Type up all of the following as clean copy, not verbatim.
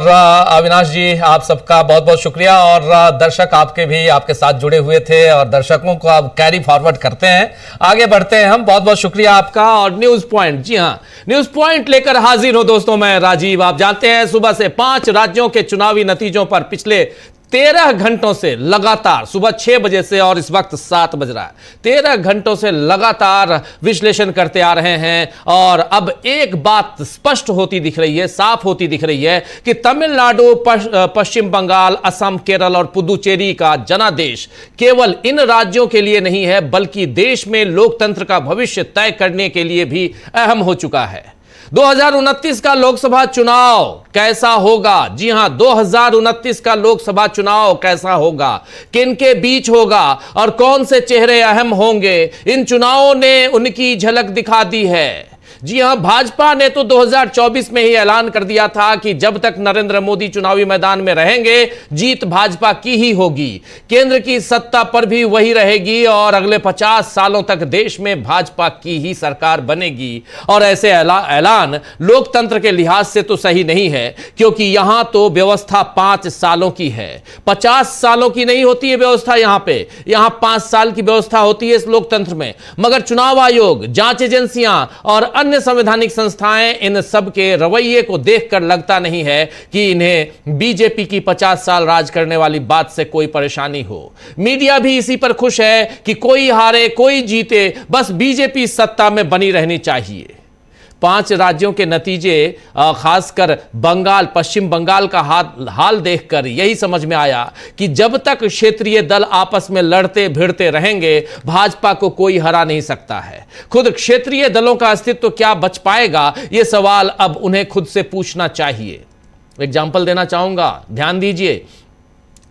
और अविनाश जी, आप सबका बहुत बहुत शुक्रिया। और दर्शक आपके भी आपके साथ जुड़े हुए थे और दर्शकों को आप कैरी फॉरवर्ड करते हैं, आगे बढ़ते हैं हम। बहुत बहुत शुक्रिया आपका। और न्यूज पॉइंट, जी हां, न्यूज पॉइंट लेकर हाजिर हो दोस्तों, मैं राजीव। आप जानते हैं सुबह से 5 राज्यों के चुनावी नतीजों पर पिछले 13 घंटों से लगातार, सुबह 6 बजे से और इस वक्त 7 बज रहा है, 13 घंटों से लगातार विश्लेषण करते आ रहे हैं। और अब एक बात स्पष्ट होती दिख रही है, साफ होती दिख रही है कि तमिलनाडु, पश्चिम बंगाल, असम, केरल और पुदुचेरी का जनादेश केवल इन राज्यों के लिए नहीं है, बल्कि देश में लोकतंत्र का भविष्य तय करने के लिए भी अहम हो चुका है। 2029 का लोकसभा चुनाव कैसा होगा? जी हां, 2029 का लोकसभा चुनाव कैसा होगा, किनके बीच होगा और कौन से चेहरे अहम होंगे, इन चुनावों ने उनकी झलक दिखा दी है। जी हां, भाजपा ने तो 2024 में ही ऐलान कर दिया था कि जब तक नरेंद्र मोदी चुनावी मैदान में रहेंगे, जीत भाजपा की ही होगी, केंद्र की सत्ता पर भी वही रहेगी और अगले 50 सालों तक देश में भाजपा की ही सरकार बनेगी। और ऐसे ऐलान लोकतंत्र के लिहाज से तो सही नहीं है, क्योंकि यहां तो व्यवस्था 5 सालों की है, 50 सालों की नहीं होती है व्यवस्था। यहां 5 साल की व्यवस्था होती है इस लोकतंत्र में। मगर चुनाव आयोग, जांच एजेंसियां और अन्य संवैधानिक संस्थाएं, इन सब के रवैये को देखकर लगता नहीं है कि इन्हें बीजेपी की 50 साल राज करने वाली बात से कोई परेशानी हो। मीडिया भी इसी पर खुश है कि कोई हारे कोई जीते, बस बीजेपी सत्ता में बनी रहनी चाहिए। 5 राज्यों के नतीजे, खासकर बंगाल, पश्चिम बंगाल का हाल देखकर यही समझ में आया कि जब तक क्षेत्रीय दल आपस में लड़ते भिड़ते रहेंगे, भाजपा को कोई हरा नहीं सकता है। खुद क्षेत्रीय दलों का अस्तित्व क्या बच पाएगा, यह सवाल अब उन्हें खुद से पूछना चाहिए। एग्जाम्पल देना चाहूंगा, ध्यान दीजिए।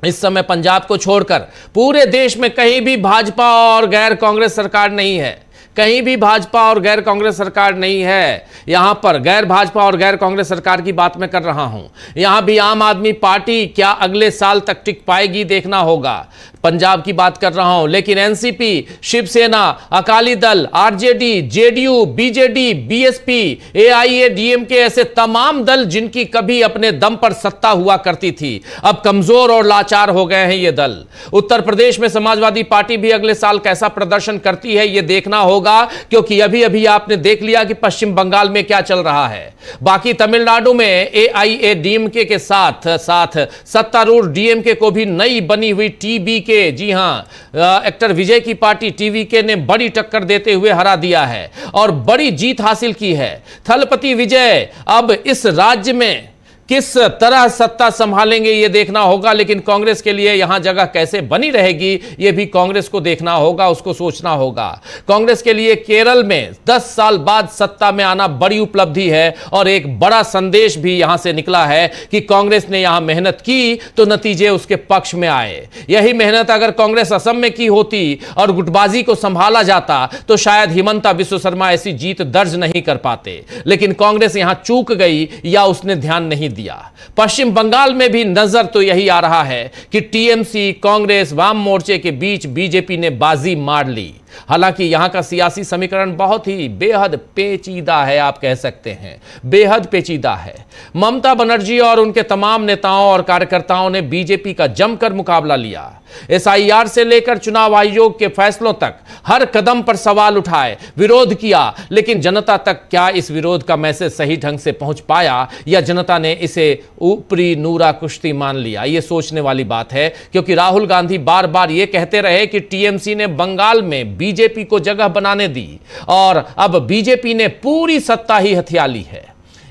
इस समय पंजाब को छोड़कर पूरे देश में कहीं भी भाजपा और गैर कांग्रेस सरकार नहीं है, कहीं भी भाजपा और गैर कांग्रेस सरकार नहीं है। यहां पर गैर भाजपा और गैर कांग्रेस सरकार की बात मैं कर रहा हूं। यहां भी आम आदमी पार्टी क्या अगले साल तक टिक पाएगी, देखना होगा। पंजाब की बात कर रहा हूं, लेकिन NCP, Shiv Sena, Akali Dal, RJD, JDU, BJD, BSP, AIADMK ऐसे तमाम दल जिनकी कभी अपने दम पर सत्ता हुआ करती थी, अब कमजोर और लाचार हो गए हैं ये दल। उत्तर प्रदेश में समाजवादी पार्टी भी अगले साल कैसा प्रदर्शन करती है ये देखना होगा, क्योंकि अभी अभी आपने देख लिया कि पश्चिम बंगाल में क्या चल रहा है। बाकी तमिलनाडु में एआईएडीएमके के साथ साथ सत्तारूढ़ डीएमके को भी नई बनी हुई टीबीके, जी हां, एक्टर विजय की पार्टी टीवीके ने बड़ी टक्कर देते हुए हरा दिया है और बड़ी जीत हासिल की है। थलपति विजय अब इस राज्य में किस तरह सत्ता संभालेंगे ये देखना होगा, लेकिन कांग्रेस के लिए यहां जगह कैसे बनी रहेगी ये भी कांग्रेस को देखना होगा, उसको सोचना होगा। कांग्रेस के लिए केरल में 10 साल बाद सत्ता में आना बड़ी उपलब्धि है और एक बड़ा संदेश भी यहां से निकला है कि कांग्रेस ने यहां मेहनत की तो नतीजे उसके पक्ष में आए। यही मेहनत अगर कांग्रेस असम में की होती और गुटबाजी को संभाला जाता तो शायद हिमंता बिस्व शर्मा ऐसी जीत दर्ज नहीं कर पाते, लेकिन कांग्रेस यहां चूक गई या उसने ध्यान नहीं दिया। पश्चिम बंगाल में भी नजर तो यही आ रहा है कि टीएमसी, कांग्रेस, वाम मोर्चे के बीच बीजेपी ने बाजी मार ली। हालांकि यहां का सियासी समीकरण बहुत ही बेहद पेचीदा है, आप कह सकते हैं बेहद पेचीदा है। ममता बनर्जी और उनके तमाम नेताओं और कार्यकर्ताओं ने बीजेपी का जमकर मुकाबला लिया। एसआईआर से लेकर चुनाव आयोग के फैसलों तक हर कदम पर सवाल उठाए, विरोध किया, लेकिन जनता तक क्या इस विरोध का मैसेज सही ढंग से पहुंच पाया या जनता ने इसे ऊपरी नूरा कुश्ती मान लिया? यह सोचने वाली बात है, क्योंकि राहुल गांधी बार बार यह कहते रहे कि टीएमसी ने बंगाल में बीजेपी को जगह बनाने दी और अब बीजेपी ने पूरी सत्ता ही हथिया ली है।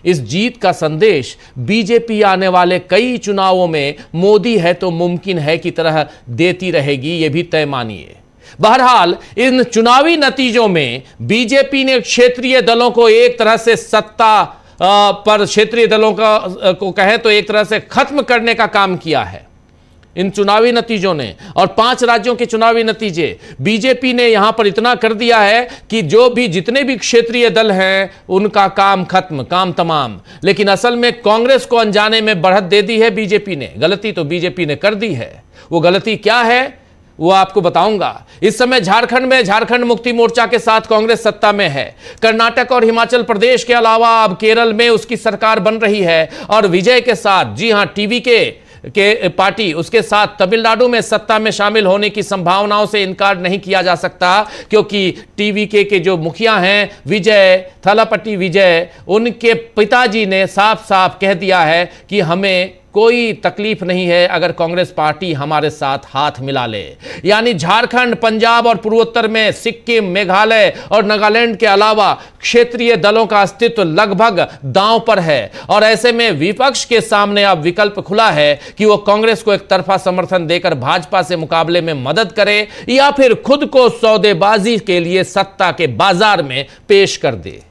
इस जीत का संदेश बीजेपी आने वाले कई चुनावों में मोदी है तो मुमकिन है की तरह देती रहेगी, यह भी तय मानिए। बहरहाल इन चुनावी नतीजों में बीजेपी ने क्षेत्रीय दलों को एक तरह से सत्ता पर, क्षेत्रीय दलों को कहें तो एक तरह से खत्म करने का काम किया है इन चुनावी नतीजों ने। और 5 राज्यों के चुनावी नतीजे बीजेपी ने यहां पर इतना कर दिया है कि जितने भी क्षेत्रीय दल हैं उनका काम खत्म, काम तमाम। लेकिन असल में कांग्रेस को अनजाने में बढ़त दे दी है बीजेपी ने। गलती तो बीजेपी ने कर दी है। वो गलती क्या है वो आपको बताऊंगा। इस समय झारखंड में झारखंड मुक्ति मोर्चा के साथ कांग्रेस सत्ता में है। कर्नाटक और हिमाचल प्रदेश के अलावा अब केरल में उसकी सरकार बन रही है और विजय के साथ, जी हां, टीवी के पार्टी उसके साथ तमिलनाडु में सत्ता में शामिल होने की संभावनाओं से इनकार नहीं किया जा सकता, क्योंकि टीवीके के जो मुखिया हैं विजय थलापति विजय, उनके पिताजी ने साफ साफ कह दिया है कि हमें कोई तकलीफ नहीं है अगर कांग्रेस पार्टी हमारे साथ हाथ मिला ले। यानी झारखंड, पंजाब और पूर्वोत्तर में सिक्किम, मेघालय और नागालैंड के अलावा क्षेत्रीय दलों का अस्तित्व लगभग दांव पर है और ऐसे में विपक्ष के सामने अब विकल्प खुला है कि वो कांग्रेस को एक तरफा समर्थन देकर भाजपा से मुकाबले में मदद करे या फिर खुद को सौदेबाजी के लिए सत्ता के बाजार में पेश कर दे।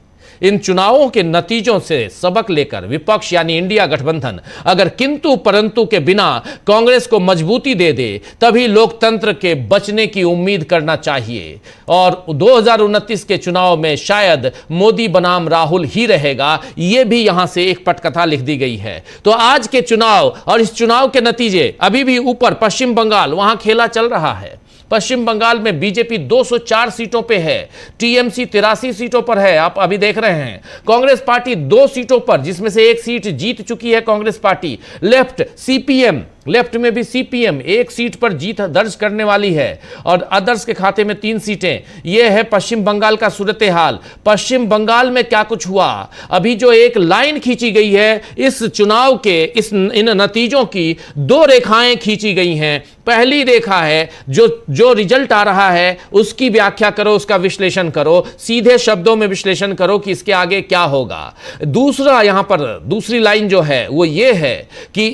इन चुनावों के नतीजों से सबक लेकर विपक्ष यानी इंडिया गठबंधन अगर किंतु परंतु के बिना कांग्रेस को मजबूती दे दे, तभी लोकतंत्र के बचने की उम्मीद करना चाहिए। और 2029 के चुनाव में शायद मोदी बनाम राहुल ही रहेगा, यह भी यहां से एक पटकथा लिख दी गई है। तो आज के चुनाव और इस चुनाव के नतीजे अभी भी ऊपर पश्चिम बंगाल, वहां खेला चल रहा है। पश्चिम बंगाल में बीजेपी 204 सीटों पे है, टीएमसी 83 सीटों पर है, आप अभी देख रहे हैं। कांग्रेस पार्टी 2 सीटों पर, जिसमें से 1 सीट जीत चुकी है Congress party. Left CPM, left में भी सीपीएम 1 सीट पर जीत दर्ज करने वाली है और अदर्स के खाते में 3 सीटें। यह है पश्चिम बंगाल का सूरत हाल। पश्चिम बंगाल में क्या कुछ हुआ, अभी जो एक लाइन खींची गई है इस चुनाव के, इन नतीजों की 2 रेखाएं खींची गई हैं। पहली रेखा है जो रिजल्ट आ रहा है उसकी व्याख्या करो, उसका विश्लेषण करो, सीधे शब्दों में विश्लेषण करो कि इसके आगे क्या होगा। दूसरा, यहां पर दूसरी लाइन जो है वो ये है कि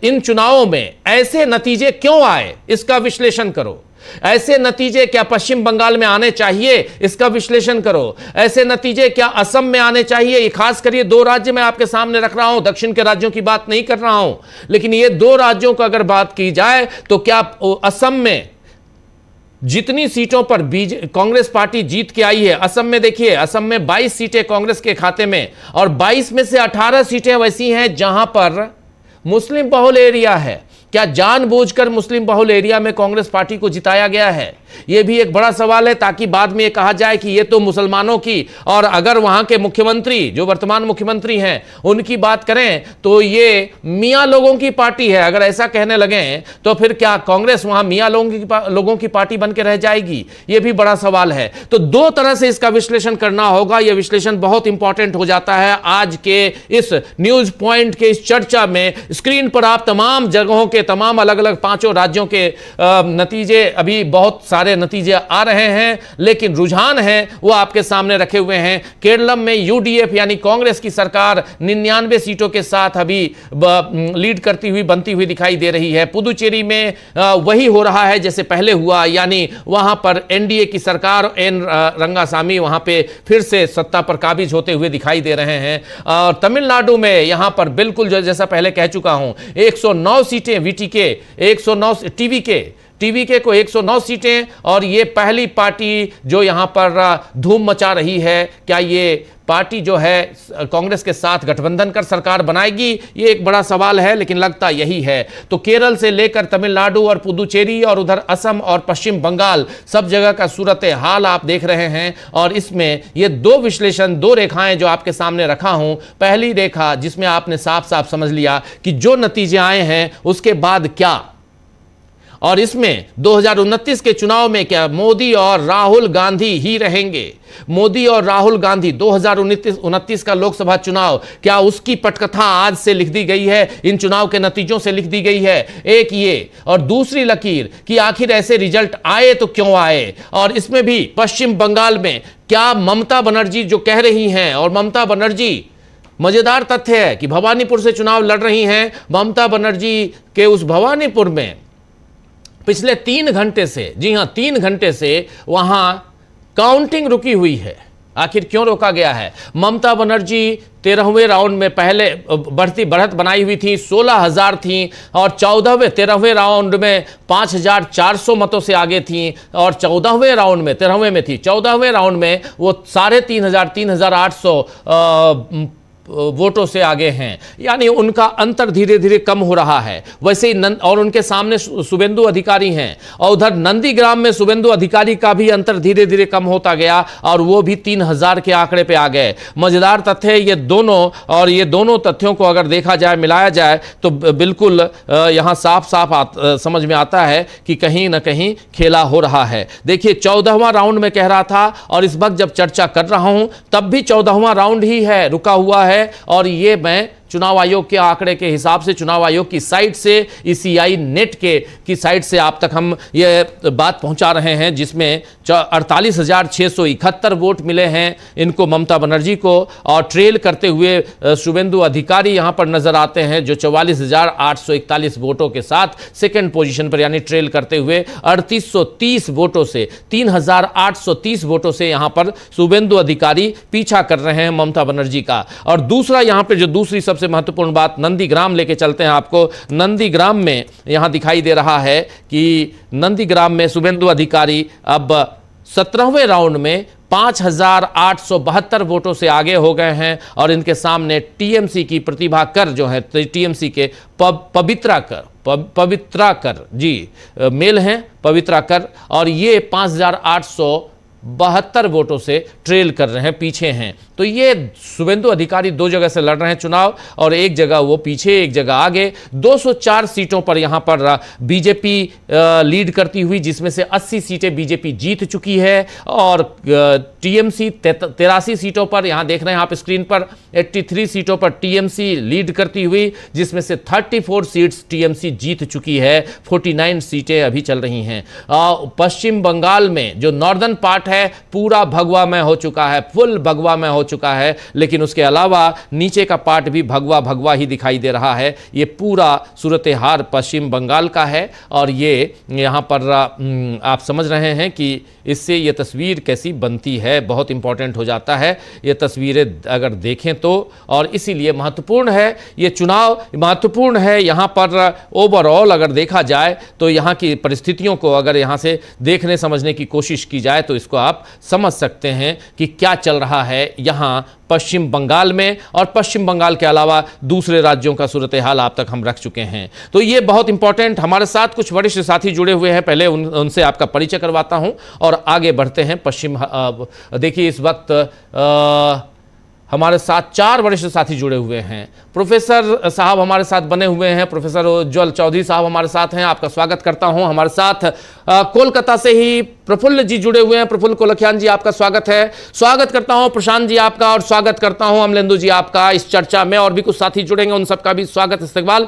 इन चुनावों में ऐसे नतीजे क्यों आए, इसका विश्लेषण करो। ऐसे नतीजे क्या पश्चिम बंगाल में आने चाहिए, इसका विश्लेषण करो। ऐसे नतीजे क्या असम में आने चाहिए, ये खास करिए 2 राज्य मैं आपके सामने रख रहा हूं, दक्षिण के राज्यों की बात नहीं कर रहा हूं, लेकिन ये 2 राज्यों को अगर बात की जाए तो क्या असम में जितनी सीटों पर कांग्रेस पार्टी जीत के आई है, असम में देखिए, असम में 22 सीटें कांग्रेस के खाते में और 22 में से 18 सीटें वैसी हैं जहां पर मुस्लिम बहुल एरिया है। क्या जानबूझकर मुस्लिम बहुल एरिया में कांग्रेस पार्टी को जिताया गया है? यह भी एक बड़ा सवाल है, ताकि बाद में यह कहा जाए कि यह तो मुसलमानों की, और अगर वहां के मुख्यमंत्री जो वर्तमान मुख्यमंत्री हैं उनकी बात करें तो ये मियां लोगों की पार्टी है। अगर ऐसा कहने लगे तो फिर क्या कांग्रेस वहां मियां लोगों की पार्टी बन के रह जाएगी? यह भी बड़ा सवाल है। तो 2 तरह से इसका विश्लेषण करना होगा। यह विश्लेषण बहुत इंपॉर्टेंट हो जाता है आज के इस न्यूज पॉइंट के इस चर्चा में। स्क्रीन पर आप तमाम जगहों के, तमाम अलग अलग 5 राज्यों के नतीजे, अभी बहुत सारे नतीजे आ रहे हैं, लेकिन रुझान है वो आपके सामने रखे हुए हैं। केरलम में यूडीएफ यानी कांग्रेस की सरकार 99 सीटों के साथ अभी लीड करती हुई, बनती हुई दिखाई दे रही है। पुदुचेरी में वही हो रहा है जैसे पहले हुआ, यानी वहां पर एनडीए की सरकार, एन रंगासामी वहां पे फिर से सत्ता पर काबिज होते हुए दिखाई दे रहे हैं। और तमिलनाडु में यहां पर बिल्कुल जैसा पहले कह चुका हूं, 109 सीटें वीटीके, 109 टीवीके को 109 सीटें, और ये पहली पार्टी जो यहां पर धूम मचा रही है। क्या ये पार्टी जो है कांग्रेस के साथ गठबंधन कर सरकार बनाएगी, ये एक बड़ा सवाल है, लेकिन लगता यही है। तो केरल से लेकर तमिलनाडु और पुदुचेरी और उधर असम और पश्चिम बंगाल, सब जगह का सूरत हाल आप देख रहे हैं। और इसमें ये 2 विश्लेषण, 2 रेखाएं जो आपके सामने रखा हूं। पहली रेखा जिसमें आपने साफ साफ समझ लिया कि जो नतीजे आए हैं उसके बाद क्या, और इसमें 2029 के चुनाव में क्या मोदी और राहुल गांधी ही रहेंगे? मोदी और राहुल गांधी 2029 का लोकसभा चुनाव, क्या उसकी पटकथा आज से लिख दी गई है, इन चुनाव के नतीजों से लिख दी गई है? एक ये, और दूसरी लकीर कि आखिर ऐसे रिजल्ट आए तो क्यों आए। और इसमें भी पश्चिम बंगाल में क्या ममता बनर्जी जो कह रही हैं, और ममता बनर्जी, मजेदार तथ्य है कि भवानीपुर से चुनाव लड़ रही हैं। ममता बनर्जी के उस भवानीपुर में पिछले 3 घंटे से, जी हां 3 घंटे से वहां काउंटिंग रुकी हुई है। आखिर क्यों रोका गया है? ममता बनर्जी 13वें राउंड में पहले बढ़त बनाई हुई थी, 16,000 थी, और 13वें राउंड में 5,400 मतों से आगे थी, और 14वें राउंड में, 13वें में थी, 14वें राउंड में वो 3,500, 3,800 वोटों से आगे हैं, यानी उनका अंतर धीरे धीरे कम हो रहा है। वैसे ही और उनके सामने शुभेंदु अधिकारी हैं, और उधर नंदीग्राम में शुभेंदु अधिकारी का भी अंतर धीरे धीरे कम होता गया और वो भी 3000 के आंकड़े पे आ गए। मजेदार तथ्य है ये दोनों, और ये दोनों तथ्यों को अगर देखा जाए, मिलाया जाए, तो बिल्कुल यहां साफ साफ समझ में आता है कि कहीं ना कहीं खेला हो रहा है। देखिए 14वां राउंड में कह रहा था, और इस वक्त जब चर्चा कर रहा हूं तब भी 14वां राउंड ही है, रुका हुआ है। और ये मैं चुनाव आयोग के आंकड़े के हिसाब से, चुनाव आयोग की साइट से, ईसीआई नेट की साइट से आप तक हम ये बात पहुंचा रहे हैं, जिसमें 48,671 वोट मिले हैं इनको, ममता बनर्जी को। और ट्रेल करते हुए शुभेंदु अधिकारी यहां पर नजर आते हैं, जो 44,841 वोटों के साथ सेकंड पोजीशन पर, यानी ट्रेल करते हुए 3830 वोटों से, 3830 वोटों से यहां पर शुभेंदु अधिकारी पीछा कर रहे हैं ममता बनर्जी का। और दूसरा यहां पर जो दूसरी सबसे महत्वपूर्ण बात, नंदीग्राम लेके चलते हैं आपको। नंदीग्राम में यहां दिखाई दे रहा है कि नंदीग्राम में शुभेंदु अधिकारी अब 17वें राउंड में 5872 वोटों से आगे हो गए हैं। और इनके सामने टीएमसी की प्रतिभा कर जो है, टीएमसी के पवित्रा कर जी मेल हैं, पवित्रा कर, और ये 5872 वोटों से ट्रेल कर रहे हैं, पीछे हैं। तो ये शुभेंदु अधिकारी 2 जगह से लड़ रहे हैं चुनाव, और एक जगह वो पीछे, एक जगह आगे। 204 सीटों पर यहां पर बीजेपी लीड करती हुई, जिसमें से 80 सीटें बीजेपी जीत चुकी है, और टीएमसी 83 सीटों पर, यहां देख रहे हैं आप स्क्रीन पर, 83 सीटों पर टीएमसी लीड करती हुई, जिसमें से 34 सीट्स टीएमसी जीत चुकी है, 49 सीटें अभी चल रही हैं। पश्चिम बंगाल में जो नॉर्दर्न पार्ट है पूरा भगवा में हो चुका है, फुल भगवा में हो चुका है, लेकिन उसके अलावा नीचे का पार्ट भी भगवा भगवा ही दिखाई दे रहा है। ये पूरा सूरत हाल पश्चिम बंगाल का है, और ये यहां पर आप समझ रहे हैं कि इससे ये तस्वीर कैसी बनती है, बहुत इंपॉर्टेंट हो जाता है ये तस्वीरें अगर देखें तो। और इसीलिए महत्वपूर्ण है ये चुनाव, महत्वपूर्ण है यहां पर ओवरऑल अगर देखा जाए तो, यहां की परिस्थितियों को अगर यहां से देखने समझने की कोशिश की जाए तो इसको आप समझ सकते हैं कि क्या चल रहा है यहां पश्चिम बंगाल में। और पश्चिम बंगाल के अलावा दूसरे राज्यों का सूरत हाल आप तक हम रख चुके हैं। तो ये बहुत इंपॉर्टेंट, हमारे साथ कुछ वरिष्ठ साथी जुड़े हुए हैं, पहले उनसे आपका परिचय करवाता हूं और आगे बढ़ते हैं। देखिए इस वक्त हमारे साथ 4 वरिष्ठ साथी जुड़े हुए हैं। प्रोफेसर साहब हमारे साथ बने हुए हैं, प्रोफेसर उज्ज्वल चौधरी साहब हमारे साथ हैं, आपका स्वागत करता हूं। हमारे साथ कोलकाता से ही प्रफुल्ल जी जुड़े हुए हैं, प्रफुल्ल कोलखियान जी आपका स्वागत है। स्वागत करता हूं प्रशांत जी आपका, और स्वागत करता हूं अमलेंदु जी आपका इस चर्चा में। और भी कुछ साथी जुड़ेंगे, उन सबका भी स्वागत इस्तकबाल।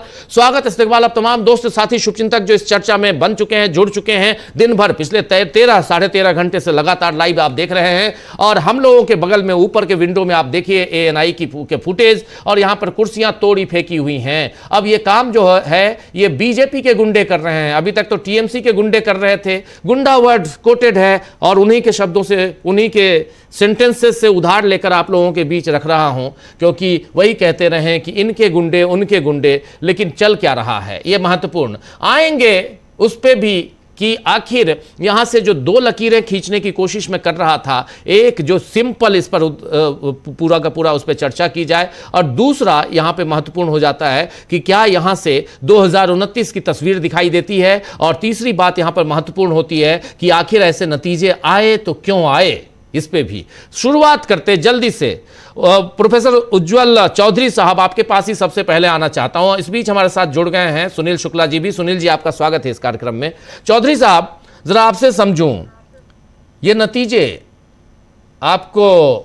अब तमाम दोस्त साथी शुभचिंतक जो इस चर्चा में बन चुके हैं, जुड़ चुके हैं, दिन भर पिछले 13 13.5 घंटे से लगातार लाइव आप देख रहे हैं। और हम लोगों के बगल में ऊपर के विंडो में आप देखिए ANI के फुटेज, और यहां पर कुर्सियां तोड़ी फेंकी हुई हैं। अब ये काम जो है ये बीजेपी के गुंडे कर रहे हैं, अभी तक तो टीएमसी के गुंडे कर रहे थे। गुंडा वर्ड कोटेड है, और उन्हीं के शब्दों से, उन्हीं के सेंटेंसेस से उधार लेकर आप लोगों के बीच रख रहा हूं, क्योंकि वही कहते रहे कि इनके गुंडे उनके गुंडे, लेकिन चल क्या रहा है ये महत्वपूर्ण। आएंगे उस पे भी कि आखिर यहां से जो 2 लकीरें खींचने की कोशिश में कर रहा था, एक जो सिंपल, इस पर पूरा का पूरा उस पर चर्चा की जाए, और दूसरा यहां पे महत्वपूर्ण हो जाता है कि क्या यहां से 2029 की तस्वीर दिखाई देती है, और तीसरी बात यहां पर महत्वपूर्ण होती है कि आखिर ऐसे नतीजे आए तो क्यों आए। इस पे भी शुरुआत करते जल्दी से। प्रोफेसर उज्ज्वल चौधरी साहब आपके पास ही सबसे पहले आना चाहता हूं। इस बीच हमारे साथ जुड़ गए हैं सुनील शुक्ला जी भी। सुनील जी आपका स्वागत है इस कार्यक्रम में। चौधरी साहब जरा आपसे समझूं, ये नतीजे आपको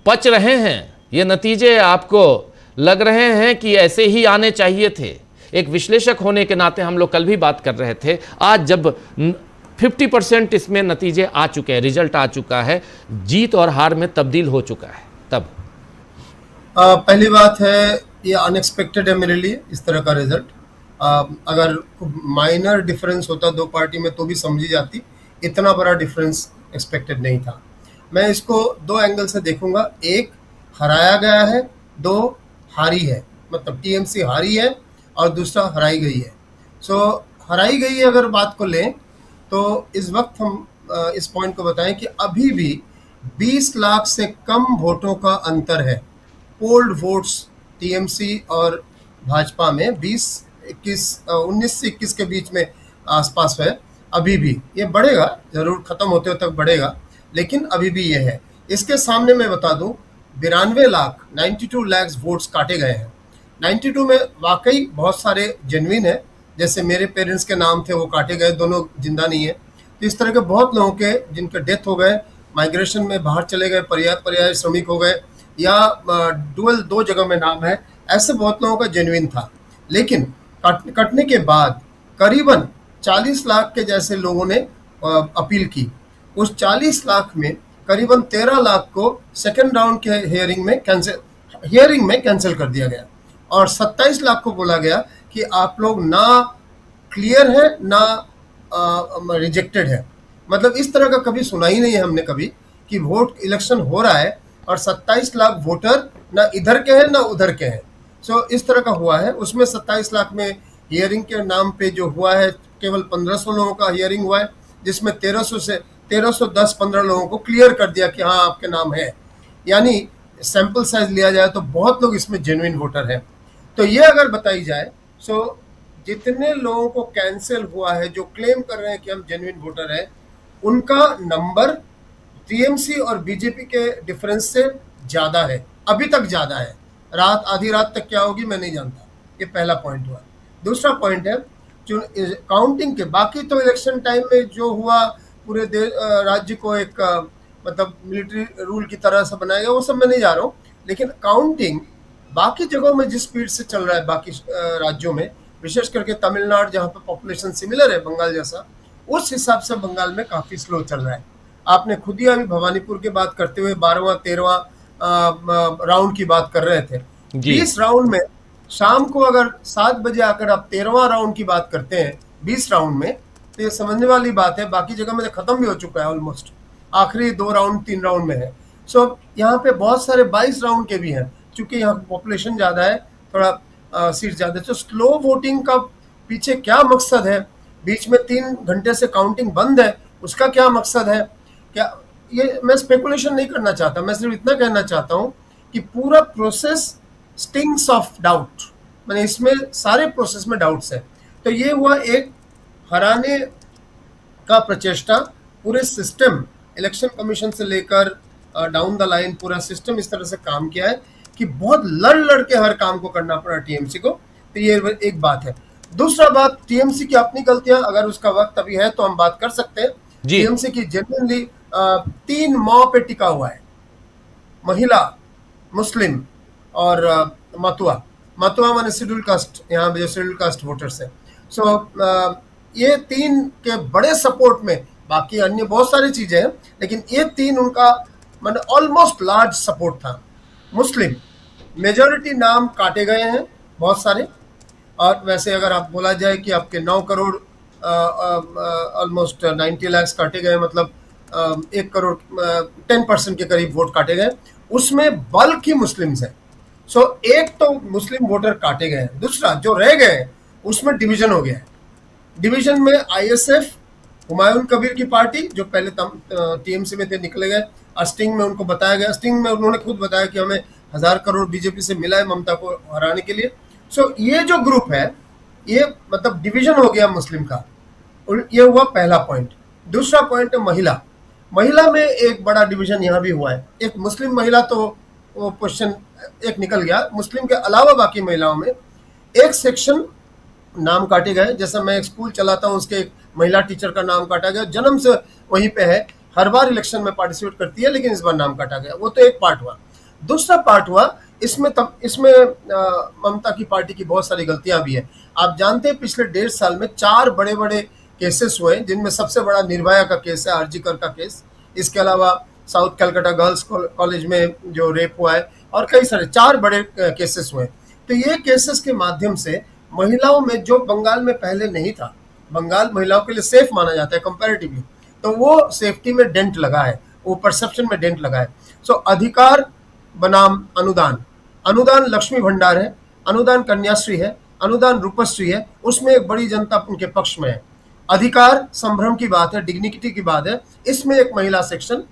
पच रहे हैं, ये नतीजे आपको लग रहे हैं कि ऐसे ही आने चाहिए थे? एक विश्लेषक होने के नाते हम लोग कल भी बात कर रहे थे, आज जब 50% इसमें नतीजे आ चुके हैं, रिजल्ट आ चुका है, जीत और हार में तब्दील हो चुका है, तब पहली बात है ये अनएक्सपेक्टेड है मेरे लिए इस तरह का रिजल्ट। अगर माइनर डिफरेंस होता 2 पार्टी में तो भी समझी जाती, इतना बड़ा डिफरेंस एक्सपेक्टेड नहीं था। मैं इसको 2 एंगल से देखूंगा, एक हराया गया है, 2 हारी है, मतलब टीएमसी हारी है और दूसरा हराई गई है। सो हराई गई है अगर बात को लें तो इस वक्त हम इस पॉइंट को बताएं कि अभी भी 20 लाख से कम वोटों का अंतर है पोल्ड वोट्स टीएमसी और भाजपा में 19 से 21 के बीच में आसपास है। अभी भी ये बढ़ेगा, जरूर खत्म होते तक बढ़ेगा, लेकिन अभी भी ये है। इसके सामने मैं बता दूं 92 लाख 92 लाख वोट्स काटे गए हैं। 92 में वाकई बहुत सारे जेन्युइन है, जैसे मेरे पेरेंट्स के नाम थे वो काटे गए, दोनों जिंदा नहीं है। तो इस तरह के बहुत लोगों के जिनके डेथ हो गए, माइग्रेशन में बाहर चले गए, पर्याय श्रमिक हो गए, या डुअल 2 जगह में नाम है, ऐसे बहुत लोगों का जेन्युइन था। लेकिन कटने के बाद करीबन 40 लाख के जैसे लोगों ने अपील की। उस 40 लाख में करीबन 13 लाख को सेकेंड राउंड के हियरिंग में कैंसिल कर दिया गया, और 27 लाख को बोला गया कि आप लोग ना क्लियर है ना रिजेक्टेड है। मतलब इस तरह का कभी सुना ही नहीं है हमने कभी कि वोट इलेक्शन हो रहा है और 27 लाख वोटर ना इधर के हैं ना उधर के हैं। सो इस तरह का हुआ है। उसमें 27 लाख में हियरिंग के नाम पे जो हुआ है केवल 1500 लोगों का हियरिंग हुआ है, जिसमें 1310-15 लोगों को क्लियर कर दिया कि हाँ आपके नाम है। यानी सैंपल साइज लिया जाए तो बहुत लोग इसमें जेन्युइन वोटर हैं। तो ये अगर बताई जाए, सो जितने लोगों को कैंसिल हुआ है जो क्लेम कर रहे हैं कि हम जेन्युइन वोटर हैं, उनका नंबर टीएमसी और बीजेपी के डिफरेंस से ज़्यादा है, अभी तक ज़्यादा है। आधी रात तक क्या होगी मैं नहीं जानता। ये पहला पॉइंट हुआ। दूसरा पॉइंट है जो काउंटिंग के, बाकी तो इलेक्शन टाइम में जो हुआ पूरे राज्य को एक मतलब मिलिट्री रूल की तरह से बनाया गया, वो सब मैं नहीं जा रहा हूँ। लेकिन काउंटिंग बाकी जगहों में जिस स्पीड से चल रहा है, बाकी राज्यों में, विशेष करके तमिलनाडु जहाँ पर पॉपुलेशन सिमिलर है बंगाल जैसा, उस हिसाब से बंगाल में काफ़ी स्लो चल रहा है। आपने खुद ही अभी भवानीपुर की बात करते हुए 12वां 13वां राउंड की बात कर रहे थे। 20 राउंड में शाम को अगर 7 बजे आकर आप 13वां राउंड की बात करते हैं 20 राउंड में, तो ये समझने वाली बात है। बाकी जगह में तो खत्म भी हो चुका है ऑलमोस्ट, आखिरी 2 राउंड 3 राउंड में है। सो यहाँ पे बहुत सारे 22 राउंड के भी हैं, क्योंकि यहाँ पॉपुलेशन ज़्यादा है, थोड़ा सीट ज़्यादा है। तो स्लो वोटिंग का पीछे क्या मकसद है? बीच में 3 घंटे से काउंटिंग बंद है, उसका क्या मकसद है? क्या ये मैं स्पेकुलेशन नहीं करना चाहता, मैं सिर्फ इतना कहना चाहता हूँ कि पूरा प्रोसेस स्टिंग्स ऑफ डाउट, मैंने इसमें सारे प्रोसेस में डाउट्स है। तो ये हुआ एक हराने का प्रचेष्टा। पूरे सिस्टम, इलेक्शन कमीशन से लेकर डाउन द लाइन पूरा सिस्टम इस तरह से काम किया है कि बहुत लड़ के हर काम को करना पड़ा टीएमसी को। तो ये एक बात है। दूसरा बात, टीएमसी की अपनी गलतियां, अगर उसका वक्त अभी है तो हम बात कर सकते हैं। टीएमसी की जेन्युइनली 3 माह पे टिका हुआ है, महिला, मुस्लिम और मतुआ माने शेड्यूल कास्ट, यहाँ जो शेड्यूल कास्ट वोटर्स है। सो ये 3 के बड़े सपोर्ट में, बाकी अन्य बहुत सारी चीजें हैं, लेकिन ये 3 उनका माने ऑलमोस्ट लार्ज सपोर्ट था। मुस्लिम मेजॉरिटी नाम काटे गए हैं बहुत सारे, और वैसे अगर आप बोला जाए कि आपके 9 करोड़ ऑलमोस्ट 90 लाख काटे गए, मतलब 1 करोड़ 10% के करीब वोट काटे गए, उसमें बल्क ही मुस्लिम्स हैं। सो एक तो मुस्लिम वोटर काटे गए हैं। दूसरा जो रह गए उसमें डिवीजन हो गया है। डिवीजन में आईएसएफ, हुमायूं कबीर की पार्टी जो पहले टीएमसी में थे, निकले गए। स्टिंग में उनको बताया गया, स्टिंग में उन्होंने खुद बताया कि हमें 1000 करोड़ बीजेपी से मिला है ममता को हराने के लिए। सो ये जो ग्रुप है, ये मतलब डिवीजन हो गया मुस्लिम का। ये हुआ पहला पॉइंट। दूसरा पॉइंट है महिला में एक बड़ा डिवीजन यहाँ भी हुआ है। एक मुस्लिम महिला, तो वो क्वेश्चन एक निकल गया। मुस्लिम के अलावा बाकी महिलाओं में एक सेक्शन नाम काटे गए। जैसा मैं एक स्कूल चलाता हूँ, उसके एक महिला टीचर का नाम काटा गया, जन्म से वहीं पे है, हर बार इलेक्शन में पार्टिसिपेट करती है, लेकिन इस बार नाम काटा गया। वो तो एक पार्ट हुआ। दूसरा पार्ट हुआ, इसमें ममता की पार्टी की बहुत सारी गलतियां भी है। आप जानते हैं पिछले 1.5 साल में 4 बड़े बड़े केसेस हुए, जिनमें सबसे बड़ा निर्भया का केस है, आरजीकर का केस। इसके अलावा साउथ कैलकाटा गर्ल्स कॉलेज में जो रेप हुआ है, और कई सारे 4 बड़े केसेस हुए। तो ये केसेस के माध्यम से महिलाओं में, जो बंगाल में पहले नहीं था, बंगाल महिलाओं के लिए सेफ माना जाता है कंपैरेटिवली, तो वो सेफ्टी में डेंट लगा है, वो परसेप्शन में डेंट लगा है। सो अधिकार बनाम अनुदान लक्ष्मी भंडार है, अनुदान कन्याश्री है, अनुदान रूपश्री है, उसमें एक बड़ी जनता उनके पक्ष में है। अधिकार संभ्रम की बात है, डिग्निटी की बात है, इसमें एक महिला सेक्शन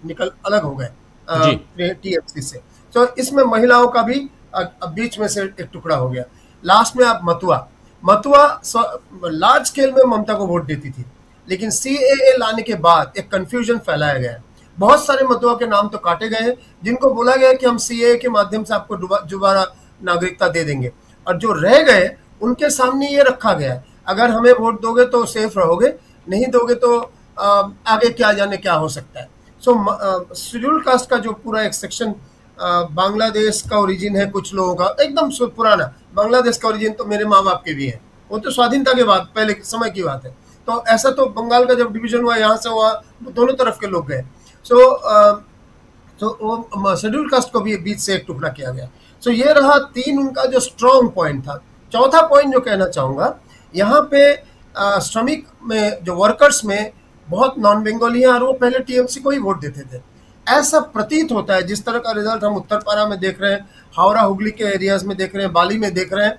अलग हो गए टीएमसी से। तो इसमें महिलाओं का भी बीच में से एक टुकड़ा हो गया। लास्ट में आप मथुआ लार्ज स्केल में ममता को वोट देती थी, लेकिन CAA लाने के बाद एक कंफ्यूजन फैलाया गया है। बहुत सारे मथुआ के नाम तो काटे गए हैं, जिनको बोला गया कि हम CAA के माध्यम से आपको दोबारा नागरिकता दे देंगे, और जो रह गए उनके सामने ये रखा गया है, अगर हमें वोट दोगे तो सेफ रहोगे, नहीं दोगे तो आगे क्या जाने क्या हो सकता है। सो शेड्यूल कास्ट का जो पूरा एक सेक्शन, बांग्लादेश का ओरिजिन है कुछ लोगों का, एकदम पुराना बांग्लादेश का ओरिजिन तो मेरे माँ बाप के भी है, वो तो स्वाधीनता के बाद पहले समय की बात है। तो ऐसा तो बंगाल का जब डिवीजन हुआ यहाँ से हुआ, दोनों तरफ के लोग गए। तो वो शेड्यूल कास्ट को भी बीच से एक टुकड़ा किया गया। सो ये रहा 3 उनका जो स्ट्रॉन्ग पॉइंट था। चौथा पॉइंट जो कहना चाहूँगा, यहाँ पे श्रमिक में जो वर्कर्स में बहुत नॉन बंगाली हैं, और वो पहले TMC को ही वोट देते थे, ऐसा प्रतीत होता है। जिस तरह का रिजल्ट हम उत्तरपारा में देख रहे हैं, हावड़ा हुगली के एरियाज में देख रहे हैं, बाली में देख रहे हैं,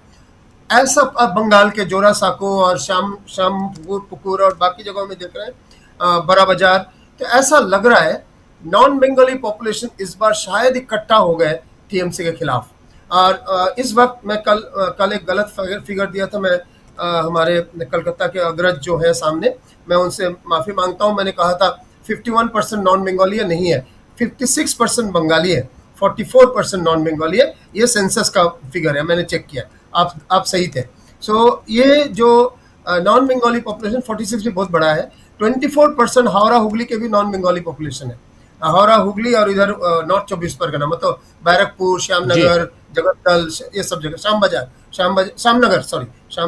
ऐसा अब बंगाल के जोरा साको और श्यामपुकुर और बाकी जगहों में देख रहे हैं, बड़ा बाजार। तो ऐसा लग रहा है नॉन बंगाली पॉपुलेशन इस बार शायद इकट्ठा हो गए TMC के खिलाफ। और इस वक्त मैं कल एक गलत फिगर दिया था। मैं हमारे कलकत्ता के अग्रज जो है सामने, मैं उनसे माफ़ी मांगता हूँ। मैंने कहा था 51% नॉन बंगाली है, नहीं है, 56% बंगाली है, 44% नॉन बंगाली है। ये सेंसस का फिगर है, मैंने चेक किया, आप सही थे। सो ये जो नॉन बंगाली पॉपुलेशन 46 भी बहुत बड़ा है। 24% हावड़ा हुगली के भी नॉन बंगाली पॉपुलेशन है। हावड़ा हुगली और इधर नॉर्थ 24 परगना, मतलब बैरकपुर, श्यामनगर, जगतल, ये सब जगह, श्याम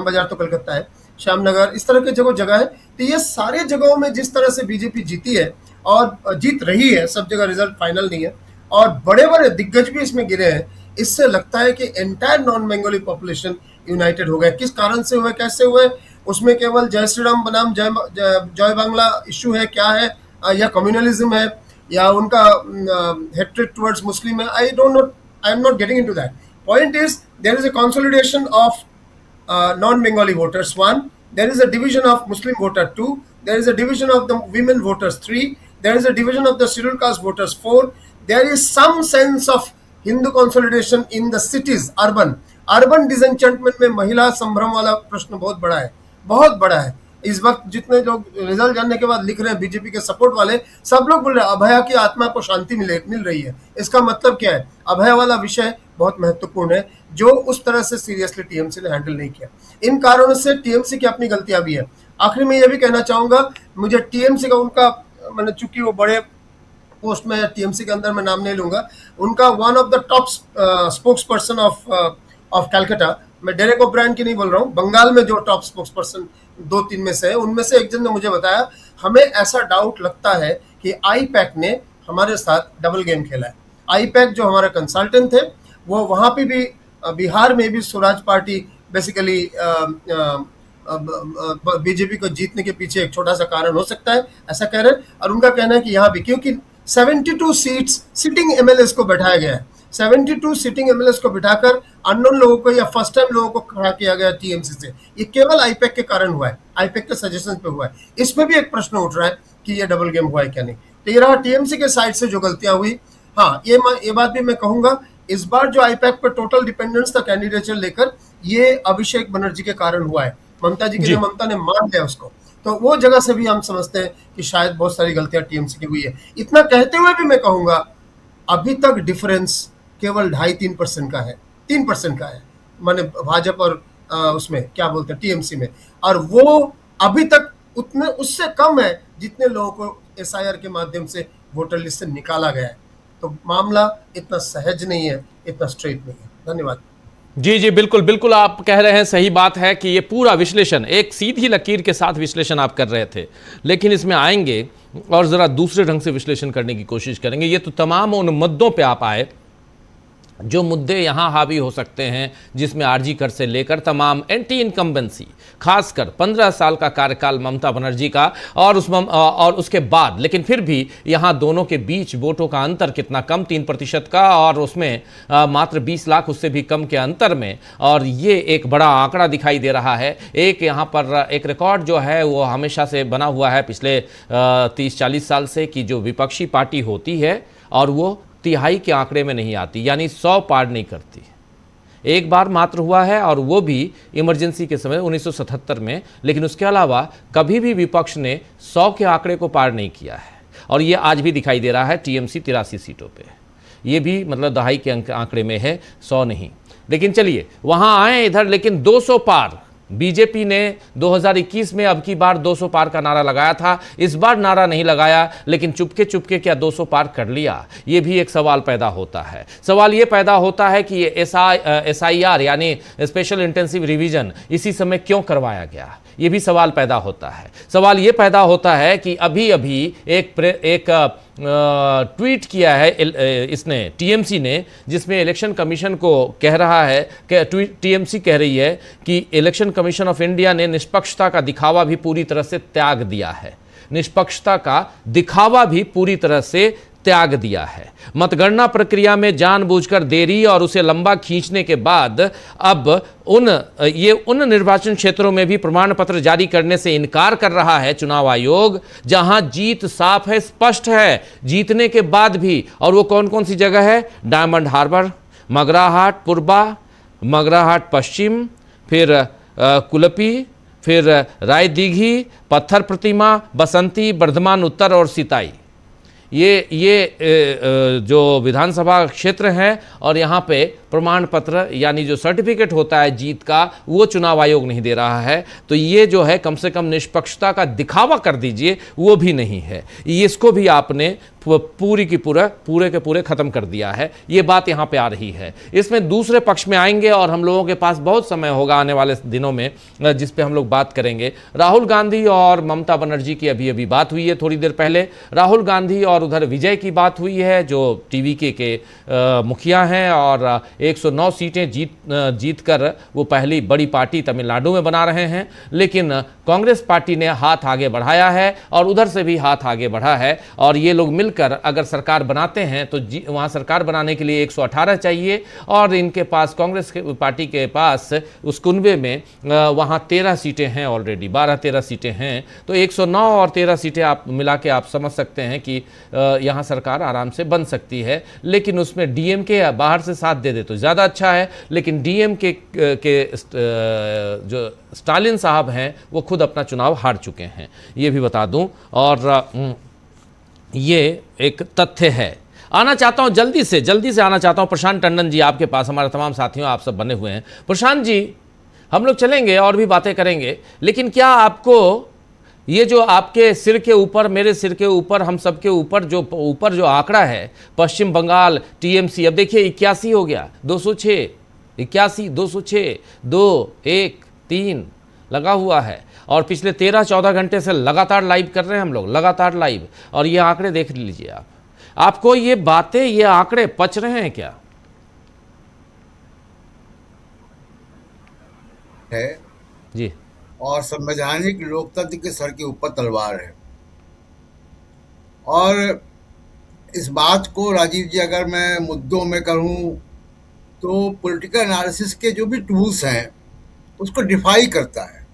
बाजार तो कलकत्ता है, श्यामनगर, इस तरह के जगह है। तो ये सारे जगहों में जिस तरह से बीजेपी जीती है और जीत रही है, सब जगह रिजल्ट फाइनल नहीं है, और बड़े बड़े दिग्गज भी इसमें गिरे हैं, इससे लगता है कि entire non Bengali population United हो गए। किस कारण से हुए, कैसे हुए, उसमें केवल जय श्री राम बनाम जय बांग्ला इशू है, क्या है, या कम्युनलिज्म है, या उनका हेट्रेड टुवर्ड्स मुस्लिम है, I don't know, I am not getting into that. Point is there is a consolidation of non-Bengali voters 1, there is a division of Muslim voter 2, there is a division of the women voters 3, there is a division of the scheduled caste voters 4, there is some sense of Hindu consolidation in the cities, urban disenchantment में महिला संभ्रम वाला प्रश्न बहुत बड़ा है, बहुत बड़ा है। इस वक्त जितने लोग रिजल्ट जानने के बाद लिख रहे हैं बीजेपी के सपोर्ट वाले, सब लोग बोल रहे हैं अभया की आत्मा को शांति मिल रही है। इसका मतलब क्या है, अभया वाला विषय बहुत महत्वपूर्ण है, जो उस तरह से सीरियसली TMC ने हैंडल नहीं किया। इन कारणों से TMC की अपनी गलतियां भी है। आखिर में यह भी कहना चाहूंगा, मुझे TMC का उनका, मैंने चूंकि वो बड़े पोस्ट में TMC के अंदर मैं नाम नहीं लूंगा, उनका one of the top spokes person of Calcutta, मैं डेरेक ओब्रायन की नहीं बोल रहा हूँ, बंगाल में जो टॉप स्पोक्स पर्सन 2-3 में से है, उनमें से एक जन ने मुझे बताया, हमें ऐसा डाउट लगता है कि IPAC ने हमारे साथ डबल गेम खेला है। IPAC जो हमारे कंसल्टेंट थे, वो वहाँ पे भी, बिहार में भी स्वराज पार्टी बेसिकली बीजेपी को जीतने के पीछे एक छोटा सा कारण हो सकता है, ऐसा कह रहे हैं। और उनका कहना है कि यहाँ भी, क्योंकि 72 सीट्स सिटिंग MLAs को बैठाया गया है, 72 सिटिंग MLAs को बिठाकर अननोन लोगों को या फर्स्ट टाइम लोगों को खड़ा किया गया TMC से। ये केवल IPAC के कारण हुआ है, IPAC के सजेशन पे हुआ है। इसमें भी एक प्रश्न उठ रहा है कि ये डबल गेम हुआ है क्या नहीं। तो ये रहा TMC के साइड से जो गलतियां हुई। हाँ, ये बात भी मैं कहूंगा, इस बार जो IPAC पर टोटल डिपेंडेंस था कैंडिडेचर लेकर, ये अभिषेक बनर्जी के कारण हुआ है। ममता जी की जो ममता ने मान लिया उसको, तो वो जगह से भी हम समझते हैं कि शायद बहुत सारी गलतियां TMC की हुई है। इतना कहते हुए भी मैं कहूंगा, अभी तक डिफरेंस केवल 2.5-3% का है, 3% का है, माने भाजपा और उसमें क्या बोलते हैं TMC में, और वो अभी तक उतने उससे कम है जितने लोगों को SIR के माध्यम से वोटर लिस्ट से निकाला गया है। तो मामला इतना सहज नहीं है, इतना स्ट्रेट नहीं है। धन्यवाद। जी, बिल्कुल आप कह रहे हैं, सही बात है कि ये पूरा विश्लेषण एक सीधी लकीर के साथ विश्लेषण आप कर रहे थे, लेकिन इसमें आएंगे और ज़रा दूसरे ढंग से विश्लेषण करने की कोशिश करेंगे। ये तो तमाम उन मुद्दों पे आप आए जो मुद्दे यहाँ हावी हो सकते हैं, जिसमें आरजी कर से लेकर तमाम एंटी इनकम्बेंसी, खासकर 15 साल का कार्यकाल ममता बनर्जी का और उसके बाद, लेकिन फिर भी यहाँ दोनों के बीच वोटों का अंतर कितना कम, 3% का, और उसमें मात्र 20 लाख उससे भी कम के अंतर में, और ये एक बड़ा आंकड़ा दिखाई दे रहा है। एक यहाँ पर एक रिकॉर्ड जो है वो हमेशा से बना हुआ है पिछले 30-40 साल से, कि जो विपक्षी पार्टी होती है और वो तिहाई के आंकड़े में नहीं आती, यानी 100 पार नहीं करती। एक बार मात्र हुआ है और वो भी इमरजेंसी के समय 1977 में, लेकिन उसके अलावा कभी भी विपक्ष ने 100 के आंकड़े को पार नहीं किया है। और ये आज भी दिखाई दे रहा है टीएमसी 83 सीटों पे, ये भी मतलब दहाई के आंकड़े में है, 100 नहीं। लेकिन चलिए वहाँ आए इधर, लेकिन 200 पार बीजेपी ने 2021 में अब की बार 200 पार का नारा लगाया था, इस बार नारा नहीं लगाया, लेकिन चुपके चुपके क्या 200 पार कर लिया? ये भी एक सवाल पैदा होता है। सवाल ये पैदा होता है कि SIR यानी स्पेशल इंटेंसिव रिवीजन इसी समय क्यों करवाया गया, ये भी सवाल पैदा होता है। सवाल ये पैदा होता है कि अभी अभी एक ट्वीट किया है इसने, टीएमसी ने, जिसमें इलेक्शन कमीशन को कह रहा है कि टीएमसी कह रही है कि इलेक्शन कमीशन ऑफ इंडिया ने निष्पक्षता का दिखावा भी पूरी तरह से त्याग दिया है। निष्पक्षता का दिखावा भी पूरी तरह से त्याग दिया है। मतगणना प्रक्रिया में जानबूझकर देरी और उसे लंबा खींचने के बाद अब उन निर्वाचन क्षेत्रों में भी प्रमाण पत्र जारी करने से इनकार कर रहा है चुनाव आयोग, जहां जीत साफ है, स्पष्ट है जीतने के बाद भी। और वो कौन कौन सी जगह है? डायमंड हार्बर, मगराहाट पूर्वा, मगराहाट पश्चिम, फिर कुलपी, फिर रायदीघी, पत्थर प्रतिमा, बसंती, बर्धमान उत्तर और सिताई। ये जो विधानसभा क्षेत्र हैं और यहाँ पे प्रमाण पत्र यानी जो सर्टिफिकेट होता है जीत का, वो चुनाव आयोग नहीं दे रहा है। तो ये जो है कम से कम निष्पक्षता का दिखावा कर दीजिए, वो भी नहीं है। इसको भी आपने पूरे के पूरे खत्म कर दिया है। ये बात यहाँ पे आ रही है। इसमें दूसरे पक्ष में आएंगे और हम लोगों के पास बहुत समय होगा आने वाले दिनों में जिस पे हम लोग बात करेंगे। राहुल गांधी और ममता बनर्जी की अभी बात हुई है थोड़ी देर पहले। राहुल गांधी और उधर विजय की बात हुई है जो टीवीके के मुखिया हैं और 109 सीटें जीत कर वो पहली बड़ी पार्टी तमिलनाडु में बना रहे हैं। लेकिन कांग्रेस पार्टी ने हाथ आगे बढ़ाया है और उधर से भी हाथ आगे बढ़ा है और ये लोग मिलकर अगर सरकार बनाते हैं तो वहाँ सरकार बनाने के लिए 118 चाहिए और इनके पास, कांग्रेस पार्टी के पास उस कुनबे में वहाँ 13 सीटें हैं ऑलरेडी, 12-13 सीटें हैं। तो 109 और 13 सीटें आप मिला के आप समझ सकते हैं कि यहाँ सरकार आराम से बन सकती है। लेकिन उसमें डीएमके बाहर से साथ दे दे तो ज़्यादा अच्छा है। लेकिन डीएमके के जो स्टालिन साहब हैं वो खुद अपना चुनाव हार चुके हैं, ये भी बता दूं। और ये एक तथ्य है। आना चाहता हूं जल्दी से आना चाहता हूं प्रशांत टंडन जी आपके पास। हमारे तमाम साथियों आप सब बने हुए हैं। प्रशांत जी, हम लोग चलेंगे और भी बातें करेंगे, लेकिन क्या आपको ये जो आपके सिर के ऊपर, मेरे सिर के ऊपर, हम सब के ऊपर जो आंकड़ा है पश्चिम बंगाल टीएमसी, अब देखिए 81 हो गया, 206, 81, 206, 2, 1, 3 लगा हुआ है और पिछले 13-14 घंटे से लगातार लाइव कर रहे हैं हम लोग, लगातार लाइव। और ये आंकड़े देख लीजिए आप। आपको ये बातें, ये आंकड़े पच रहे हैं क्या? है जी। और संवैधानिक लोकतंत्र के सर के ऊपर तलवार है। और इस बात को राजीव जी अगर मैं मुद्दों में करूं तो पॉलिटिकल एनालिसिस के जो भी टूल्स हैं उसको डिफाई करता है।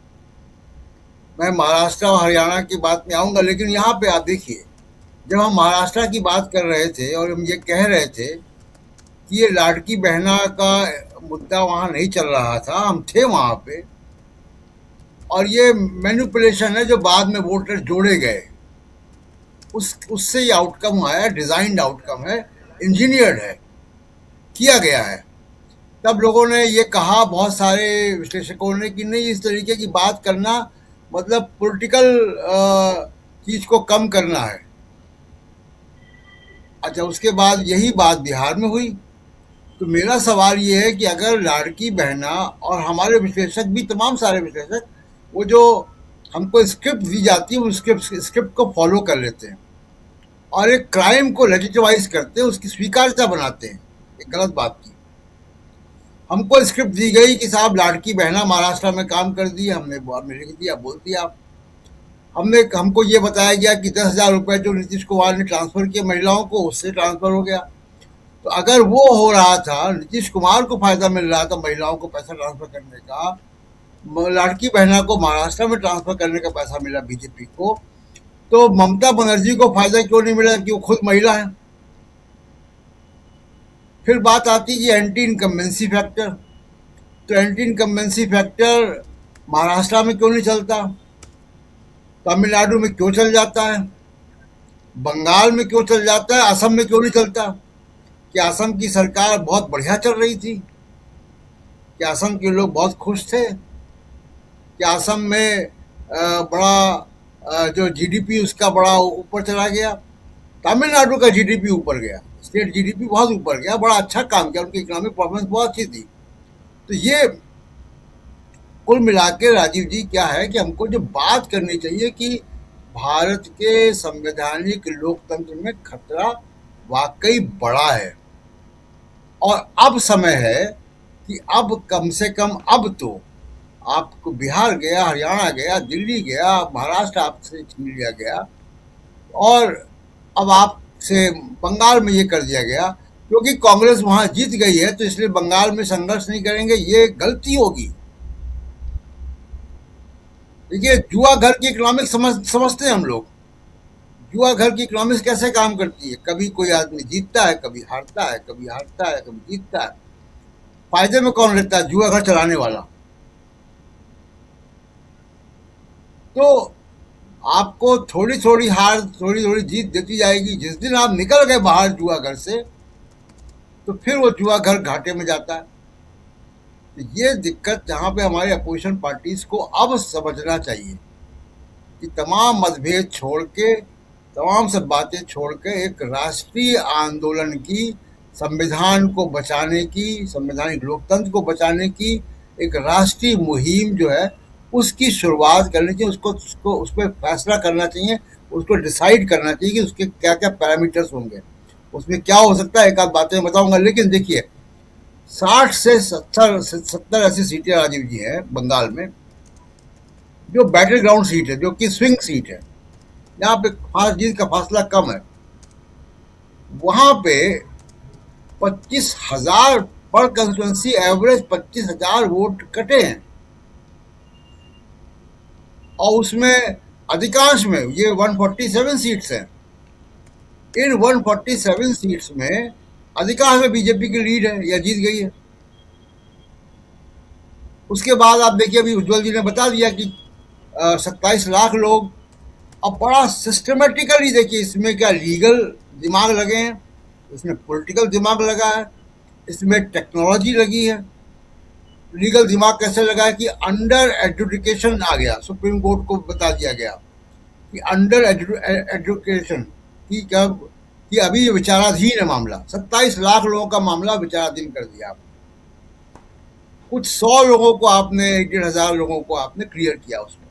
मैं महाराष्ट्र और हरियाणा की बात में आऊँगा, लेकिन यहाँ पे आप देखिए, जब हम महाराष्ट्र की बात कर रहे थे और हम ये कह रहे थे कि ये लाड़की बहना का मुद्दा वहाँ नहीं चल रहा था, हम थे वहाँ पे, और ये मैनिपुलेशन है जो बाद में वोटर जोड़े गए, उससे ये आउटकम आया, डिज़ाइंड आउटकम है, इंजीनियर्ड है, किया गया है। तब लोगों ने ये कहा, बहुत सारे विश्लेषकों ने, कि नहीं, इस तरीके की बात करना मतलब पॉलिटिकल चीज़ को कम करना है। अच्छा, उसके बाद यही बात बिहार में हुई। तो मेरा सवाल ये है कि अगर लाड़की बहना, और हमारे विश्लेषक भी, तमाम सारे विश्लेषक, वो जो हमको स्क्रिप्ट दी जाती है उस स्क्रिप्ट को फॉलो कर लेते हैं और एक क्राइम को लेजिटिमाइज करते हैं, उसकी स्वीकार्यता बनाते हैं एक गलत बात की। हमको स्क्रिप्ट दी गई कि साहब लाड़की बहना महाराष्ट्र में काम कर दी, हमने लिख दिया, बोल दिया। हमको ये बताया गया कि 10,000 रुपये जो नीतीश कुमार ने ट्रांसफ़र किए महिलाओं को, उससे ट्रांसफ़र हो गया। तो अगर वो हो रहा था, नीतीश कुमार को फ़ायदा मिल रहा था महिलाओं को पैसा ट्रांसफ़र करने का, लाड़की बहना को महाराष्ट्र में ट्रांसफ़र करने का पैसा मिला बीजेपी को, तो ममता बनर्जी को फ़ायदा क्यों नहीं मिला कि वो खुद महिला है? फिर बात आती है कि एंटी इनकम्बेंसी फैक्टर। तो एंटी इनकम्बेंसी फैक्टर महाराष्ट्र में क्यों नहीं चलता, तमिलनाडु में क्यों चल जाता है, बंगाल में क्यों चल जाता है, असम में क्यों नहीं चलता? क्या असम की सरकार बहुत बढ़िया चल रही थी? क्या असम के लोग बहुत खुश थे? क्या असम में जो जीडीपी उसका बड़ा ऊपर चला गया? तमिलनाडु का जीडीपी ऊपर गया, स्टेट जीडीपी बहुत ऊपर गया, बड़ा अच्छा काम किया, उनकी इकोनॉमिक परफॉर्मेंस बहुत अच्छी थी। तो ये कुल मिला के राजीव जी क्या है कि हमको जो बात करनी चाहिए कि भारत के संवैधानिक लोकतंत्र में खतरा वाकई बड़ा है, और अब समय है कि अब कम से कम अब तो आपको बिहार गया, हरियाणा गया, दिल्ली गया, महाराष्ट्र आपसे छीन लिया गया, और अब आपसे बंगाल में ये कर दिया गया। क्योंकि कांग्रेस वहां जीत गई है तो इसलिए बंगाल में संघर्ष नहीं करेंगे, ये गलती होगी। देखिए, जुआ घर की इकोनॉमिक्स समझते हैं हम लोग। जुआ घर की इकोनॉमिक्स कैसे काम करती है? कभी कोई आदमी जीतता है, कभी हारता है, कभी हारता है, कभी जीतता है। फायदे में कौन रहता है? जुआ घर चलाने वाला। तो आपको थोड़ी थोड़ी हार, थोड़ी थोड़ी जीत देती जाएगी। जिस दिन आप निकल गए बाहर जुआ घर से, तो फिर वो जुआ घर घाटे में जाता है। तो ये दिक्कत जहाँ पे हमारे अपोजिशन पार्टीज को अब समझना चाहिए कि तमाम मतभेद छोड़ के, तमाम सब बातें छोड़ के एक राष्ट्रीय आंदोलन की, संविधान को बचाने की, संवैधानिक लोकतंत्र को बचाने की एक राष्ट्रीय मुहिम जो है उसकी शुरुआत करनी चाहिए। उसको उस पर फैसला करना चाहिए, उसको डिसाइड करना चाहिए कि उसके क्या क्या पैरामीटर्स होंगे, उसमें क्या हो सकता है। एक आध बातें बताऊंगा, लेकिन देखिए 60 से 70 ऐसी सीटें राजीव जी हैं बंगाल में जो बैटल ग्राउंड सीट है, जो कि स्विंग सीट है, यहाँ पे जीत का फासला कम है। वहां पे 25,000 पर कंस्टिट्यूंसी एवरेज 25,000 वोट कटे हैं, और उसमें अधिकांश में ये 147 सीट्स हैं। इन 147 सीट्स में अधिकांश में बीजेपी की लीड है या जीत गई है। उसके बाद आप देखिए, अभी उज्जवल जी ने बता दिया कि 27 लाख लोग। अब बड़ा सिस्टमेटिकली देखिए, इसमें क्या लीगल दिमाग लगे हैं, इसमें पॉलिटिकल दिमाग लगा है, इसमें टेक्नोलॉजी लगी है। लीगल दिमाग कैसे लगा है कि अंडर एजुकेशन आ गया, सुप्रीम कोर्ट को बता दिया गया कि अंडर एजुकेशन की क्या, कि अभी विचाराधीन है मामला। 27 लाख लोगों का मामला विचाराधीन कर दिया आपने। कुछ 100 लोगों को आपने, 1,500 लोगों को आपने क्लियर किया उसमें।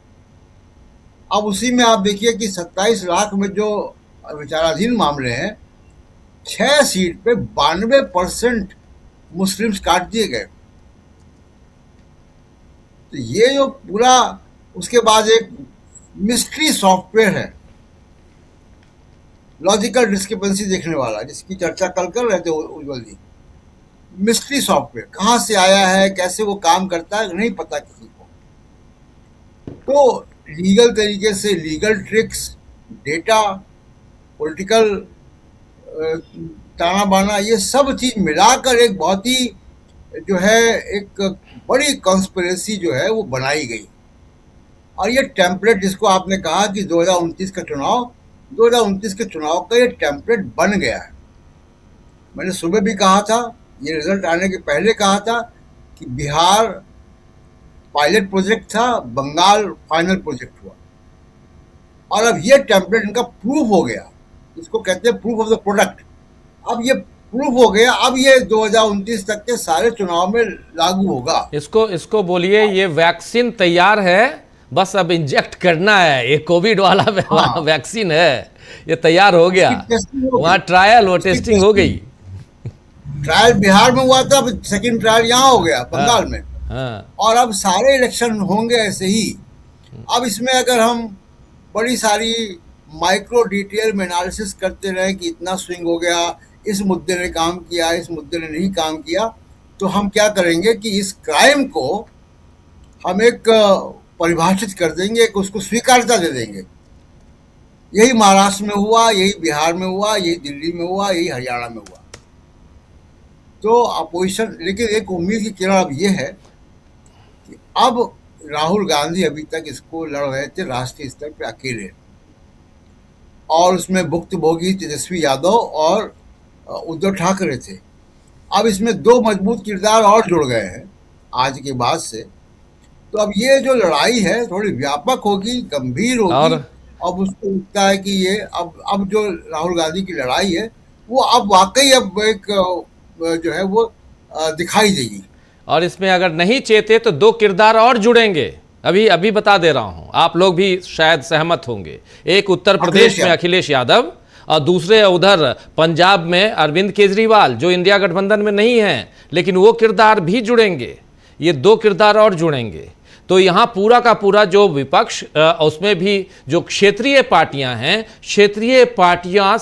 अब उसी में आप देखिए कि 27 लाख में जो विचाराधीन मामले हैं, 6 सीट पे 92% मुस्लिम्स काट दिए गए। तो ये जो पूरा, उसके बाद एक मिस्ट्री सॉफ्टवेयर है, लॉजिकल डिस्क्रिपेंसी देखने वाला, जिसकी चर्चा कल कर रहे थे उज्जवल जी। मिस्ट्री सॉफ्टवेयर कहाँ से आया है, कैसे वो काम करता है, नहीं पता किसी को। तो लीगल तरीके से लीगल ट्रिक्स, डेटा, पॉलिटिकल ताना बाना, ये सब चीज मिलाकर एक बहुत ही जो है एक बड़ी कॉन्स्पिरेसी जो है वो बनाई गई। और ये टेम्पलेट, जिसको आपने कहा कि 2029 का चुनाव, 2029 के चुनाव का ये टेम्पलेट बन गया है। मैंने सुबह भी कहा था, ये रिजल्ट आने के पहले कहा था कि बिहार पायलट प्रोजेक्ट था, बंगाल फाइनल प्रोजेक्ट हुआ, और अब ये टेम्पलेट इनका प्रूफ हो गया। इसको कहते हैं प्रूफ ऑफ द प्रोडक्ट। अब ये प्रूफ हो गया, अब ये 2029 तक के सारे चुनाव में लागू होगा। इसको बोलिए ये वैक्सीन तैयार है, बस अब इंजेक्ट करना है। ये कोविड वाला वैक्सीन है, ये तैयार हो गया, वहाँ ट्रायल वो टेस्टिंग हो गई। ट्रायल बिहार में हुआ था, अब सेकंड ट्रायल यहाँ हो गया बंगाल में। और अब सारे इलेक्शन होंगे ऐसे ही। अब इसमें अगर हम बड़ी सारी माइक्रो डिटेल में एनालिसिस करते रहे कि इतना स्विंग हो गया, इस मुद्दे ने काम किया, इस मुद्दे ने नहीं काम किया, तो हम क्या करेंगे कि इस क्राइम को हम एक परिभाषित कर देंगे, उसको स्वीकार्यता दे देंगे। यही महाराष्ट्र में हुआ, यही बिहार में हुआ, यही दिल्ली में हुआ, यही हरियाणा में हुआ। तो अपोजिशन, लेकिन एक उम्मीद की किरण अब ये है कि अब राहुल गांधी अभी तक इसको लड़ रहे थे राष्ट्रीय स्तर पे अकेले, और उसमें भुक्तभोगी तेजस्वी यादव और उद्धव ठाकरे थे। अब इसमें दो मजबूत किरदार और जुड़ गए हैं आज के बाद से। तो अब ये जो लड़ाई है थोड़ी व्यापक होगी, गंभीर होगी। और अब उसको लगता है कि ये अब जो राहुल गांधी की लड़ाई है वो अब वाकई अब एक जो है वो दिखाई देगी। और इसमें अगर नहीं चेते तो दो किरदार और जुड़ेंगे। अभी अभी बता दे रहा हूं, आप लोग भी शायद सहमत होंगे। एक उत्तर प्रदेश में अखिलेश यादव और दूसरे उधर पंजाब में अरविंद केजरीवाल, जो इंडिया गठबंधन में नहीं है, लेकिन वो किरदार भी जुड़ेंगे। ये दो किरदार और जुड़ेंगे। तो यहाँ पूरा का पूरा जो विपक्ष, उसमें भी जो क्षेत्रीय पार्टियां हैं, क्षेत्रीय पार्टियां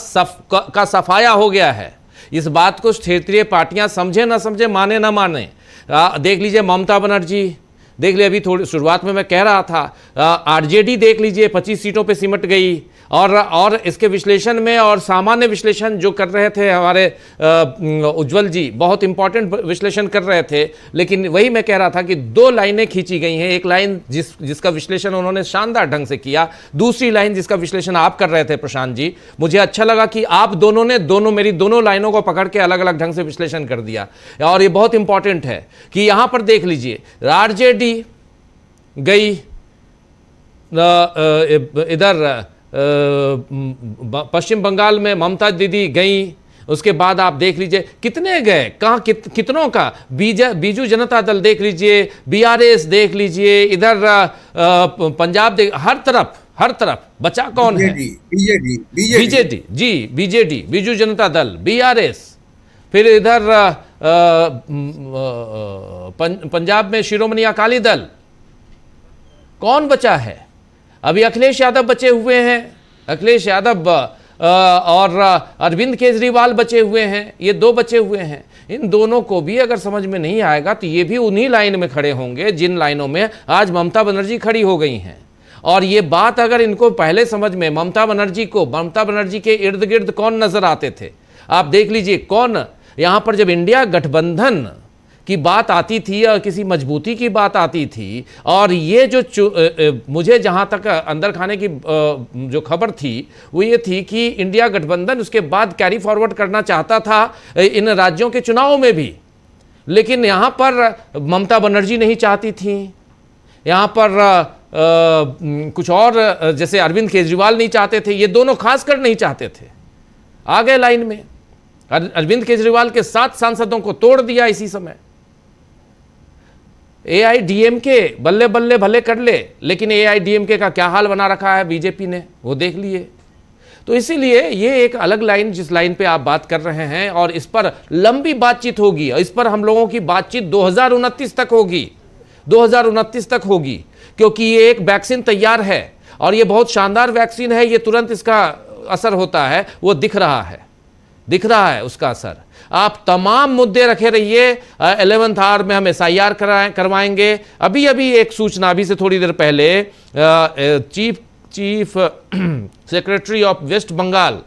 का सफाया हो गया है। इस बात को क्षेत्रीय पार्टियां समझे ना समझे, माने ना माने, देख लीजिए ममता बनर्जी, देख लीजिए अभी थोड़ी शुरुआत में मैं कह रहा था, आरजेडी देख लीजिए 25 सीटों पे सिमट गई। और इसके विश्लेषण में और सामान्य विश्लेषण जो कर रहे थे हमारे उज्जवल जी, बहुत इंपॉर्टेंट विश्लेषण कर रहे थे। लेकिन वही मैं कह रहा था कि दो लाइनें खींची गई हैं। एक लाइन जिसका विश्लेषण उन्होंने शानदार ढंग से किया, दूसरी लाइन जिसका विश्लेषण आप कर रहे थे प्रशांत जी। मुझे अच्छा लगा कि आप दोनों ने मेरी दोनों लाइनों को पकड़ के अलग अलग ढंग से विश्लेषण कर दिया। और ये बहुत इंपॉर्टेंट है कि यहां पर देख लीजिए, आरजेडी गई इधर पश्चिम बंगाल में, ममता दीदी गई। उसके बाद आप देख लीजिए कितने गए, कहाँ कितनों का, बीजू जनता दल देख लीजिए, बीआरएस देख लीजिए, इधर पंजाब हर तरफ बचा कौन है? बीजेडी जी, बीजेडी, बीजू जनता दल, बीआरएस। फिर इधर पंजाब में शिरोमणि अकाली दल। कौन बचा है? अभी अखिलेश यादव बचे हुए हैं, अखिलेश यादव और अरविंद केजरीवाल बचे हुए हैं। ये दो बचे हुए हैं। इन दोनों को भी अगर समझ में नहीं आएगा तो ये भी उन्हीं लाइन में खड़े होंगे जिन लाइनों में आज ममता बनर्जी खड़ी हो गई हैं। और ये बात अगर इनको पहले समझ में, ममता बनर्जी के इर्द गिर्द कौन नजर आते थे, आप देख लीजिए कौन यहां पर जब इंडिया गठबंधन की बात आती थी और किसी मजबूती की बात आती थी, और ये जो मुझे जहां तक अंदर खाने की जो खबर थी वो ये थी कि इंडिया गठबंधन उसके बाद कैरी फॉरवर्ड करना चाहता था इन राज्यों के चुनावों में भी। लेकिन यहां पर ममता बनर्जी नहीं चाहती थी, यहां पर कुछ और, जैसे अरविंद केजरीवाल नहीं चाहते थे, ये दोनों खासकर नहीं चाहते थे। आ गए लाइन में, अरविंद केजरीवाल के 7 सांसदों को तोड़ दिया इसी समय। एआईडीएमके बल्ले बल्ले भले कर ले, लेकिन एआईडीएमके का क्या हाल बना रखा है बीजेपी ने, वो देख लिए। तो इसीलिए ये एक अलग लाइन, जिस लाइन पे आप बात कर रहे हैं, और इस पर लंबी बातचीत होगी, और इस पर हम लोगों की बातचीत 2029 तक होगी, 2029 तक होगी, क्योंकि ये एक वैक्सीन तैयार है और ये बहुत शानदार वैक्सीन है। ये तुरंत इसका असर होता है, वो दिख रहा है उसका असर। आप तमाम मुद्दे रखे रहिए। 11th आवर में हम SIR करवाएंगे। अभी एक सूचना, अभी से थोड़ी देर पहले chief secretary of West Bengal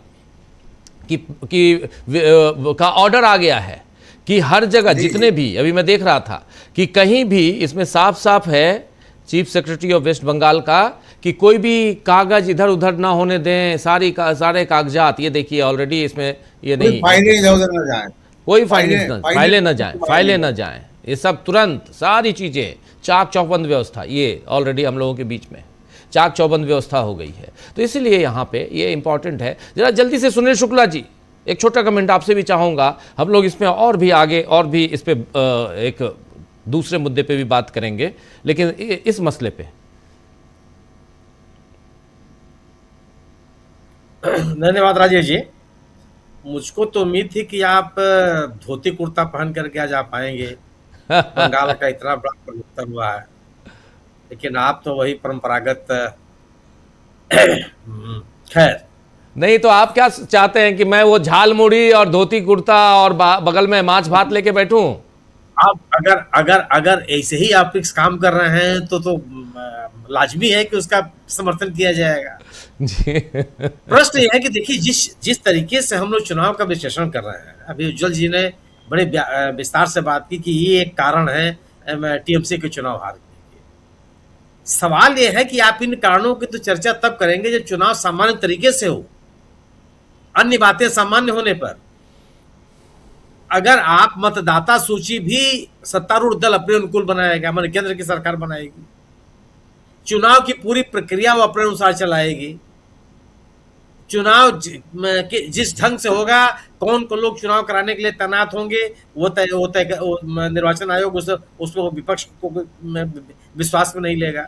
का ऑर्डर आ गया है कि हर जगह जितने भी, अभी मैं देख रहा था कि कहीं भी इसमें साफ है chief secretary of West Bengal का, कि कोई भी कागज इधर उधर ना होने दें, सारे कागजात, ये देखिए ऑलरेडी इसमें ये नहीं, फाइलें इधर उधर ना जाएं, कोई फाइलें ना जाएं, ये सब तुरंत सारी चीजें, चाक चौबंद व्यवस्था, ये ऑलरेडी हम लोगों के बीच में चाक चौबंद व्यवस्था हो गई है। तो इसीलिए यहाँ पे ये इंपॉर्टेंट है। जरा जल्दी से सुनील शुक्ला जी, एक छोटा कमेंट आपसे भी चाहूंगा। हम लोग इसमें और भी आगे और भी इस पे एक दूसरे मुद्दे पे भी बात करेंगे, लेकिन इस मसले पे धन्यवाद राजेश जी। मुझको तो उम्मीद थी कि आप धोती कुर्ता पहन करके आज आप आएंगे, बंगाल का इतना बड़ा परिवर्तन हुआ है, लेकिन आप तो वही परंपरागत खैर नहीं। तो आप क्या चाहते हैं कि मैं वो झाल मुड़ी और धोती कुर्ता और बगल में माछ भात लेके बैठूं? आप अगर ऐसे ही आप फिक्स काम कर रहे हैं तो लाजमी है कि उसका समर्थन किया जाएगा। प्रश्न यह है कि देखिए जिस तरीके से हम लोग चुनाव का विश्लेषण कर रहे हैं, अभी उज्जवल जी ने बड़े विस्तार से बात की कि ये एक कारण है टीएमसी के चुनाव हारने के। सवाल ये है कि आप इन कारणों की तो चर्चा तब करेंगे जब चुनाव सामान्य तरीके से हो, अन्य बातें सामान्य होने पर। अगर आप मतदाता सूची भी सत्तारूढ़ दल अपने अनुकूल बनाएगा, माने केंद्र की सरकार बनाएगी, चुनाव की पूरी प्रक्रिया वो अपने अनुसार चलाएगी, चुनाव जिस ढंग से होगा, कौन कौन लोग चुनाव कराने के लिए तैनात होंगे, वो तय निर्वाचन आयोग उसको विपक्ष को विश्वास में नहीं लेगा।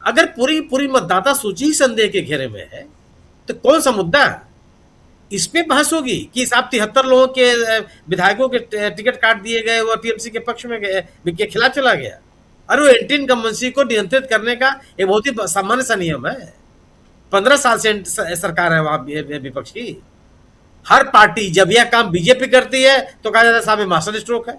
अगर पूरी मतदाता सूची ही संदेह के घेरे में है तो कौन सा मुद्दा इस पे बहस होगी कि साहब 73 लोगों के विधायकों के टिकट काट दिए गए, वो टीएमसी के पक्ष में के खिलाफ चला गया। अरे वो एंटी इनकम्बेंसी को नियंत्रित करने का एक बहुत ही सामान्य सा नियम है। 15 साल से सरकार है वहां विपक्ष की। हर पार्टी जब यह काम बीजेपी करती है तो कहा जाता है साहब मास्टर स्ट्रोक है,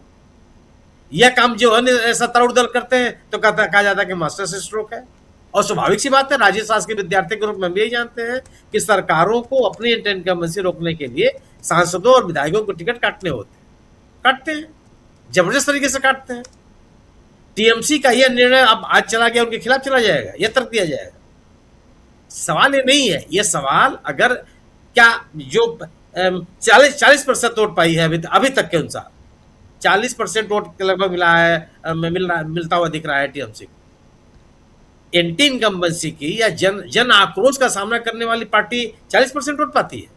यह काम जो अन्य सत्तारूढ़ दल करते हैं तो कहा जाता है कि मास्टर स्ट्रोक है। और स्वाभाविक सी बात है, राजनीति शास्त्र के विद्यार्थी के रूप में हम यही जानते हैं कि सरकारों को अपनी एंटी इनकम्बेंसी रोकने के लिए सांसदों और विधायकों को टिकट काटने होते हैं, काटते हैं, जबरदस्त तरीके से काटते हैं। टीएमसी का यह निर्णय अब आज चला गया, उनके खिलाफ चला जाएगा, यह तर्क दिया जाएगा। सवाल ये नहीं है, यह सवाल अगर क्या जो 40% वोट पाई है अभी तक के अनुसार 40% वोट लगभग मिला है, मिलता हुआ दिख रहा है टीएमसी को। एंटी इनकम्बेंसी की या जन आक्रोश का सामना करने वाली पार्टी 40% वोट पाती है।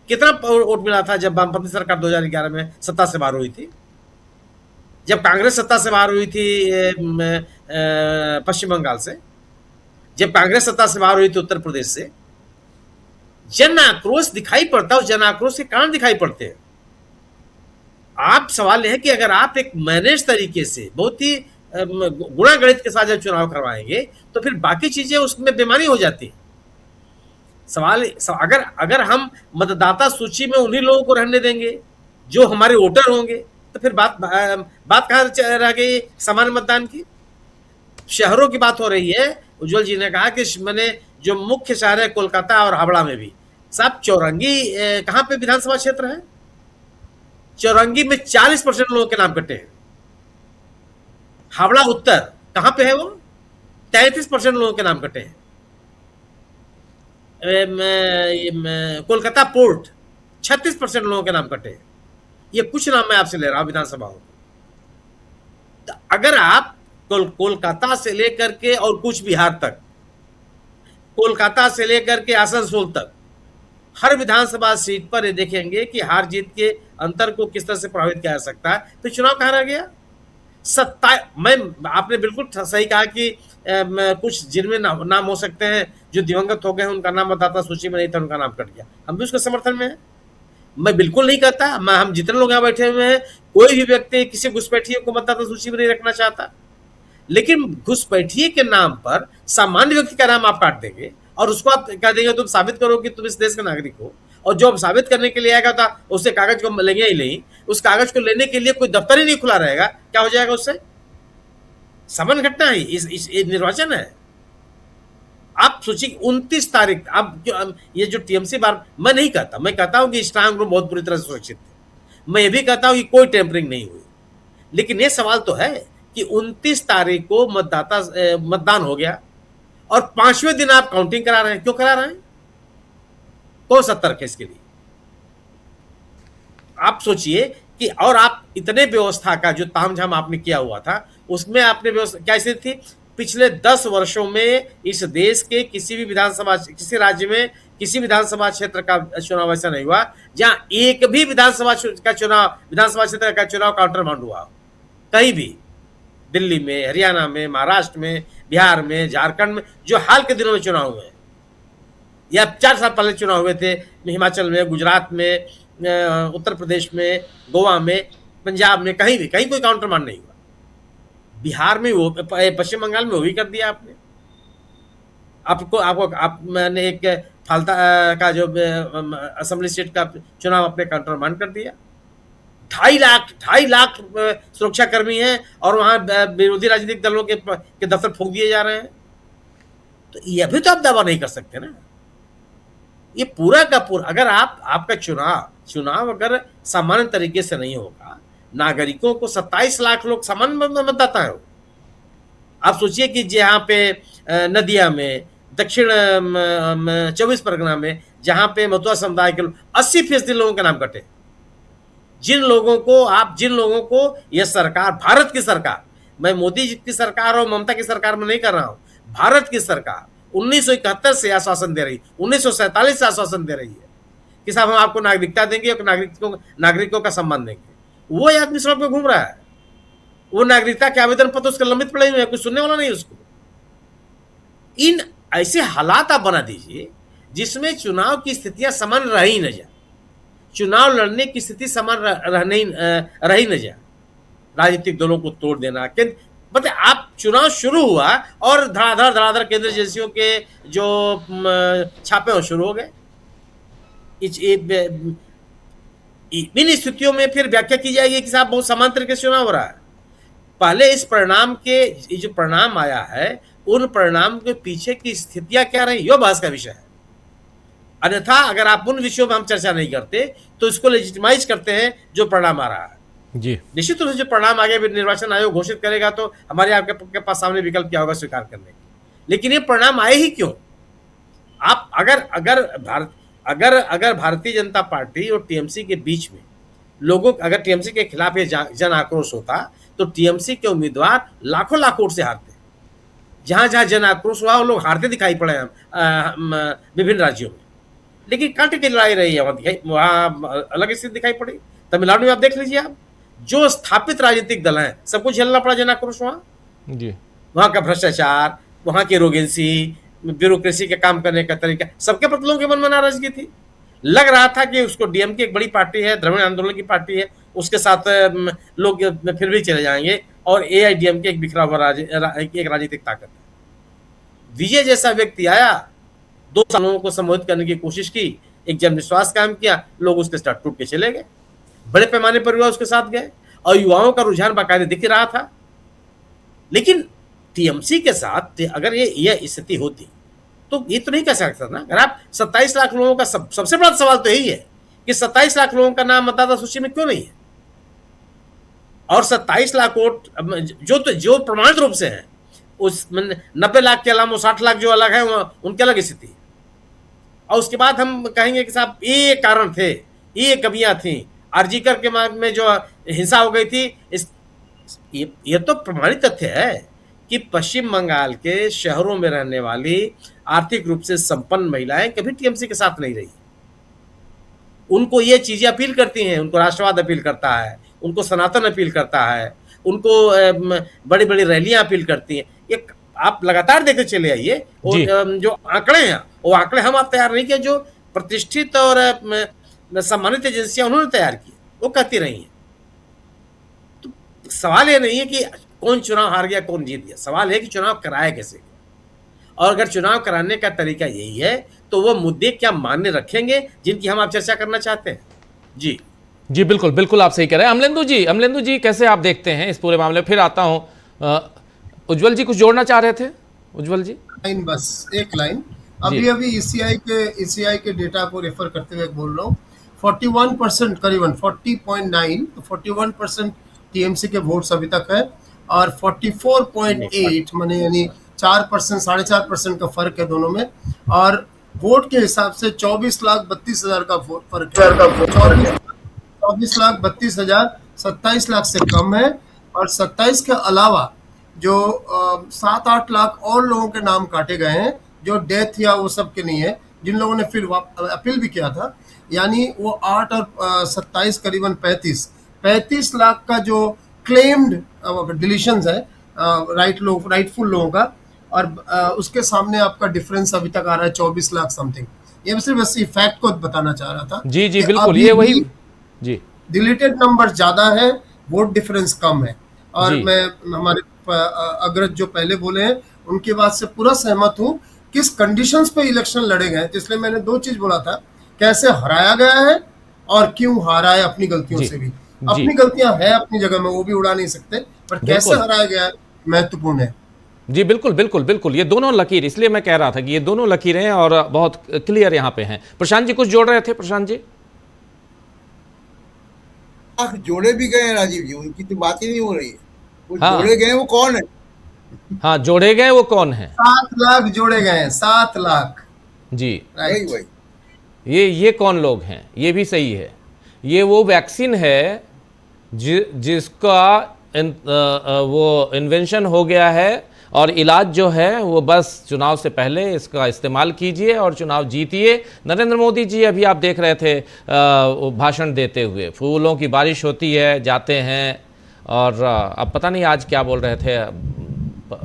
कितना वोट मिला था जब वामपंथी सरकार 2011 में सत्ता से बाहर हुई थी, जब कांग्रेस सत्ता से बाहर हुई थी पश्चिम बंगाल से, जब कांग्रेस सत्ता से बाहर हुई थी उत्तर प्रदेश से। जन आक्रोश दिखाई पड़ता है, उस जन आक्रोश के कारण दिखाई पड़ते हैं। आप सवाल यह है कि अगर आप एक मैनेज तरीके से बहुत ही गुणा गणित के साथ जब चुनाव करवाएंगे तो फिर बाकी चीजें उसमें बेमानी हो जाती है। सवाल अगर हम मतदाता सूची में उन्हीं लोगों को रहने देंगे जो हमारे वोटर होंगे तो फिर बात कहाँ रह गई सामान्य मतदान की। शहरों की बात हो रही है, उज्जवल जी ने कहा कि मैंने जो मुख्य शहर है कोलकाता और हावड़ा में भी साहब चौरंगी कहाँ पे विधानसभा क्षेत्र है, चौरंगी में 40% लोगों के नाम कटे हैं। हावड़ा उत्तर कहां पे है, वो 33% लोगों के नाम कटे हैं। कोलकाता पोर्ट 36% लोगों के नाम कटे हैं। ये कुछ नाम मैं आपसे ले रहा हूं विधानसभाओं। तो अगर आप कोलकाता से लेकर के और कूच बिहार तक, कोलकाता से लेकर के आसनसोल तक हर विधानसभा सीट पर ये देखेंगे कि हार जीत के अंतर को किस तरह से प्रभावित किया जा सकता है, तो चुनाव कहां रह गया। आपने बिल्कुल सही कहा कि कुछ जिनमें नाम हो सकते हैं जो दिवंगत हो गए हैं, उनका नाम मतदाता सूची में नहीं था, उनका नाम कट गया। हम भी उसके समर्थन में हैं। मैं बिल्कुल नहीं कहता, हम जितने लोग यहाँ बैठे हुए हैं, कोई भी व्यक्ति किसी घुसपैठिए को मतदाता सूची में नहीं रखना चाहता, लेकिन घुसपैठिए के नाम पर सामान्य व्यक्ति का नाम आप काट देंगे और उसको आप कह देंगे तुम साबित करो कि तुम इस देश के नागरिक हो, और जो साबित करने के लिए आएगा था उससे कागज को लेंगे ही नहीं। उस कागज को लेने के लिए कोई दफ्तर ही नहीं खुला रहेगा, क्या हो जाएगा उससे। सामान्य घटना है, इस निर्वाचन है। आप सोचिए 29 तारीख, आप ये जो टीएमसी बार, मैं नहीं कहता, मैं कहता हूं कि स्ट्रांग रूम बहुत बुरी तरह से सुरक्षित थे। मैं ये भी कहता हूं कि कोई टेम्परिंग नहीं हुई, लेकिन ये सवाल तो है कि 29 तारीख को मतदान हो गया और 5वें दिन आप काउंटिंग करा रहे हैं। क्यों करा रहे हैं, कौन सा तर्क है इसके लिए। आप सोचिए कि और आप इतने व्यवस्था का जो तामझाम आपने किया हुआ था, उसमें आपने व्यवस्था क्या स्थिति थी। पिछले 10 वर्षों में इस देश के किसी भी विधानसभा, किसी राज्य में किसी विधानसभा क्षेत्र का चुनाव ऐसा नहीं हुआ जहां एक भी विधानसभा क्षेत्र का चुनाव काउंटर माउंट हुआ कहीं भी। दिल्ली में, हरियाणा में, महाराष्ट्र में, बिहार में, झारखंड में जो हाल के दिनों में चुनाव हुए या 4 साल पहले चुनाव हुए थे, हिमाचल में, गुजरात में, उत्तर प्रदेश में, गोवा में, पंजाब में, कहीं कोई काउंटर मान नहीं हुआ। बिहार में वो, पश्चिम बंगाल में वो भी कर दिया आपने। मैंने एक फालता का जो असेंबली सीट का चुनाव अपने काउंटर मान कर दिया। 2.5 लाख सुरक्षाकर्मी हैं और वहां विरोधी राजनीतिक दलों के दफ्तर फूंक दिए जा रहे हैं। तो यह भी तो आप दावा नहीं कर सकते ना। ये पूरा का पूरा, अगर आपका चुनाव अगर सामान्य तरीके से नहीं होगा, नागरिकों को 27 लाख लोग सामान्य मतदाता है। आप सोचिए कि जहाँ पे नदिया में, दक्षिण 24 परगना में, जहाँ पे मथुरा समुदाय के 80% लोगों के नाम कटे, जिन लोगों को यह सरकार, भारत की सरकार, मैं मोदी जी की सरकार और ममता की सरकार में नहीं कर रहा हूं, भारत की सरकार 1971 से आश्वासन दे रही, 1947 से आश्वासन दे रही है कि साहब हम आपको नागरिकता देंगे और नागरिकों का सम्मान देंगे। वो आदमी सड़क पे घूम रहा है, वो नागरिकता के आवेदन पत्र उसके लंबित पड़े हुए हैं, कुछ सुनने वाला नहीं उसको। इन ऐसे हालात आप बना दीजिए जिसमें चुनाव की स्थितियां समान रह ही न जाए, चुनाव लड़ने की स्थिति समान रह ही न जाए, राजनीतिक दलों को तोड़ देना। मतलब आप चुनाव शुरू हुआ और धड़ाधड़ केंद्र एजेंसियों के जो छापे हो शुरू हो गए। इन स्थितियों में फिर व्याख्या की जाएगी कि साहब बहुत समान तरीके से चुनाव हो रहा है। पहले इस परिणाम के जो परिणाम आया है, उन परिणाम के पीछे की स्थितियां क्या रही, यह बहस का विषय है। अन्यथा अगर आप उन विषयों में हम चर्चा नहीं करते तो इसको लेजिटिमाइज करते हैं जो परिणाम आ रहा है। जी, निश्चित रूप से जो परिणाम आगे निर्वाचन आयोग घोषित करेगा तो हमारे आपके पास सामने विकल्प क्या होगा स्वीकार करने के। लेकिन ये परिणाम आए ही क्यों? आप अगर भारतीय जनता पार्टी और टीएमसी के बीच में लोगों, अगर टीएमसी के खिलाफ ये जन आक्रोश होता तो टीएमसी के उम्मीदवार लाखों वोट से हारते। जहां जहां जन आक्रोश हुआ वो लोग हारते दिखाई पड़े विभिन्न राज्यों में। लेकिन कांटे की लड़ाई रही है, वहां अलग स्थिति दिखाई पड़ी। तमिलनाडु में आप देख लीजिए, आप जो स्थापित राजनीतिक दल हैं सबको झेलना पड़ा जन आक्रोश वहां। जी, वहां का भ्रष्टाचार, वहां की एरोगेंसी, ब्यूरोक्रेसी के काम करने का तरीका, सबके प्रति लोगों के मन में नाराजगी थी। लग रहा था कि उसको डीएमके एक बड़ी पार्टी है, द्रविड़ आंदोलन की पार्टी है, उसके साथ लोग फिर भी चले जाएंगे और एआईडीएमके एक बिखरा हुआ एक राजनीतिक ताकत है। विजय जैसा व्यक्ति आया, 2 सालों को संबोधित करने की कोशिश की, एक जन विश्वास कायम किया, लोग उसके साथ टूट के चले गए। बड़े पैमाने पर युवा उसके साथ गए और युवाओं का रुझान बाकायदे दिख रहा था। लेकिन टीएमसी के साथ अगर ये स्थिति होती तो ये तो नहीं कह सकता ना। अगर आप 27 लाख लोगों का सबसे बड़ा सवाल तो यही है कि 27 लाख लोगों का नाम मतदाता सूची में क्यों नहीं है, और 27 लाख वोट जो प्रमाणित रूप से है, उस 90 लाख के अलावा 60 लाख जो अलग है उनकी अलग स्थिति। और उसके बाद हम कहेंगे कि साहब ये कारण थे, ये कमियां थी, आरजीकर के मार्ग में जो हिंसा हो गई थी, ये तो प्रमाणित तथ्य है कि पश्चिम बंगाल के शहरों में रहने वाली आर्थिक रूप से संपन्न महिलाएं कभी टीएमसी के साथ नहीं रही। उनको ये चीजें अपील करती हैं, उनको राष्ट्रवाद अपील करता है, उनको सनातन अपील करता है, उनको बड़ी बड़ी रैलियां अपील करती हैं। ये आप लगातार देखते चले आइए। जो आंकड़े हैं वो आंकड़े हम आप तैयार नहीं किए, जो प्रतिष्ठित और सम्मानित एजेंसियां उन्होंने तैयार की, वो कहती रही हैं। तो सवाल ये नहीं है कि कौन चुनाव हार गया कौन जीत गया, सवाल है कि चुनाव कराया कैसे गया। और अगर चुनाव कराने का तरीका यही है तो वो मुद्दे क्या मान्य रखेंगे जिनकी हम आप चर्चा करना चाहते हैं। जी जी, बिल्कुल बिल्कुल, आप सही कह रहे हैं। अमलेंदु जी कैसे आप देखते हैं इस पूरे मामले में? फिर आता हूं, उज्जवल जी कुछ जोड़ना चाह रहे थे? उज्जवल जी बस एक लाइन, अभी ईसीआई के डेटा को रेफर करते हुए बोल रहा हूँ। 41% करीबन 40.9 41% टीएमसी के वोट्स अभी तक है और 44.8 माने यानी 4% 4.5% का फर्क है दोनों में। और वोट के हिसाब से 24,32,000 का फर्क है। 24,32,000 27 लाख से कम है। और 27 के अलावा जो 7-8 लाख और लोगों के नाम काटे गए हैं जो डेथ या वो सब के नहीं है, जिन लोगों ने फिर अपील भी किया था, यानी वो 8 और 27 करीबन 35 लाख का जो क्लेम्ड डिलीशंस है राइटफुल लोगों का, और उसके सामने आपका डिफरेंस अभी तक आ रहा है 24 लाख समथिंग। ये सिर्फ बस फैक्ट को बताना चाह रहा था। जी जी बिल्कुल, ये वही जी डिलीटेड नंबर ज्यादा है, वोट डिफरेंस कम है। और मैं हमारे अग्रज जो पहले बोले हैं उनकी बात से पूरा सहमत हूँ। किस कंडीशंस पे इलेक्शन लड़े गए, इसलिए मैंने 2 चीज बोला था, कैसे हराया गया है और क्यों हारा है अपनी गलतियों से भी। अपनी गलतियां है अपनी जगह में, वो भी उड़ा नहीं सकते, पर कैसे हराया गया है महत्वपूर्ण है। जी बिल्कुल बिल्कुल बिल्कुल, ये दोनों लकीर, इसलिए मैं कह रहा था कि ये दोनों लकीरें और बहुत क्लियर यहाँ पे हैं। प्रशांत जी कुछ जोड़ रहे थे? प्रशांत जी जोड़े भी गए हैं राजीव जी, उनकी तो बात ही नहीं हो रही है। वो हाँ जोड़े गए वो कौन है? हाँ, जोड़े गए वो कौन है? 7 लाख जोड़े गए हैं, 7 लाख। जी, वही राइट। वही। ये कौन लोग हैं? ये भी सही है। ये वो वैक्सीन है जिसका वो इन्वेंशन हो गया है और इलाज जो है वो बस चुनाव से पहले इसका इस्तेमाल कीजिए और चुनाव जीतिए। नरेंद्र मोदी जी अभी आप देख रहे थे वो भाषण देते हुए, फूलों की बारिश होती है, जाते हैं, और अब पता नहीं आज क्या बोल रहे थे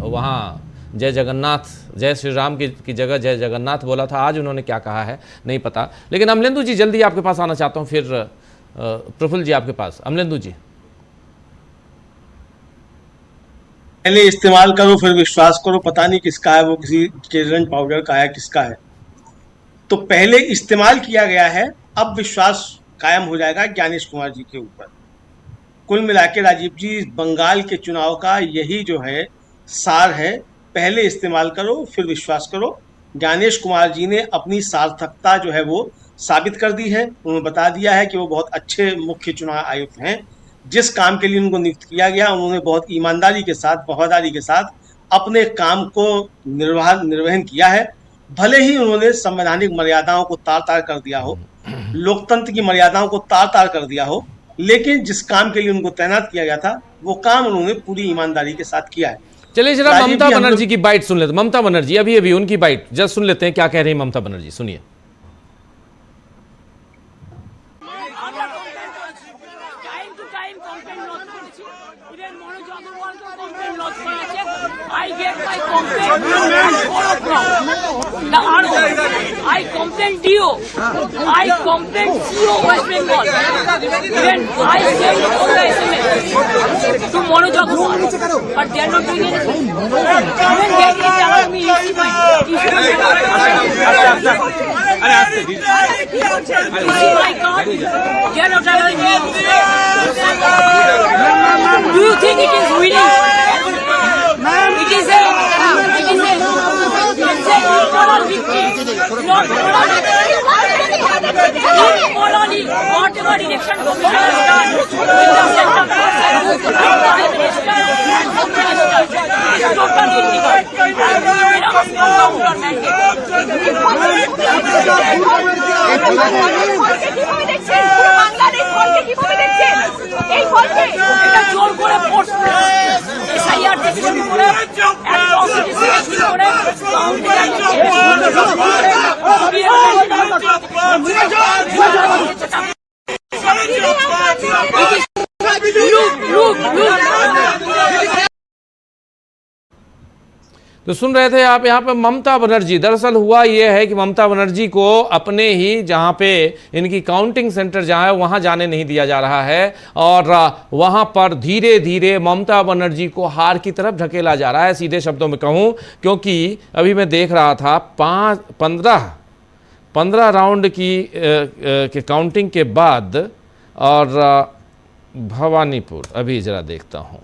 वहाँ। जय जगन्नाथ, जय श्री राम की जगह जय जगन्नाथ बोला था। आज उन्होंने क्या कहा है नहीं पता। लेकिन अमलेंदु जी जल्दी आपके पास आना चाहता हूँ, फिर प्रफुल्ल जी आपके पास। अमलेंदु जी, पहले इस्तेमाल करो फिर विश्वास करो, पता नहीं किसका है वो, किसी केजरन पाउडर का है, किसका है। तो पहले इस्तेमाल किया गया है, अब विश्वास कायम हो जाएगा ज्ञानेश कुमार जी के ऊपर। कुल मिला के राजीव जी, बंगाल के चुनाव का यही जो है सार है, पहले इस्तेमाल करो फिर विश्वास करो। ज्ञानेश कुमार जी ने अपनी सार्थकता जो है वो साबित कर दी है। उन्होंने बता दिया है कि वो बहुत अच्छे मुख्य चुनाव आयुक्त हैं। जिस काम के लिए उनको नियुक्त किया गया, उन्होंने बहुत ईमानदारी के साथ, वफादारी के साथ अपने काम को निर्वहन किया है। भले ही उन्होंने संवैधानिक मर्यादाओं को तार तार कर दिया हो, लोकतंत्र की मर्यादाओं को तार तार कर दिया हो, लेकिन जिस काम के लिए उनको तैनात किया गया था वो काम उन्होंने पूरी ईमानदारी के साथ किया है। चलिए जरा ममता बनर्जी की बाइट सुन लेते हैं। ममता बनर्जी अभी उनकी बाइट जस्ट सुन लेते हैं, क्या कह रही है ममता बनर्जी, सुनिए। I get my complaint I complain DO, I complain CO West Bengal, even I send all the SMS to Manoj Agarwal, but they are not doing anything. Even they are telling me this is my card, they are not telling me. Do you think it is winning? It is a moral victory, not moral victory. Morally, whatever election commission has done with the center force and the Prime Minister and Home Minister is totally illegal. And we belong to counter এটা জোর করে force SIR থেকে শুরু করে तो सुन रहे थे आप यहाँ पे ममता बनर्जी। दरअसल हुआ ये है कि ममता बनर्जी को अपने ही जहाँ पे इनकी काउंटिंग सेंटर जहाँ है वहाँ जाने नहीं दिया जा रहा है और वहाँ पर धीरे धीरे ममता बनर्जी को हार की तरफ ढकेला जा रहा है, सीधे शब्दों में कहूँ। क्योंकि अभी मैं देख रहा था 15 राउंड की काउंटिंग के बाद और भवानीपुर अभी जरा देखता हूँ,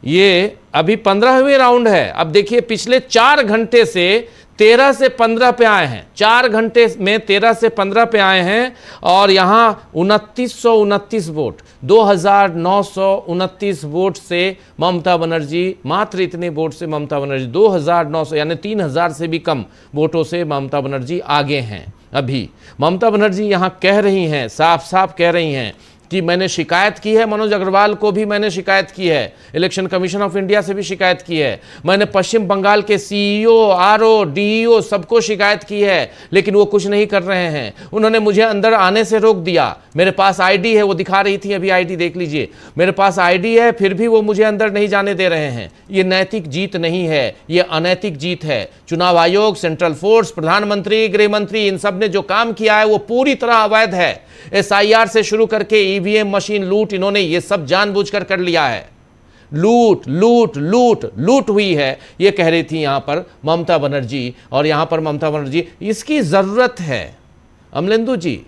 ये अभी 15वें राउंड है। अब देखिए पिछले 4 घंटे से 13 से 15 पे आए हैं, 4 घंटे में 13 से 15 पे आए हैं और यहाँ 2929 वोट, 2929 वोट से ममता बनर्जी, मात्र इतने वोट से ममता बनर्जी 2900 यानी 3000 से भी कम वोटों से ममता बनर्जी आगे हैं। अभी ममता बनर्जी यहाँ कह रही हैं, साफ साफ कह रही हैं कि मैंने शिकायत की है, मनोज अग्रवाल को भी मैंने शिकायत की है, इलेक्शन कमीशन ऑफ इंडिया से भी शिकायत की है, मैंने पश्चिम बंगाल के सीईओ, आरओ, डीईओ सबको शिकायत की है, लेकिन वो कुछ नहीं कर रहे हैं। उन्होंने मुझे अंदर आने से रोक दिया। मेरे पास आईडी है, वो दिखा रही थी अभी, आईडी देख लीजिए, मेरे पास आईडी है, फिर भी वो मुझे अंदर नहीं जाने दे रहे हैं। ये नैतिक जीत नहीं है, ये अनैतिक जीत है। चुनाव आयोग, सेंट्रल फोर्स, प्रधानमंत्री, गृह मंत्री, इन सब ने जो काम किया है वो पूरी तरह अवैध है। एसआईआर से शुरू करके ईवीएम मशीन लूट, इन्होंने ये सब जानबूझकर कर लिया है। लूट लूट लूट लूट हुई है, ये कह रही थी यहां पर ममता बनर्जी। और यहां पर ममता बनर्जी, इसकी जरूरत है अमलेंदु जी।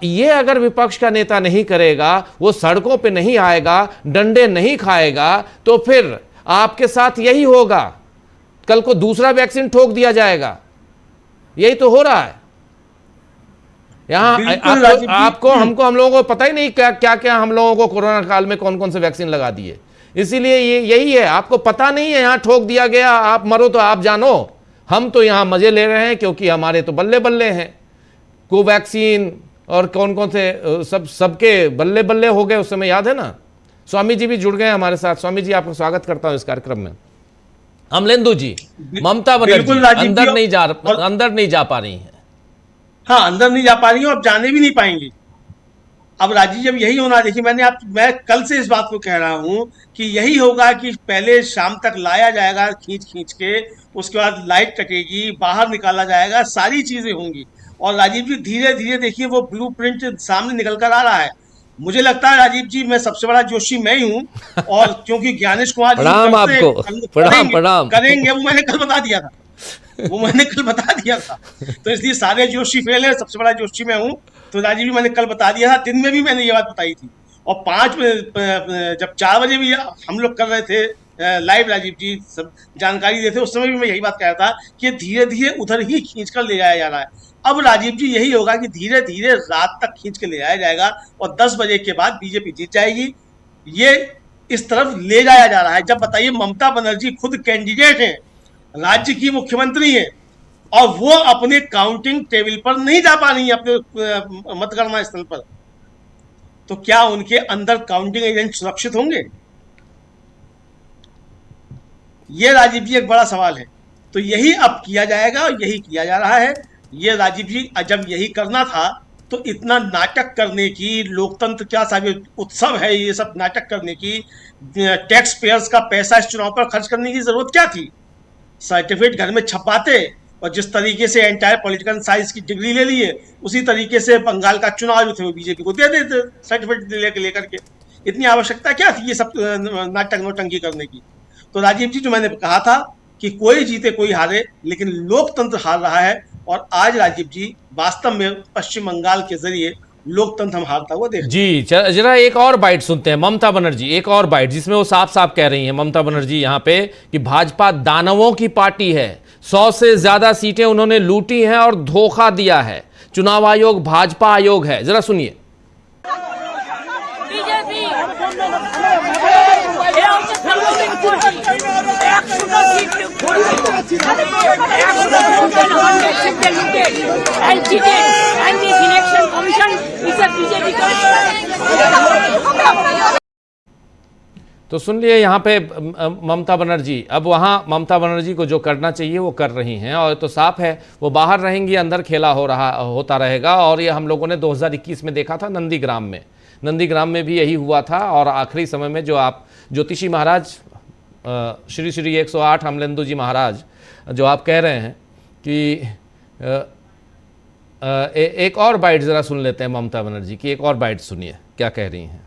ये अगर विपक्ष का नेता नहीं करेगा, वो सड़कों पे नहीं आएगा, डंडे नहीं खाएगा, तो फिर आपके साथ यही होगा। कल को दूसरा वैक्सीन ठोक दिया जाएगा। यही तो हो रहा है यहाँ। आपको हमको हम लोगों को पता ही नहीं क्या क्या हम लोगों को कोरोना काल में कौन कौन से वैक्सीन लगा दिए। इसीलिए यही है, आपको पता नहीं है, यहाँ ठोक दिया गया, आप मरो तो आप जानो। हम तो यहाँ मजे ले रहे हैं क्योंकि हमारे तो बल्ले बल्ले हैं। कोवैक्सीन और कौन कौन से सबके बल्ले बल्ले हो गए उस समय, याद है ना। स्वामी जी भी जुड़ गए हमारे साथ। स्वामी जी, आपका स्वागत करता हूं इस कार्यक्रम में। अमलेंदु जी, ममता बनर्जी अंदर नहीं जा पा रही है। हाँ, अंदर नहीं जा पा रही है और जाने भी नहीं पाएंगी। अब राजीव, जब यही होना, देखिए मैं कल से इस बात को कह रहा हूं कि यही होगा कि पहले शाम तक लाया जाएगा खींच के, उसके बाद लाइट कटेगी, बाहर निकाला जाएगा, सारी चीजें होंगी। और राजीव जी, धीरे धीरे देखिए वो ब्लूप्रिंट सामने निकल कर आ रहा है। मुझे लगता है राजीव जी, मैं सबसे बड़ा जोशी मैं ही हूँ। और क्योंकि ज्ञानेश कुमार जी प्रणाम करेंगे, वो मैंने कल बता दिया था। तो इसलिए सारे जोशी फेल है, सबसे बड़ा जोशी मैं हूँ। तो राजीव जी, मैंने कल बता दिया था, दिन में भी मैंने ये बात बताई थी। और 5 जब 4 बजे भी हम लोग कर रहे थे लाइव, राजीव जी सब जानकारी देते, उस समय भी मैं यही बात कह रहा था कि धीरे धीरे उधर ही खींच कर ले जाया जा रहा है। अब राजीव जी, यही होगा कि धीरे धीरे रात तक खींच के ले जाया जाएगा और 10 बजे के बाद बीजेपी जीत जाएगी। ये इस तरफ ले जाया जा रहा है। जब बताइए, ममता बनर्जी खुद कैंडिडेट है, राज्य की मुख्यमंत्री है, और वो अपने काउंटिंग टेबल पर नहीं जा पा रही है, अपने मतगणना स्थल पर, तो क्या उनके अंदर काउंटिंग एजेंट सुरक्षित होंगे? ये राजीव जी एक बड़ा सवाल है। तो यही अब किया जाएगा और यही किया जा रहा है। ये राजीव जी, जब यही करना था तो इतना नाटक करने की, लोकतंत्र क्या साबित उत्सव है ये सब नाटक करने की, टैक्स पेयर्स का पैसा इस चुनाव पर खर्च करने की जरूरत क्या थी? सर्टिफिकेट घर में छपाते और जिस तरीके से एंटायर पॉलिटिकल साइंस की डिग्री ले लिए, उसी तरीके से बंगाल का चुनाव जो थे वो बीजेपी को दे देते सर्टिफिकेट लेकर के। इतनी आवश्यकता क्या थी ये सब नाटक नौटंकी करने की? तो राजीव जी, जो मैंने कहा था कि कोई जीते कोई हारे, लेकिन लोकतंत्र हार रहा है। और आज राजीव जी, वास्तव में पश्चिम बंगाल के जरिए लोकतंत्र हम हारता हुआ देख जी। जरा एक और बाइट सुनते हैं ममता बनर्जी, एक और बाइट जिसमें वो साफ साफ कह रही हैं ममता बनर्जी यहाँ पे कि भाजपा दानवों की पार्टी है, 100 से ज्यादा सीटें उन्होंने लूटी हैं और धोखा दिया है। चुनाव आयोग भाजपा आयोग है। जरा सुनिए। तो सुन लिए यहाँ पे ममता बनर्जी। अब वहाँ ममता बनर्जी को जो करना चाहिए वो कर रही हैं, और तो साफ है वो बाहर रहेंगी, अंदर खेला होता रहेगा। और ये हम लोगों ने 2021 में देखा था नंदीग्राम में भी यही हुआ था। और आखिरी समय में जो आप ज्योतिषी महाराज, श्री श्री 108 अमलेंदु जी महाराज जो आप कह रहे हैं कि एक और बाइट जरा सुन लेते हैं ममता बनर्जी की। एक और बाइट सुनिए क्या कह रही हैं।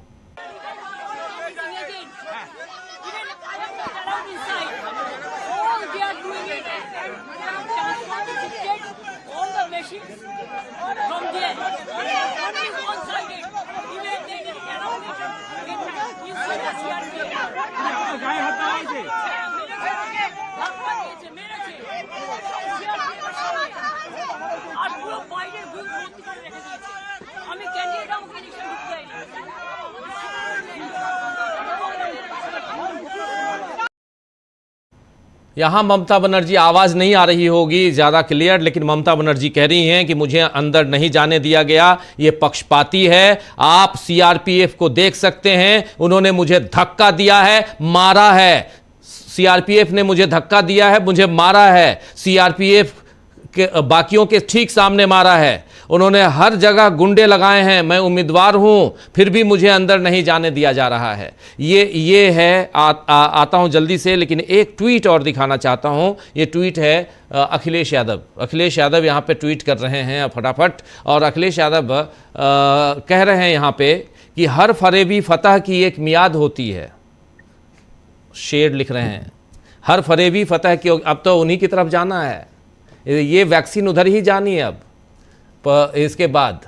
यहाँ ममता बनर्जी, आवाज़ नहीं आ रही होगी ज़्यादा क्लियर, लेकिन ममता बनर्जी कह रही हैं कि मुझे अंदर नहीं जाने दिया गया, ये पक्षपाती है। आप सीआरपीएफ को देख सकते हैं, उन्होंने मुझे धक्का दिया है, मारा है। सीआरपीएफ ने मुझे धक्का दिया है, मुझे मारा है। सीआरपीएफ के बाकियों के ठीक सामने मारा है। उन्होंने हर जगह गुंडे लगाए हैं। मैं उम्मीदवार हूं, फिर भी मुझे अंदर नहीं जाने दिया जा रहा है। ये है। आता हूं जल्दी से, लेकिन एक ट्वीट और दिखाना चाहता हूं। ये ट्वीट है अखिलेश यादव यहाँ पे ट्वीट कर रहे हैं फटाफट। और अखिलेश यादव कह रहे हैं यहाँ पे कि हर फरेबी फतह की एक मियाद होती है। शेर लिख रहे हैं, हर फरेबी फतह की। अब तो उन्हीं की तरफ जाना है, ये वैक्सीन उधर ही जानी है अब इसके बाद,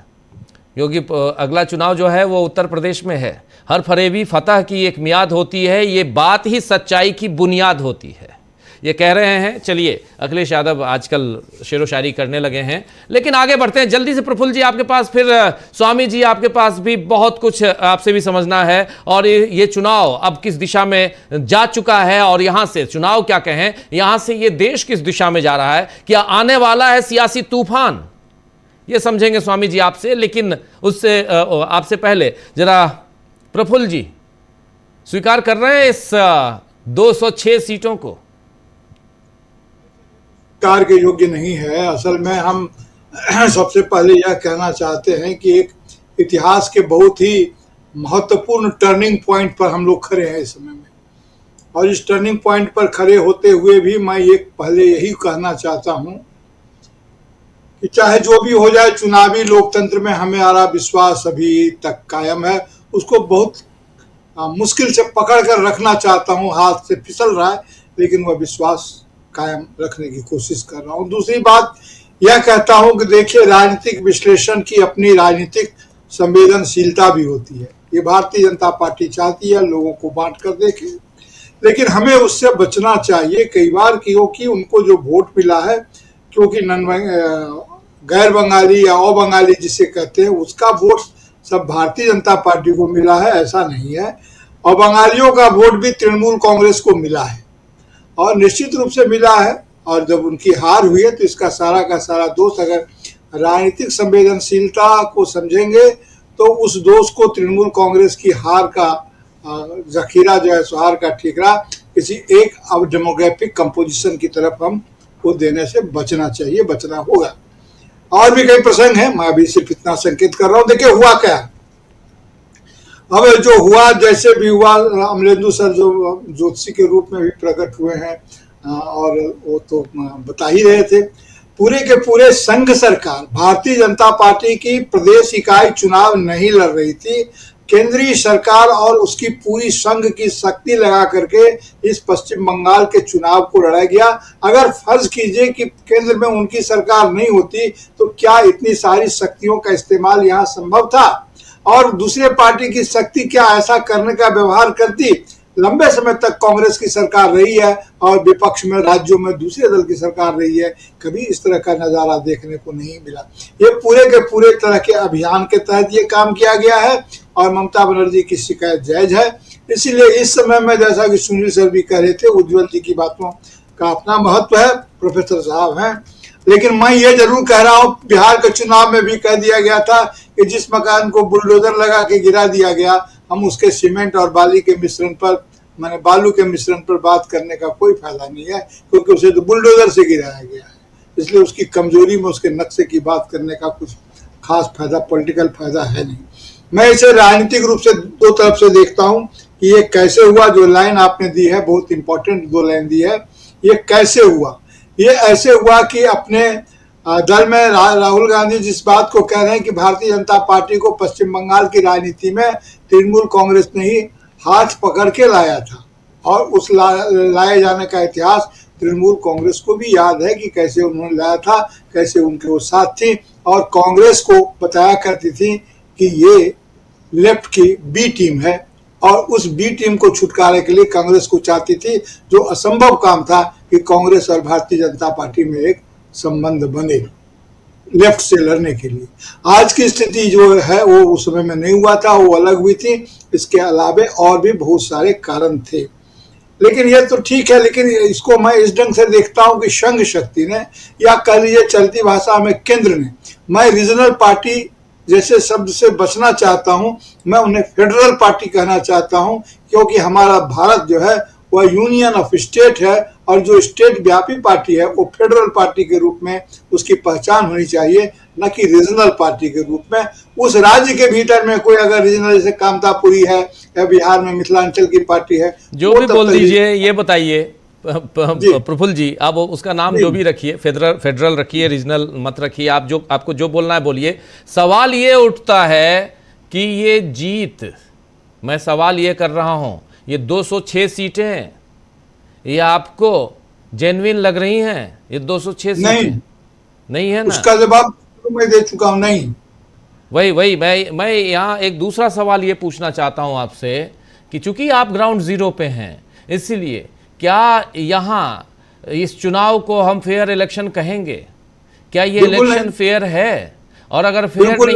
क्योंकि अगला चुनाव जो है वो उत्तर प्रदेश में है। हर फरेबी फतह की एक मियाद होती है, ये बात ही सच्चाई की बुनियाद होती है। ये कह रहे हैं। चलिए, अखिलेश यादव आजकल शेरो शायरी करने लगे हैं, लेकिन आगे बढ़ते हैं जल्दी से। प्रफुल्ल जी आपके पास, फिर स्वामी जी आपके पास भी बहुत कुछ आपसे भी समझना है, और ये चुनाव अब किस दिशा में जा चुका है, और यहां से चुनाव क्या कहें, यहां से ये देश किस दिशा में जा रहा है, क्या आने वाला है सियासी तूफान, ये समझेंगे स्वामी जी आपसे। लेकिन उससे आपसे पहले जरा प्रफुल्ल जी स्वीकार कर रहे हैं इस 206 सीटों को? स्वीकार के योग्य नहीं है। असल में हम सबसे पहले यह कहना चाहते हैं कि एक इतिहास के बहुत ही महत्वपूर्ण टर्निंग पॉइंट पर हम लोग खड़े हैं इस समय में, और इस टर्निंग पॉइंट पर खड़े होते हुए भी मैं एक पहले यही कहना चाहता हूं कि चाहे जो भी हो जाए, चुनावी लोकतंत्र में हमारा विश्वास अभी तक कायम है। उसको बहुत मुश्किल से पकड़ कर रखना चाहता हूं, हाथ से फिसल रहा है, लेकिन वह विश्वास कायम रखने की कोशिश कर रहा हूं। दूसरी बात यह कहता हूं कि देखिए, राजनीतिक विश्लेषण की अपनी राजनीतिक संवेदनशीलता भी होती है। ये भारतीय जनता पार्टी चाहती है लोगों को बांट कर देखे, लेकिन हमें उससे बचना चाहिए कई बार, क्योंकि उनको जो वोट मिला है, क्योंकि गैर बंगाली या अबंगाली जिसे कहते हैं, उसका वोट सब भारतीय जनता पार्टी को मिला है, ऐसा नहीं है। और बंगालियों का वोट भी तृणमूल कांग्रेस को मिला है, और निश्चित रूप से मिला है। और जब उनकी हार हुई है तो इसका सारा का सारा दोष, अगर राजनीतिक संवेदनशीलता को समझेंगे तो उस दोष को तृणमूल कांग्रेस की हार का जखीरा जो है, हार का ठीकरा किसी एक अब डेमोग्राफिक कंपोजिशन की तरफ हम को देने से बचना चाहिए, बचना होगा। और भी कई प्रसंग हैं, मैं अभी सिर्फ इतना संकेत कर रहा हूं। देखिए हुआ क्या, अब जो हुआ जैसे भी हुआ, अमलेंदु सर जो ज्योतिषी के रूप में भी प्रकट हुए हैं, और वो तो बता ही रहे थे, पूरे के पूरे संघ सरकार भारतीय जनता पार्टी की प्रदेश इकाई चुनाव नहीं लड़ रही थी। केंद्रीय सरकार और उसकी पूरी संघ की शक्ति लगा करके इस पश्चिम बंगाल के चुनाव को लड़ा गया। अगर फर्ज कीजिए कि केंद्र में उनकी सरकार नहीं होती तो क्या इतनी सारी शक्तियों का इस्तेमाल यहाँ संभव था? और दूसरे पार्टी की शक्ति क्या ऐसा करने का व्यवहार करती? लंबे समय तक कांग्रेस की सरकार रही है और विपक्ष में राज्यों में दूसरे दल की सरकार रही है, कभी इस तरह का नजारा देखने को नहीं मिला। ये पूरे के पूरे तरह के अभियान के तहत ये काम किया गया है, और ममता बनर्जी की शिकायत जायज है। इसीलिए इस समय में, जैसा कि सुनील सर भी कह रहे थे, उज्जवल जी की बातों का अपना महत्व है, प्रोफेसर साहब हैं, लेकिन मैं ये जरूर कह रहा हूँ, बिहार के चुनाव में भी कह दिया गया था कि जिस मकान को बुलडोजर लगा के गिरा दिया गया, हम उसके सीमेंट और बालू के मिश्रण पर बात करने का कोई फायदा नहीं है, क्योंकि उसे तो बुलडोजर से गिराया गया है। इसलिए उसकी कमजोरी में उसके नक्शे की बात करने का कुछ खास फायदा, पॉलिटिकल फायदा है नहीं। मैं इसे राजनीतिक रूप से दो तरफ से देखता हूँ कि ये कैसे हुआ। जो लाइन आपने दी है, बहुत इंपॉर्टेंट 2 लाइन दी है, ये कैसे हुआ? ये ऐसे हुआ कि अपने दल में राहुल गांधी जिस बात को कह रहे हैं कि भारतीय जनता पार्टी को पश्चिम बंगाल की राजनीति में तृणमूल कांग्रेस ने ही हाथ पकड़ के लाया था, और उस लाए जाने का इतिहास तृणमूल कांग्रेस को भी याद है कि कैसे उन्होंने लाया था, कैसे उनके वो साथ थी, और कांग्रेस को बताया करती थी कि ये लेफ्ट की बी टीम है, और उस बी टीम को छुटकारे के लिए कांग्रेस को चाहती थी, जो असंभव काम था कि कांग्रेस और भारतीय जनता पार्टी में एक संबंध बने लेफ्ट से लड़ने के लिए। आज की स्थिति जो है वो उस समय में नहीं हुआ था, वो अलग हुई थी। इसके अलावे और भी बहुत सारे कारण थे, लेकिन ये तो ठीक है। लेकिन इसको मैं इस ढंग से देखता हूं कि संघ शक्ति ने, या कह लीजिए चलती भाषा में केंद्र ने, मैं रीजनल पार्टी जैसे शब्द से बचना चाहता हूं, मैं उन्हें फेडरल पार्टी कहना चाहता हूं, क्योंकि हमारा भारत जो है वह यूनियन ऑफ स्टेट है, और जो स्टेट व्यापी पार्टी है वो फेडरल पार्टी के रूप में उसकी पहचान होनी चाहिए, न कि रीजनल पार्टी के रूप में। उस राज्य के भीतर में कोई अगर रीजनल, जैसे कामतापुरी है या बिहार में मिथिलांचल की पार्टी है, जो भी बोल दीजिए, ये बताइए प्रफुल्ल जी, आप उसका नाम जो भी रखिए, फेडरल रखिए, रीजनल मत रखिए, आपको जो बोलना है बोलिए। सवाल ये उठता है कि ये जीत, मैं सवाल ये कर रहा हूं, ये 206 सीटें ये आपको जेन्युइन लग रही हैं? ये 206 सीटें नहीं है ना? उसका जवाब मैं दे चुका हूं। नहीं, वही मैं यहाँ एक दूसरा सवाल ये पूछना चाहता हूं आपसे कि चूंकि आप ग्राउंड जीरो पे हैं, इसलिए क्या यहाँ इस चुनाव को हम फेयर इलेक्शन कहेंगे? क्या ये बिल्कुल इलेक्शन नहीं। फेयर है? और अगर फेयर बिल्कुल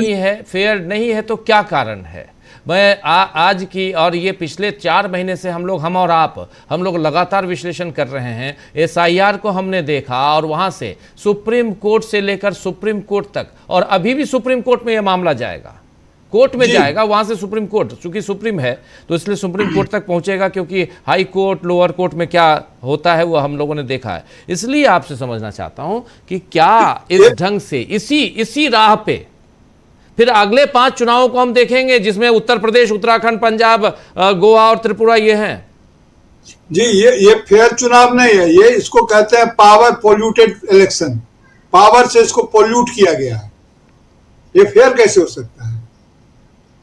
नहीं है तो क्या कारण है? मैं आज की और ये पिछले 4 महीने से हम लोग लगातार विश्लेषण कर रहे हैं। SIR को हमने देखा और वहां से सुप्रीम कोर्ट से लेकर सुप्रीम कोर्ट तक, और अभी भी सुप्रीम कोर्ट में यह मामला जाएगा, कोर्ट में जाएगा, वहां से सुप्रीम कोर्ट, चूंकि सुप्रीम है तो इसलिए सुप्रीम कोर्ट तक पहुंचेगा, क्योंकि हाई कोर्ट लोअर कोर्ट में क्या होता है वो हम लोगों ने देखा है। इसलिए आपसे समझना चाहता हूं कि क्या इस ढंग से इसी राह पे फिर अगले 5 चुनावों को हम देखेंगे, जिसमें उत्तर प्रदेश, उत्तराखंड, पंजाब, गोवा और त्रिपुरा ये हैं? जी, ये फेयर चुनाव नहीं है, ये इसको कहते हैं पावर पोल्यूटेड इलेक्शन। पावर से इसको पोल्यूट किया गया है, ये फेयर कैसे हो सकता है?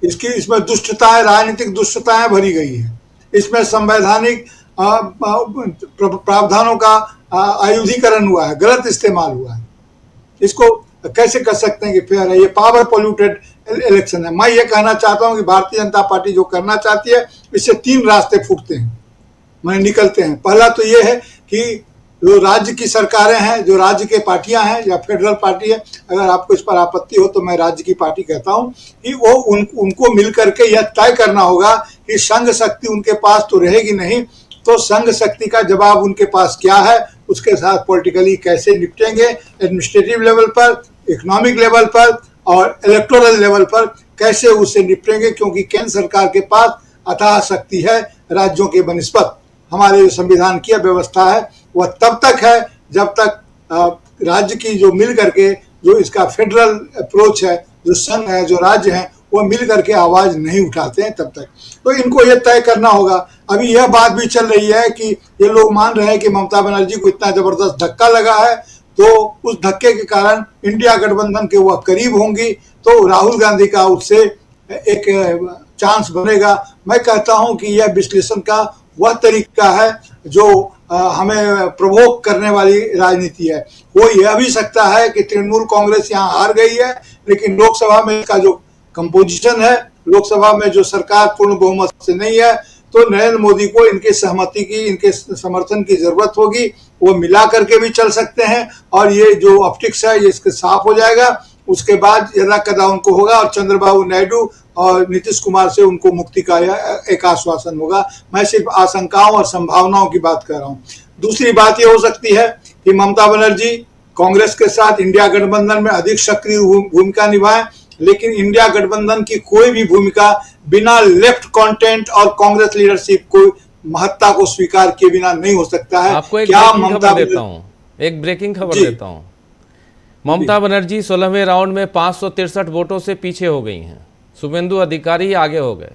इसमें दुष्टताएं, राजनीतिक दुष्टताएं भरी गई है, इसमें संवैधानिक प्रावधानों का आयुधीकरण हुआ है, गलत इस्तेमाल हुआ है। इसको कैसे कर सकते हैं कि फेयर है? ये पावर पोल्यूटेड इलेक्शन है। मैं ये कहना चाहता हूं कि भारतीय जनता पार्टी जो करना चाहती है, इससे 3 रास्ते फूटते हैं, मैंने निकलते हैं। पहला तो ये है कि जो राज्य की सरकारें हैं, जो राज्य के पार्टियां हैं या फेडरल पार्टी है, अगर आपको इस पर आपत्ति हो तो मैं राज्य की पार्टी कहता हूं कि वो उनको मिल करके यह तय करना होगा कि संघ शक्ति उनके पास तो रहेगी नहीं, तो संघ शक्ति का जवाब उनके पास क्या है, उसके साथ पॉलिटिकली कैसे निपटेंगे, एडमिनिस्ट्रेटिव लेवल पर, इकोनॉमिक लेवल पर और इलेक्टोरल लेवल पर कैसे उससे निपटेंगे, क्योंकि केंद्र सरकार के पास अथाह शक्ति है राज्यों के बनिस्बत। हमारे जो संविधान की व्यवस्था है वह तब तक है जब तक राज्य की जो मिल करके जो इसका फेडरल अप्रोच है, जो संघ है, जो राज्य है, वो मिल करके आवाज नहीं उठाते हैं तब तक। तो इनको ये तय करना होगा। अभी यह बात भी चल रही है कि ये लोग मान रहे हैं कि ममता बनर्जी को इतना जबरदस्त धक्का लगा है, तो उस धक्के के कारण इंडिया गठबंधन के वह करीब होंगी, तो राहुल गांधी का उससे एक चांस बनेगा। मैं कहता हूं कि यह विश्लेषण का वह तरीका है जो हमें प्रवोक करने वाली राजनीति है। हो यह भी सकता है कि तृणमूल कांग्रेस यहाँ हार गई है, लेकिन लोकसभा में इसका जो कंपोजिशन है, लोकसभा में जो सरकार पूर्ण बहुमत से नहीं है, तो नरेंद्र मोदी को इनके सहमति की, इनके समर्थन की जरूरत होगी। वो मिला करके भी चल सकते हैं और ये जो ऑप्टिक्स है ये इसके साफ हो जाएगा। उसके बाद यदा कदा उनको होगा और चंद्रबाबू नायडू और नीतीश कुमार से उनको मुक्ति का एक आश्वासन होगा। मैं सिर्फ आशंकाओं और संभावनाओं की बात कर रहा हूँ। दूसरी बात ये हो सकती है कि ममता बनर्जी कांग्रेस के साथ इंडिया गठबंधन में अधिक सक्रिय भूमिका निभाएं, लेकिन इंडिया गठबंधन की कोई भी भूमिका बिना लेफ्ट कंटेंट और कांग्रेस लीडरशिप को महत्ता को स्वीकार किए बिना नहीं हो सकता है। आपको एक ब्रेकिंग खबर देता हूं। ममता बनर्जी 16वें राउंड में 563 वोटों से पीछे हो गई हैं। शुभेंदु अधिकारी आगे हो गए।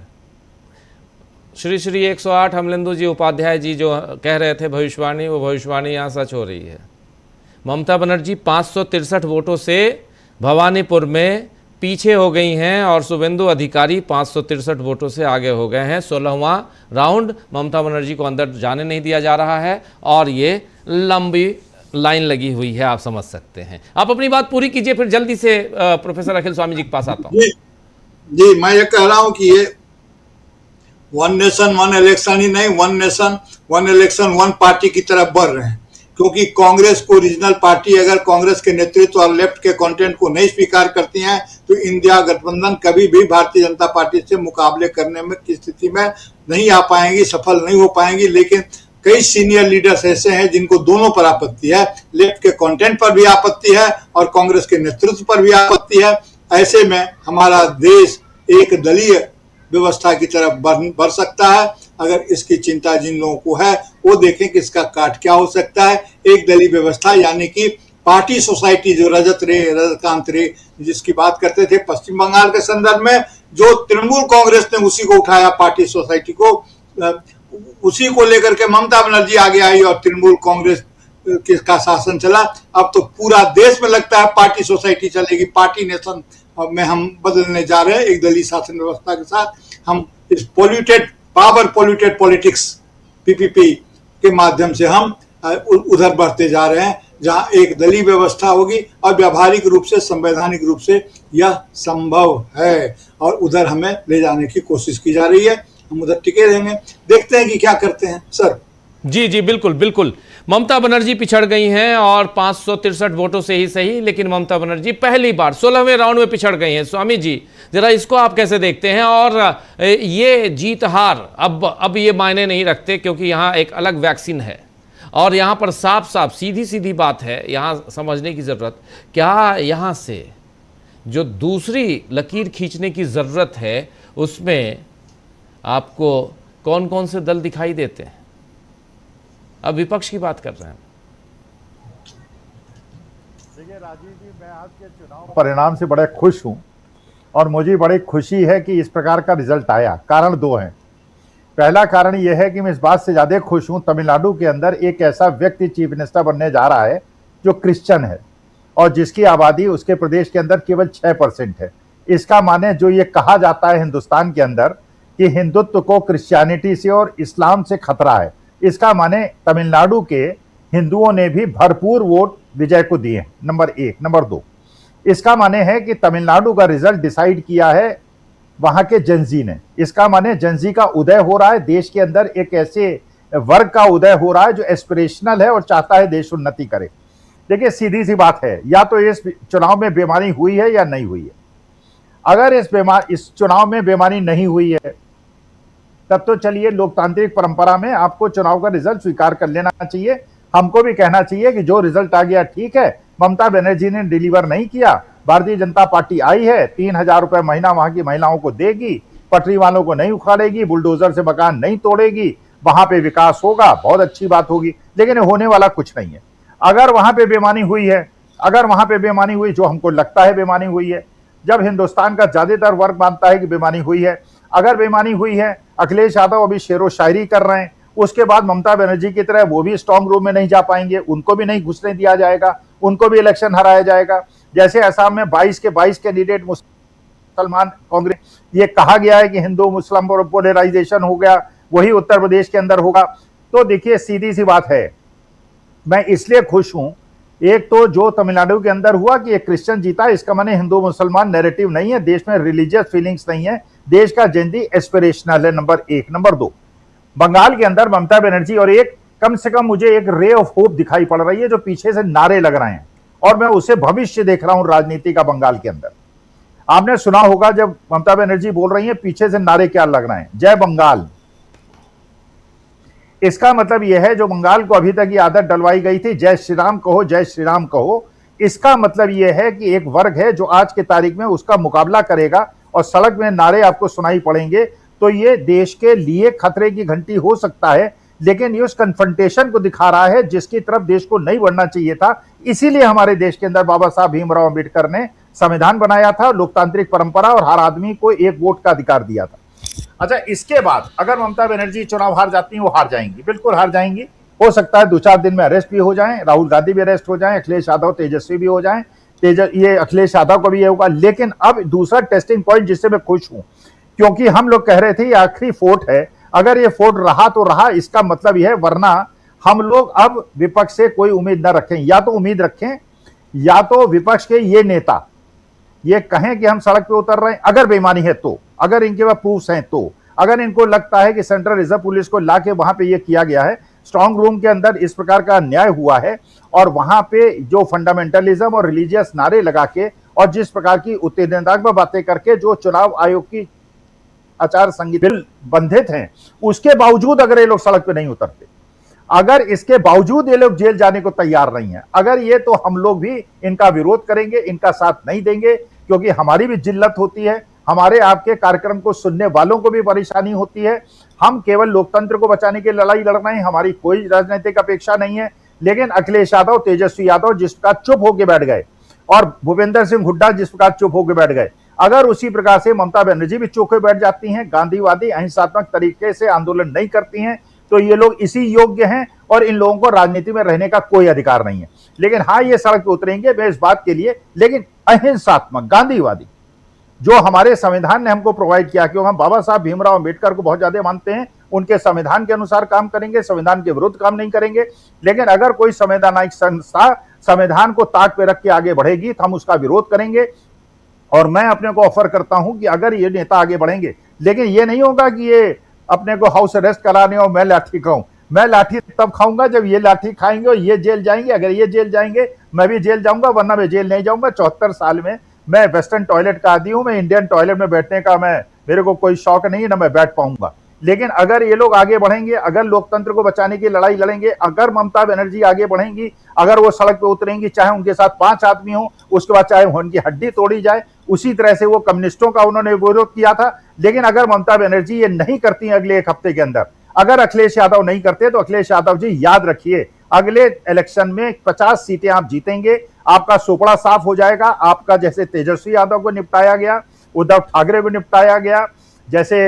श्री 108 अमलेंदु जी उपाध्याय जी जो कह रहे थे भविष्यवाणी, वो भविष्यवाणी यहाँ सच हो रही है। ममता बनर्जी 563 वोटों से भवानीपुर में पीछे हो गई हैं और शुभेंदु अधिकारी 563 वोटों से आगे हो गए हैं। 16वां राउंड ममता बनर्जी को अंदर जाने नहीं दिया जा रहा है और ये लंबी लाइन लगी हुई है, आप समझ सकते हैं। आप अपनी बात पूरी कीजिए, फिर जल्दी से प्रोफेसर अखिल स्वामी जी के पास आता हूँ। जी, मैं ये कह रहा हूँ कि ये 1 नेशन 1 इलेक्शन ही नहीं, 1 नेशन 1 इलेक्शन 1 पार्टी की तरफ बढ़ रहे हैं, क्योंकि कांग्रेस को रीजनल पार्टी अगर कांग्रेस के नेतृत्व और लेफ्ट के कंटेंट को नहीं स्वीकार करती हैं तो इंडिया गठबंधन कभी भी भारतीय जनता पार्टी से मुकाबले करने में की स्थिति में नहीं आ पाएंगी, सफल नहीं हो पाएंगी। लेकिन कई सीनियर लीडर्स ऐसे हैं जिनको दोनों पर आपत्ति है, लेफ्ट के कंटेंट पर भी आपत्ति है और कांग्रेस के नेतृत्व पर भी आपत्ति है। ऐसे में हमारा देश एक दलीय व्यवस्था की तरफ बढ़ सकता है। अगर इसकी चिंता जिन लोगों को है वो देखें कि इसका काट क्या हो सकता है। एक दलीय व्यवस्था यानी कि पार्टी सोसाइटी, जो रजतकांत रे जिसकी बात करते थे पश्चिम बंगाल के संदर्भ में, जो तृणमूल कांग्रेस ने उसी को उठाया, पार्टी सोसाइटी को, उसी को लेकर के ममता बनर्जी आगे आई और तृणमूल कांग्रेस का शासन चला। अब तो पूरा देश में लगता है पार्टी सोसाइटी चलेगी, पार्टी नेशन में हम बदलने जा रहे हैं। एक दलीय शासन व्यवस्था के साथ हम इस पावर पोल्यूटेड पॉलिटिक्स पीपीपी के माध्यम से हम उधर बढ़ते जा रहे हैं, जहां एक दलीय व्यवस्था होगी और व्यावहारिक रूप से, संवैधानिक रूप से यह संभव है और उधर हमें ले जाने की कोशिश की जा रही है। हम उधर टिके रहेंगे, देखते हैं कि क्या करते हैं। सर जी जी, बिल्कुल बिल्कुल। ममता बनर्जी पिछड़ गई हैं और 563 वोटों से ही सही, लेकिन ममता बनर्जी पहली बार 16वें राउंड में पिछड़ गई हैं। स्वामी जी, जरा इसको आप कैसे देखते हैं? और ये जीत हार अब ये मायने नहीं रखते, क्योंकि यहाँ एक अलग वैक्सीन है और यहाँ पर साफ साफ सीधी सीधी बात है, यहाँ समझने की जरूरत, क्या यहाँ से जो दूसरी लकीर खींचने की जरूरत है उसमें आपको कौन कौन से दल दिखाई देते हैं? अब विपक्ष की बात कर रहे हैं। देखिए राजीव जी, मैं आपके चुनाव परिणाम से बड़े खुश हूं और मुझे बड़ी खुशी है कि इस प्रकार का रिजल्ट आया। कारण दो हैं। पहला कारण यह है कि मैं इस बात से ज़्यादा खुश हूं, तमिलनाडु के अंदर एक ऐसा व्यक्ति चीफ मिनिस्टर बनने जा रहा है जो क्रिश्चियन है और जिसकी आबादी उसके प्रदेश के अंदर केवल 6% है। इसका माने जो ये कहा जाता है हिंदुस्तान के अंदर कि हिंदुत्व को क्रिश्चियनिटी से और इस्लाम से खतरा है, इसका माने तमिलनाडु के हिंदुओं ने भी भरपूर वोट विजय को दिए। नंबर एक। नंबर दो, इसका माने है कि तमिलनाडु का रिजल्ट डिसाइड किया है वहां के जनजी ने। इसका माने जनजी का उदय हो रहा है, देश के अंदर एक ऐसे वर्ग का उदय हो रहा है जो एस्पिरेशनल है और चाहता है देश उन्नति करे। देखिए सीधी सी बात है, या तो इस चुनाव में बेईमानी हुई है या नहीं हुई है। अगर इस चुनाव में बेईमानी नहीं हुई है तब तो चलिए लोकतांत्रिक परंपरा में आपको चुनाव का रिजल्ट स्वीकार कर लेना चाहिए। हमको भी कहना चाहिए कि जो रिजल्ट आ गया ठीक है, ममता बनर्जी ने डिलीवर नहीं किया, भारतीय जनता पार्टी आई है, 3,000 रुपए महीना वहां की महिलाओं को देगी, पटरी वालों को नहीं उखाड़ेगी, बुलडोजर से मकान नहीं तोड़ेगी, वहां पे विकास होगा, बहुत अच्छी बात होगी। लेकिन होने वाला कुछ नहीं है। अगर वहां पे बेईमानी हुई है, अगर वहां पे बेईमानी हुई, जो हमको लगता है बेईमानी हुई है, जब हिंदुस्तान का ज्यादातर वर्ग मानता है कि बेईमानी हुई है, अगर बेईमानी हुई है, अखिलेश यादव अभी शेरो शायरी कर रहे हैं, उसके बाद ममता बनर्जी की तरह वो भी स्ट्रांग रूम में नहीं जा पाएंगे, उनको भी नहीं घुसने दिया जाएगा, उनको भी इलेक्शन हराया जाएगा। जैसे असम में 22 के 22 कैंडिडेट मुसलमान कांग्रेस, ये कहा गया है कि हिंदू मुस्लिम पोलराइजेशन हो गया, वही उत्तर प्रदेश के अंदर होगा। तो देखिए सीधी सी बात है, मैं इसलिए खुश हूं, एक तो जो तमिलनाडु के अंदर हुआ कि एक क्रिश्चियन जीता, इसका माने हिंदू मुसलमान नैरेटिव नहीं है, देश में रिलीजियस फीलिंग्स नहीं है, देश का जनजी एस्पिरेशनल है। नंबर एक। नंबर दो, बंगाल के अंदर ममता बनर्जी और एक कम से कम मुझे एक रे ऑफ होप दिखाई पड़ रही है, जो पीछे से नारे लग रहे हैं और मैं उसे भविष्य देख रहा हूं राजनीति का बंगाल के अंदर। आपने सुना होगा जब ममता बनर्जी बोल रही है पीछे से नारे क्या लग रहे हैं, जय बंगाल। इसका मतलब यह है जो बंगाल को अभी तक ये आदत डलवाई गई थी, जय श्री राम कहो, जय श्री राम कहो, इसका मतलब यह है कि एक वर्ग है जो आज की तारीख में उसका मुकाबला करेगा और सड़क में नारे आपको सुनाई पड़ेंगे। तो ये देश के लिए खतरे की घंटी हो सकता है, लेकिन ये उस कन्फ्रंटेशन को दिखा रहा है जिसकी तरफ देश को नहीं बढ़ना चाहिए था। इसीलिए हमारे देश के अंदर बाबा साहब भीमराव अंबेडकर ने संविधान बनाया था, लोकतांत्रिक परंपरा, और हर आदमी को एक वोट का अधिकार दिया था। अच्छा, इसके बाद अगर ममता बनर्जी चुनाव हार जाती हैं, वो हार जाएंगी, बिल्कुल हार जाएंगी। हो सकता है 2-4 दिन में अरेस्ट भी हो जाएं, राहुल गांधी भी अरेस्ट हो जाएं, अखिलेश यादव तेजस्वी भी हो जाएं, ये अखिलेश यादव को भी ये होगा। लेकिन अब दूसरा टेस्टिंग पॉइंट जिससे मैं खुश हूं, क्योंकि हम लोग कह रहे थे ये आखिरी फोर्ट है, अगर ये फोर्ट रहा तो रहा, इसका मतलब यह है, वरना हम लोग अब विपक्ष से कोई उम्मीद न रखें। या तो उम्मीद रखें, या तो विपक्ष के ये नेता ये कहें कि हम सड़क पे उतर रहे हैं, अगर बेईमानी है तो, अगर इनके पास प्रूफ्स हैं तो, अगर इनको लगता है कि सेंट्रल रिजर्व पुलिस को लाके वहां पे ये किया गया है, स्ट्रांग रूम के अंदर इस प्रकार का अन्याय हुआ है, और वहां पे जो फंडामेंटलिज्म और रिलीजियस नारे लगा के और जिस प्रकार की उत्तेजनात्मक बातें करके जो चुनाव आयोग की आचार संहिता बिल बंधित हैं, उसके बावजूद अगर ये लोग सड़क पे नहीं उतरते, अगर इसके बावजूद ये लोग जेल जाने को तैयार नहीं है, अगर ये, तो हम लोग भी इनका विरोध करेंगे, इनका साथ नहीं देंगे, क्योंकि हमारी भी जिल्लत होती है, हमारे आपके कार्यक्रम को सुनने वालों को भी परेशानी होती है। हम केवल लोकतंत्र को बचाने की लड़ाई लड़ रहे हैं, हमारी कोई राजनीतिक अपेक्षा नहीं है। लेकिन अखिलेश यादव, तेजस्वी यादव जिस प्रकार चुप होकर बैठ गए, और भूपेंद्र सिंह हुड्डा जिस प्रकार चुप होकर बैठ गए, अगर उसी प्रकार से ममता बनर्जी भी चुप होकर बैठ जाती हैं, गांधीवादी अहिंसात्मक तरीके से आंदोलन नहीं करती हैं, तो ये लोग इसी योग्य हैं और इन लोगों को राजनीति में रहने का कोई अधिकार नहीं है। लेकिन हाँ, ये सड़क पे उतरेंगे मैं इस बात के लिए, लेकिन अहिंसात्मक गांधीवादी जो हमारे संविधान ने हमको प्रोवाइड किया, क्योंकि हम बाबा साहब भीमराव अंबेडकर को बहुत ज्यादा मानते हैं, उनके संविधान के अनुसार काम करेंगे, संविधान के विरुद्ध काम नहीं करेंगे। लेकिन अगर कोई संवैधानिक संस्था संविधान को ताक पे रख के आगे बढ़ेगी तो हम उसका विरोध करेंगे। और मैं अपने को ऑफर करता हूं कि अगर ये नेता आगे बढ़ेंगे, लेकिन ये नहीं होगा कि ये अपने को हाउस अरेस्ट कराने और मैं लाठी कहूं, मैं लाठी तब खाऊंगा जब ये लाठी खाएंगे और ये जेल जाएंगे। अगर ये जेल जाएंगे मैं भी जेल जाऊंगा, वरना मैं जेल नहीं जाऊंगा। 74 साल में मैं वेस्टर्न टॉयलेट का आदी हूं, मैं इंडियन टॉयलेट में बैठने का मेरे को कोई शौक नहीं है, ना मैं बैठ पाऊंगा। लेकिन अगर ये लोग आगे बढ़ेंगे, अगर लोकतंत्र को बचाने की लड़ाई लड़ेंगे, अगर ममता बनर्जी आगे बढ़ेंगी, अगर वो सड़क पे उतरेंगी, चाहे उनके साथ 5 आदमी हो, उसके बाद चाहे उनकी हड्डी तोड़ी जाए, उसी तरह से वो कम्युनिस्टों का उन्होंने विरोध किया था। लेकिन अगर ममता बनर्जी ये नहीं करती अगले 1 हफ्ते के अंदर, अगर अखिलेश यादव नहीं करते, तो अखिलेश यादव जी याद रखिए, अगले इलेक्शन में 50 सीटें आप जीतेंगे, आपका सोपड़ा साफ हो जाएगा। आपका जैसे तेजस्वी यादव को निपटाया गया, उद्धव ठाकरे को निपटाया गया, जैसे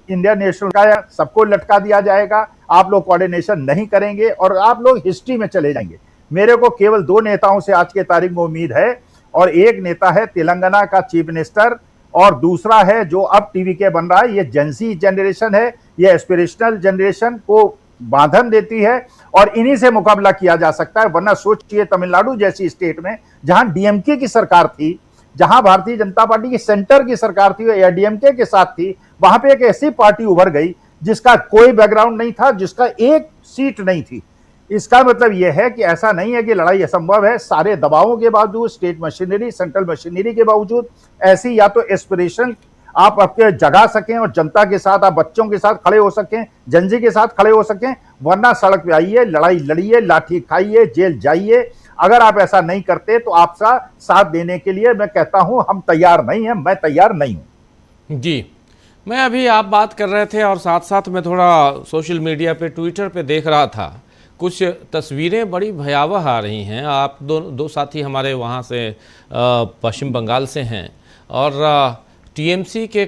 इंडियन नेशनल का सबको लटका दिया जाएगा। आप लोग कोऑर्डिनेशन नहीं करेंगे और आप लोग हिस्ट्री में चले जाएंगे। मेरे को केवल 2 नेताओं से आज के तारीख में उम्मीद है, और एक नेता है तेलंगाना का चीफ मिनिस्टर, और दूसरा है जो अब टीवी के बन रहा है। ये जेंजी जनरेशन है, ये एस्पिरेशनल जनरेशन को बांधन देती है, और इन्हीं से मुकाबला किया जा सकता है। वरना सोचिए, तमिलनाडु जैसी स्टेट में जहां डीएमके की सरकार थी, जहां भारतीय जनता पार्टी की सेंटर की सरकार थी, या डीएमके के साथ थी, वहां पे एक ऐसी पार्टी उभर गई जिसका कोई बैकग्राउंड नहीं था, जिसका एक सीट नहीं थी। इसका मतलब यह है कि ऐसा नहीं है कि लड़ाई असंभव है। सारे दबावों के बावजूद, स्टेट मशीनरी, सेंट्रल मशीनरी के बावजूद, ऐसी या तो एस्पिरेशन आप अपने जगा सकें और जनता के साथ, आप बच्चों के साथ खड़े हो सकें, जनजी के साथ खड़े हो सकें, वरना सड़क पे आइए, लड़ाई लड़िए, लाठी खाइए, जेल जाइए। अगर आप ऐसा नहीं करते तो आपका साथ देने के लिए मैं कहता हूं हम तैयार नहीं हैं, मैं तैयार नहीं हूं। जी, मैं अभी आप बात कर रहे थे और साथ साथ मैं थोड़ा सोशल मीडिया पे, ट्विटर पे देख रहा था, कुछ तस्वीरें बड़ी भयावह आ रही हैं। आप दो साथी हमारे वहाँ से पश्चिम बंगाल से हैं, और टीएमसी के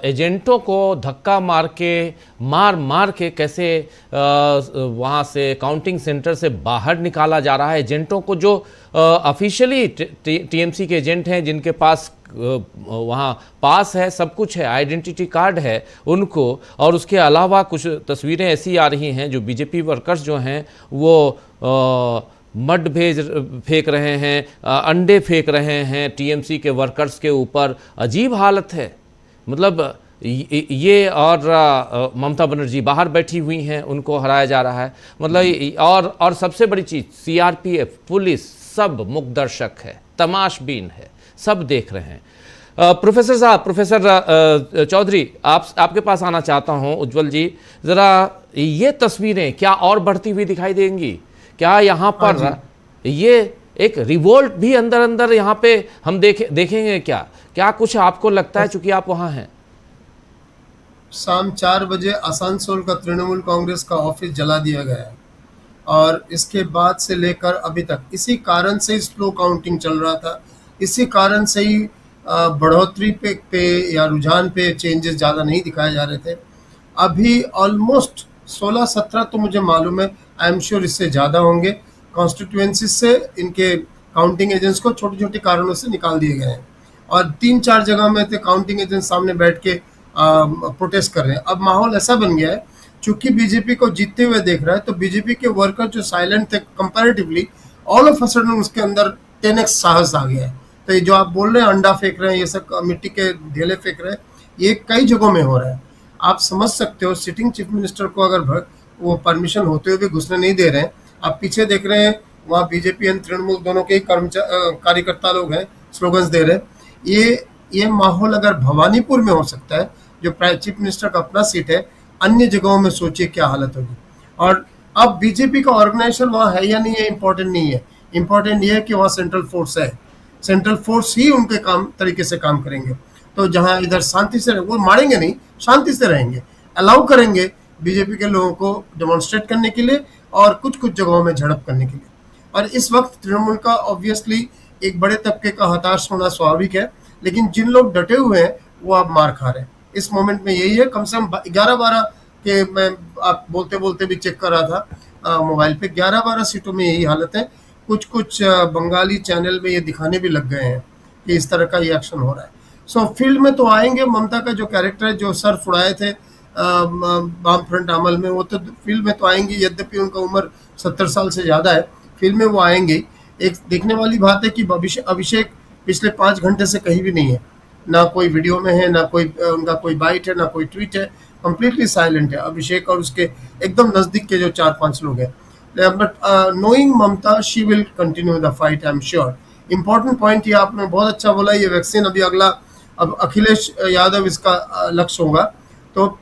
एजेंटों को धक्का मार के कैसे वहाँ से काउंटिंग सेंटर से बाहर निकाला जा रहा है। एजेंटों को जो ऑफिशियली टीएमसी के एजेंट हैं, जिनके पास वहाँ पास है, सब कुछ है, आइडेंटिटी कार्ड है उनको, और उसके अलावा कुछ तस्वीरें ऐसी आ रही हैं जो बीजेपी वर्कर्स जो हैं वो मड फेंक रहे हैं, अंडे फेंक रहे हैं टीएमसी के वर्कर्स के ऊपर। अजीब हालत है। मतलब ये, और ममता बनर्जी बाहर बैठी हुई हैं, उनको हराया जा रहा है। मतलब और सबसे बड़ी चीज़, सीआरपीएफ, पुलिस, सब मुकदर्शक है, तमाशबीन है, सब देख रहे हैं। प्रोफेसर साहब, प्रोफेसर चौधरी, आपके पास आना चाहता हूं। उज्जवल जी, ज़रा ये तस्वीरें क्या और बढ़ती हुई दिखाई देंगी? क्या यहाँ पर ये एक रिवोल्ट भी अंदर अंदर यहाँ पे हम देखेंगे क्या कुछ आपको लगता है, चूंकि आप वहाँ हैं? शाम 4 बजे आसनसोल का तृणमूल कांग्रेस का ऑफिस जला दिया गया है, और इसके बाद से लेकर अभी तक इसी कारण से स्लो काउंटिंग चल रहा था। इसी कारण से ही बढ़ोतरी पे या रुझान पे चेंजेस ज़्यादा नहीं दिखाए जा रहे थे। अभी ऑलमोस्ट 16-17 तो मुझे मालूम है, आई एम श्योर इससे ज़्यादा होंगे, कॉन्स्टिट्यूएंसी से इनके काउंटिंग एजेंट्स को छोटे छोटे कारणों से निकाल दिए गए हैं, और 3-4 जगह में थे काउंटिंग एजेंट सामने बैठ के प्रोटेस्ट कर रहे हैं। अब माहौल ऐसा बन गया है, चूंकि बीजेपी को जीतते हुए देख रहा है, तो बीजेपी के वर्कर जो साइलेंट थे comparatively, all of a sudden उसके अंदर 10x साहस आ गया है। तो ये जो आप बोल रहे हैं अंडा फेंक रहे हैं, ये सब मिट्टी के ढेले फेंक रहे हैं, ये कई जगहों में हो रहा है। आप समझ सकते हो, सिटिंग चीफ मिनिस्टर को अगर वो परमिशन होते हुए भी घुसने नहीं दे रहे हैं। आप पीछे देख रहे हैं, वहाँ बीजेपी एंड तृणमूल दोनों के कार्यकर्ता लोग हैं, स्लोगन्स दे रहे हैं। ये माहौल अगर भवानीपुर में हो सकता है, जो चीफ मिनिस्टर का अपना सीट है, अन्य जगहों में सोचिए क्या हालत होगी। और अब बीजेपी का ऑर्गेनाइजेशन वहाँ है या नहीं है, इम्पोर्टेंट नहीं है। इम्पोर्टेंट ये है कि वहाँ सेंट्रल फोर्स है, सेंट्रल फोर्स ही उनके तरीके से काम करेंगे। तो जहाँ इधर शांति से, वो मारेंगे नहीं, शांति से रहेंगे, अलाउ करेंगे बीजेपी के लोगों को डेमोन्स्ट्रेट करने के लिए और कुछ जगहों में झड़प करने के लिए। और इस वक्त तृणमूल का ऑब्वियसली एक बड़े तबके का हताश होना स्वाभाविक है, लेकिन जिन लोग डटे हुए हैं वो अब मार खा रहे हैं। इस मोमेंट में यही है, कम से कम 11-12 के, मैं आप बोलते बोलते भी चेक कर रहा था मोबाइल पे, 11-12 सीटों में यही हालत है। कुछ बंगाली चैनल में ये दिखाने भी लग गए हैं कि इस तरह का ये एक्शन हो रहा है। सो फील्ड में तो आएंगे, ममता का जो कैरेक्टर है, जो सर फुड़ाए थे वाम फ्रंट अमल में, वो तो फील्ड में तो आएंगे, यद्यपि उनका उम्र 70 साल से ज़्यादा है, फील्ड में वो आएंगे। एक देखने वाली बात है कि अभिषेक पिछले 5 घंटे से कहीं भी नहीं है, ना कोई वीडियो में है, ना कोई उनका कोई बाइट है, ना कोई ट्वीट है, कंप्लीटली साइलेंट है। अभिषेक और उसके एकदम नजदीक के जो 4-5 लोग हैं, but knowing Mamata, she will continue the fight, I am sure. Important point ये आपने बहुत अच्छा बोला, ये वैक्सीन अभी अगला, अब अखिलेश यादव इसका लक्ष्य होगा, तो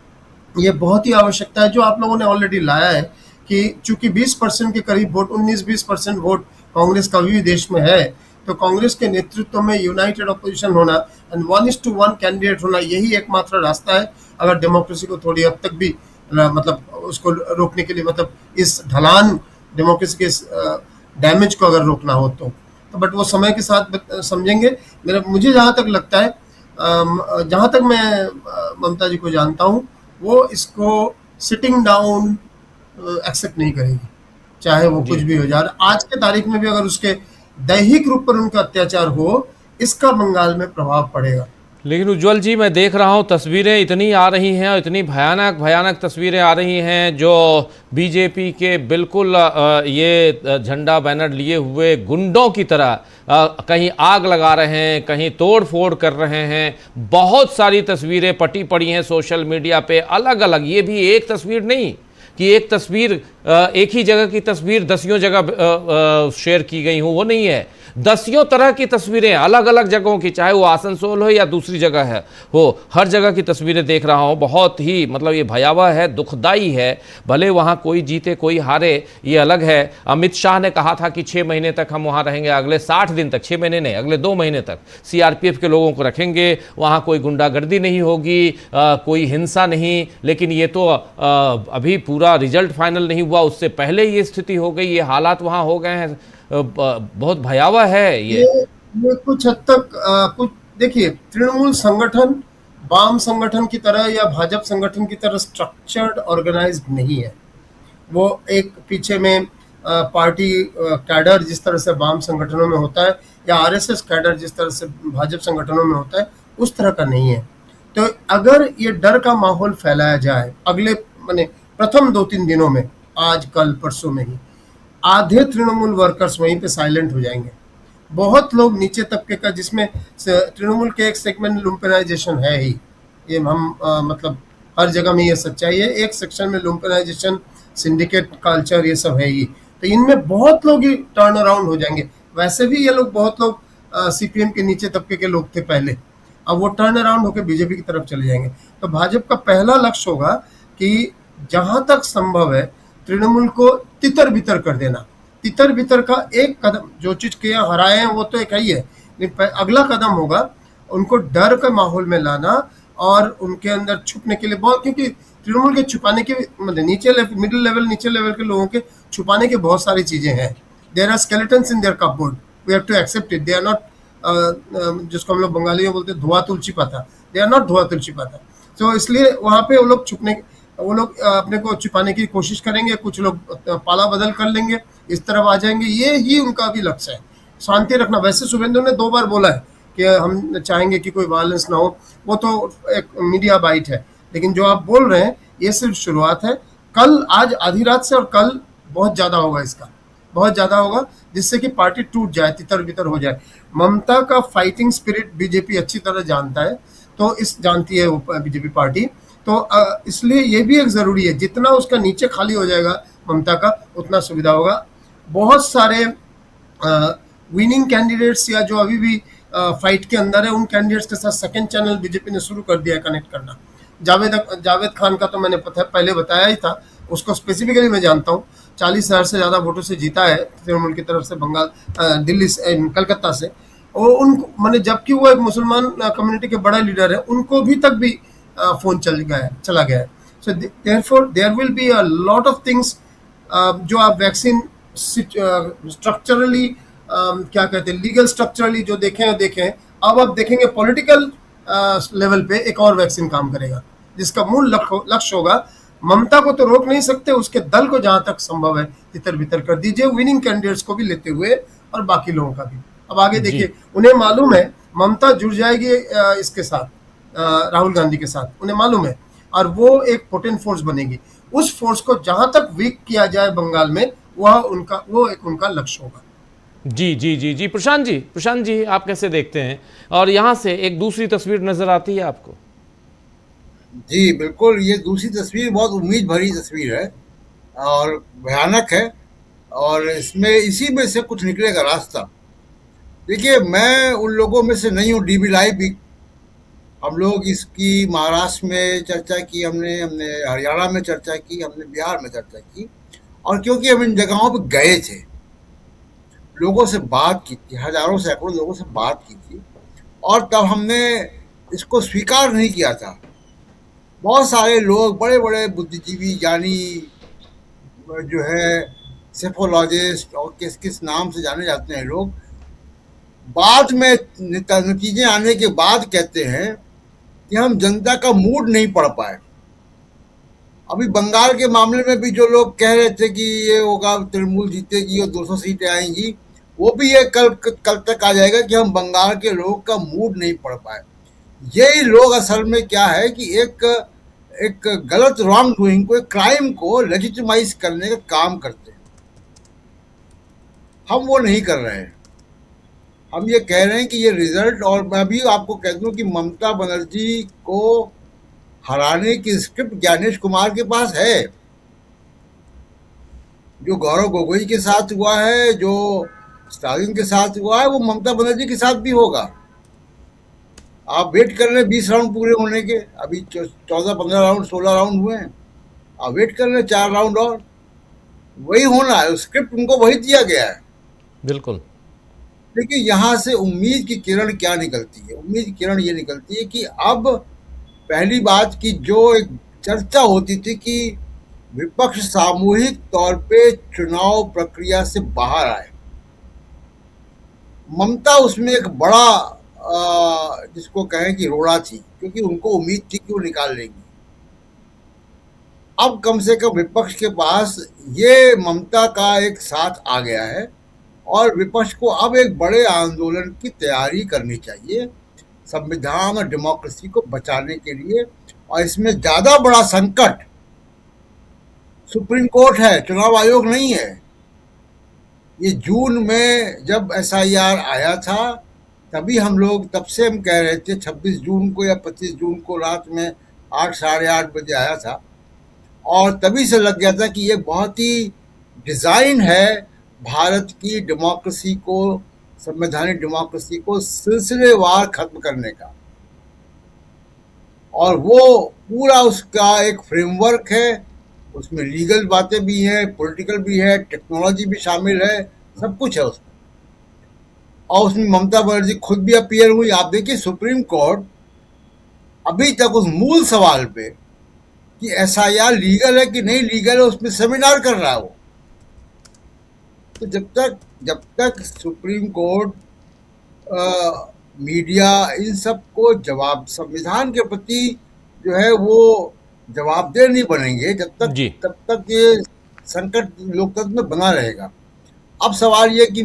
ये बहुत ही आवश्यकता है जो आप लोगों ने ऑलरेडी लाया है कि चूंकि 20% के करीब वोट, 19-20% वोट कांग्रेस का भी देश में है, तो कांग्रेस के नेतृत्व में यूनाइटेड अपोजिशन होना एंड 1:1 कैंडिडेट होना, यही एकमात्र रास्ता है अगर डेमोक्रेसी को थोड़ी हद तक भी मतलब उसको रोकने के लिए, मतलब इस ढलान डेमोक्रेसी के डैमेज को अगर रोकना हो तो बट वो समय के साथ समझेंगे। मुझे जहाँ तक लगता है, जहाँ तक मैं ममता जी को जानता हूँ, वो इसको सिटिंग डाउन एक्सेप्ट नहीं करेगी, चाहे वो कुछ भी हो जाए। आज के तारीख में भी अगर उसके दैहिक रूप पर उनका अत्याचार हो, इसका बंगाल में प्रभाव पड़ेगा। लेकिन उज्जवल जी, मैं देख रहा हूं तस्वीरें इतनी आ रही हैं और इतनी भयानक भयानक तस्वीरें आ रही हैं जो बीजेपी के बिल्कुल ये झंडा बैनर लिए हुए गुंडों की तरह कहीं आग लगा रहे हैं, कहीं तोड़ फोड़ कर रहे हैं। बहुत सारी तस्वीरें पटी पड़ी हैं सोशल मीडिया पे अलग अलग। ये भी एक तस्वीर नहीं कि एक तस्वीर, एक ही जगह की तस्वीर दसियों जगह शेयर की गई हूँ, वो नहीं है। दसियों तरह की तस्वीरें अलग अलग जगहों की, चाहे वो आसनसोल हो या दूसरी जगह है हो, हर जगह की तस्वीरें देख रहा हूँ। बहुत ही मतलब ये भयावह है, दुखदाई है। भले वहाँ कोई जीते कोई हारे, ये अलग है। अमित शाह ने कहा था कि 6 महीने तक हम वहाँ रहेंगे, अगले 60 दिन तक, 6 महीने नहीं, अगले 2 महीने तक सीआरपीएफ के लोगों को रखेंगे, वहाँ कोई गुंडागर्दी नहीं होगी, कोई हिंसा नहीं। लेकिन ये तो अभी पूरा रिजल्ट फाइनल नहीं हुआ, उससे पहले ये स्थिति हो गई, ये हालात वहाँ हो गए हैं। बहुत भयावह है ये कुछ हद तक कुछ देखिए, तृणमूल संगठन वाम संगठन की तरह या भाजपा संगठन की तरह स्ट्रक्चर्ड ऑर्गेनाइज्ड नहीं है। वो एक पीछे में पार्टी कैडर जिस तरह से वाम संगठनों में होता है या आरएसएस कैडर जिस तरह से भाजपा संगठनों में होता है, उस तरह का नहीं है। तो अगर ये डर का माहौल फैलाया जाए अगले माने प्रथम 2-3 दिनों में, आज कल परसों में ही आधे तृणमूल वर्कर्स वहीं पे साइलेंट हो जाएंगे। बहुत लोग नीचे तबके का, जिसमें तृणमूल के एक सेगमेंट लुम्पेनाइजेशन है ही, ये हम मतलब हर जगह में ये सच्चाई है, एक सेक्शन में लुम्पेनाइजेशन, सिंडिकेट कल्चर, ये सब है ही। तो इनमें बहुत लोग ही टर्न अराउंड हो जाएंगे। वैसे भी ये लोग, बहुत लोग सीपीएम के नीचे तबके के लोग थे पहले, अब वो टर्न अराउंड होकर बीजेपी की तरफ चले जाएंगे। तो भाजपा का पहला लक्ष्य होगा कि जहां तक संभव है तृणमूल को तितर बितर कर देना। तितर बितर का एक कदम, जो चीज के हराए हैं वो तो एक ही है, लेकिन अगला कदम होगा उनको डर के माहौल में लाना और उनके अंदर छुपने के लिए बहुत, क्योंकि तृणमूल के छुपाने के मतलब नीचे लेवल, मिडिल लेवल, नीचे लेवल के लोगों के छुपाने की बहुत सारी चीजें हैं। There are skeletons in their cupboard, we have to accept it. They are not जिसको हम लोग बंगाली में बोलते हैं धुआं तुलसी पाता, दे आर नॉट धुआं तुलसी पाता। तो इसलिए वहाँ पे वो लोग छुपने, वो लोग अपने को छिपाने की कोशिश करेंगे, कुछ लोग पाला बदल कर लेंगे, इस तरफ आ जाएंगे। ये ही उनका भी लक्ष्य है, शांति रखना। वैसे शुभेंदु ने 2 बार बोला है कि हम चाहेंगे कि कोई वायलेंस ना हो, वो तो एक मीडिया बाइट है, लेकिन जो आप बोल रहे हैं ये सिर्फ शुरुआत है। कल, आज आधी रात से और कल बहुत ज़्यादा होगा, इसका बहुत ज़्यादा होगा, जिससे कि पार्टी टूट जाए, तितर बितर हो जाए। ममता का फाइटिंग स्पिरिट बीजेपी अच्छी तरह जानता है, तो जानती है वो बीजेपी पार्टी, तो इसलिए ये भी एक ज़रूरी है। जितना उसका नीचे खाली हो जाएगा ममता का, उतना सुविधा होगा। बहुत सारे विनिंग कैंडिडेट्स या जो अभी भी फाइट के अंदर है, उन कैंडिडेट्स के साथ सेकंड चैनल बीजेपी ने शुरू कर दिया है कनेक्ट करना। जावेद खान का तो मैंने पहले बताया ही था, उसको स्पेसिफिकली मैं जानता हूँ। 40,000 से ज़्यादा वोटों से जीता है तृणमूल की तरफ से, बंगाल, दिल्ली से, कलकत्ता से। और उनको मैंने, जबकि वो एक मुसलमान कम्युनिटी के बड़ा लीडर है, उनको भी तक भी फोन चला गया है। So therefore there will be a lot of things जो आप वैक्सीन स्ट्रक्चरली क्या कहते हैं, लीगल स्ट्रक्चरली जो देखें, अब आप देखेंगे पॉलिटिकल लेवल पे एक और वैक्सीन काम करेगा, जिसका मूल लक्ष्य होगा, ममता को तो रोक नहीं सकते, उसके दल को जहां तक संभव है तितर बितर कर दीजिए, विनिंग कैंडिडेट्स को भी लेते हुए और बाकी लोगों का भी। अब आगे देखिए, उन्हें मालूम है ममता जुड़ जाएगी इसके साथ, राहुल गांधी के साथ, उन्हें मालूम है, और वो एक पोटेंट फोर्स बनेगी। उस फोर्स को जहां तक वीक किया जाए बंगाल में, वो एक उनका लक्ष्य होगा। जी जी जी जी प्रशांत जी आप कैसे देखते हैं? और यहाँ से एक दूसरी तस्वीर नजर आती है आपको? जी, बिल्कुल, ये दूसरी तस्वीर बहुत उम्मीद भरी तस्वीर है और भयानक है, और इसमें इसी में से कुछ निकलेगा रास्ता। देखिए, मैं उन लोगों में से नहीं हूँ, डीबी लाइव भी हम लोग इसकी महाराष्ट्र में चर्चा की, हमने हमने हरियाणा में चर्चा की, हमने बिहार में चर्चा की, और क्योंकि हम इन जगहों पे गए थे, लोगों से बात की थी, हज़ारों सैकड़ों लोगों से बात की थी, और तब हमने इसको स्वीकार नहीं किया था। बहुत सारे लोग, बड़े-बड़े बुद्धिजीवी, ज्ञानी जो है सेफोलॉजिस्ट और किस-किस नाम से जाने जाते हैं लोग, बाद में नतीजे आने के बाद कहते हैं कि हम जनता का मूड नहीं पढ़ पाए। अभी बंगाल के मामले में भी जो लोग कह रहे थे कि ये होगा, तृणमूल जीतेगी और 200 सीटें आएंगी, वो भी ये कल तक आ जाएगा कि हम बंगाल के लोग का मूड नहीं पढ़ पाए। यही लोग असल में क्या है कि एक गलत रॉन्ग डूइंग को, एक क्राइम को लेजिटिमाइज करने का काम करते हैं। हम वो नहीं कर रहे हैं। हम ये कह रहे हैं कि ये रिजल्ट, और मैं भी आपको कह दूं कि ममता बनर्जी को हराने की स्क्रिप्ट ज्ञानेश कुमार के पास है। जो गौरव गोगोई के साथ हुआ है, जो स्टालिन के साथ हुआ है, वो ममता बनर्जी के साथ भी होगा। आप वेट कर लें 20 राउंड पूरे होने के, अभी 14-15 राउंड, 16 राउंड हुए हैं, आप वेट कर लें 4 राउंड और, वही होना है। स्क्रिप्ट उनको वही दिया गया है। बिल्कुल। देखिए, यहाँ से उम्मीद की किरण क्या निकलती है? उम्मीद की किरण ये निकलती है कि अब पहली बात की जो एक चर्चा होती थी कि विपक्ष सामूहिक तौर पे चुनाव प्रक्रिया से बाहर आए, ममता उसमें एक बड़ा जिसको कहें कि रोड़ा थी, क्योंकि उनको उम्मीद थी कि वो निकाल लेंगी। अब कम से कम विपक्ष के पास ये ममता का एक साथ आ गया है, और विपक्ष को अब एक बड़े आंदोलन की तैयारी करनी चाहिए संविधान और डेमोक्रेसी को बचाने के लिए। और इसमें ज़्यादा बड़ा संकट सुप्रीम कोर्ट है, चुनाव आयोग नहीं है। ये जून में जब SIR आया था, तभी हम लोग, तब से हम कह रहे थे 26 जून को या 25 जून को रात में 8, साढ़े 8 बजे आया था, और तभी से लग गया था कि ये बहुत ही डिज़ाइन है भारत की डेमोक्रेसी को, संवैधानिक डेमोक्रेसी को सिलसिलेवार खत्म करने का। और वो पूरा उसका एक फ्रेमवर्क है, उसमें लीगल बातें भी हैं, पॉलिटिकल भी है, टेक्नोलॉजी भी शामिल है, सब कुछ है उसमें। और उसमें ममता बनर्जी खुद भी अपीयर हुई। आप देखिए, सुप्रीम कोर्ट अभी तक उस मूल सवाल पे कि SIR लीगल है कि नहीं लीगल है, उसमें सेमिनार कर रहा है वो। तो जब तक सुप्रीम कोर्ट, मीडिया, इन सब को जवाब, संविधान के प्रति जो है वो जवाबदेह नहीं बनेंगे, तब तक ये संकट लोकतंत्र में बना रहेगा। अब सवाल ये कि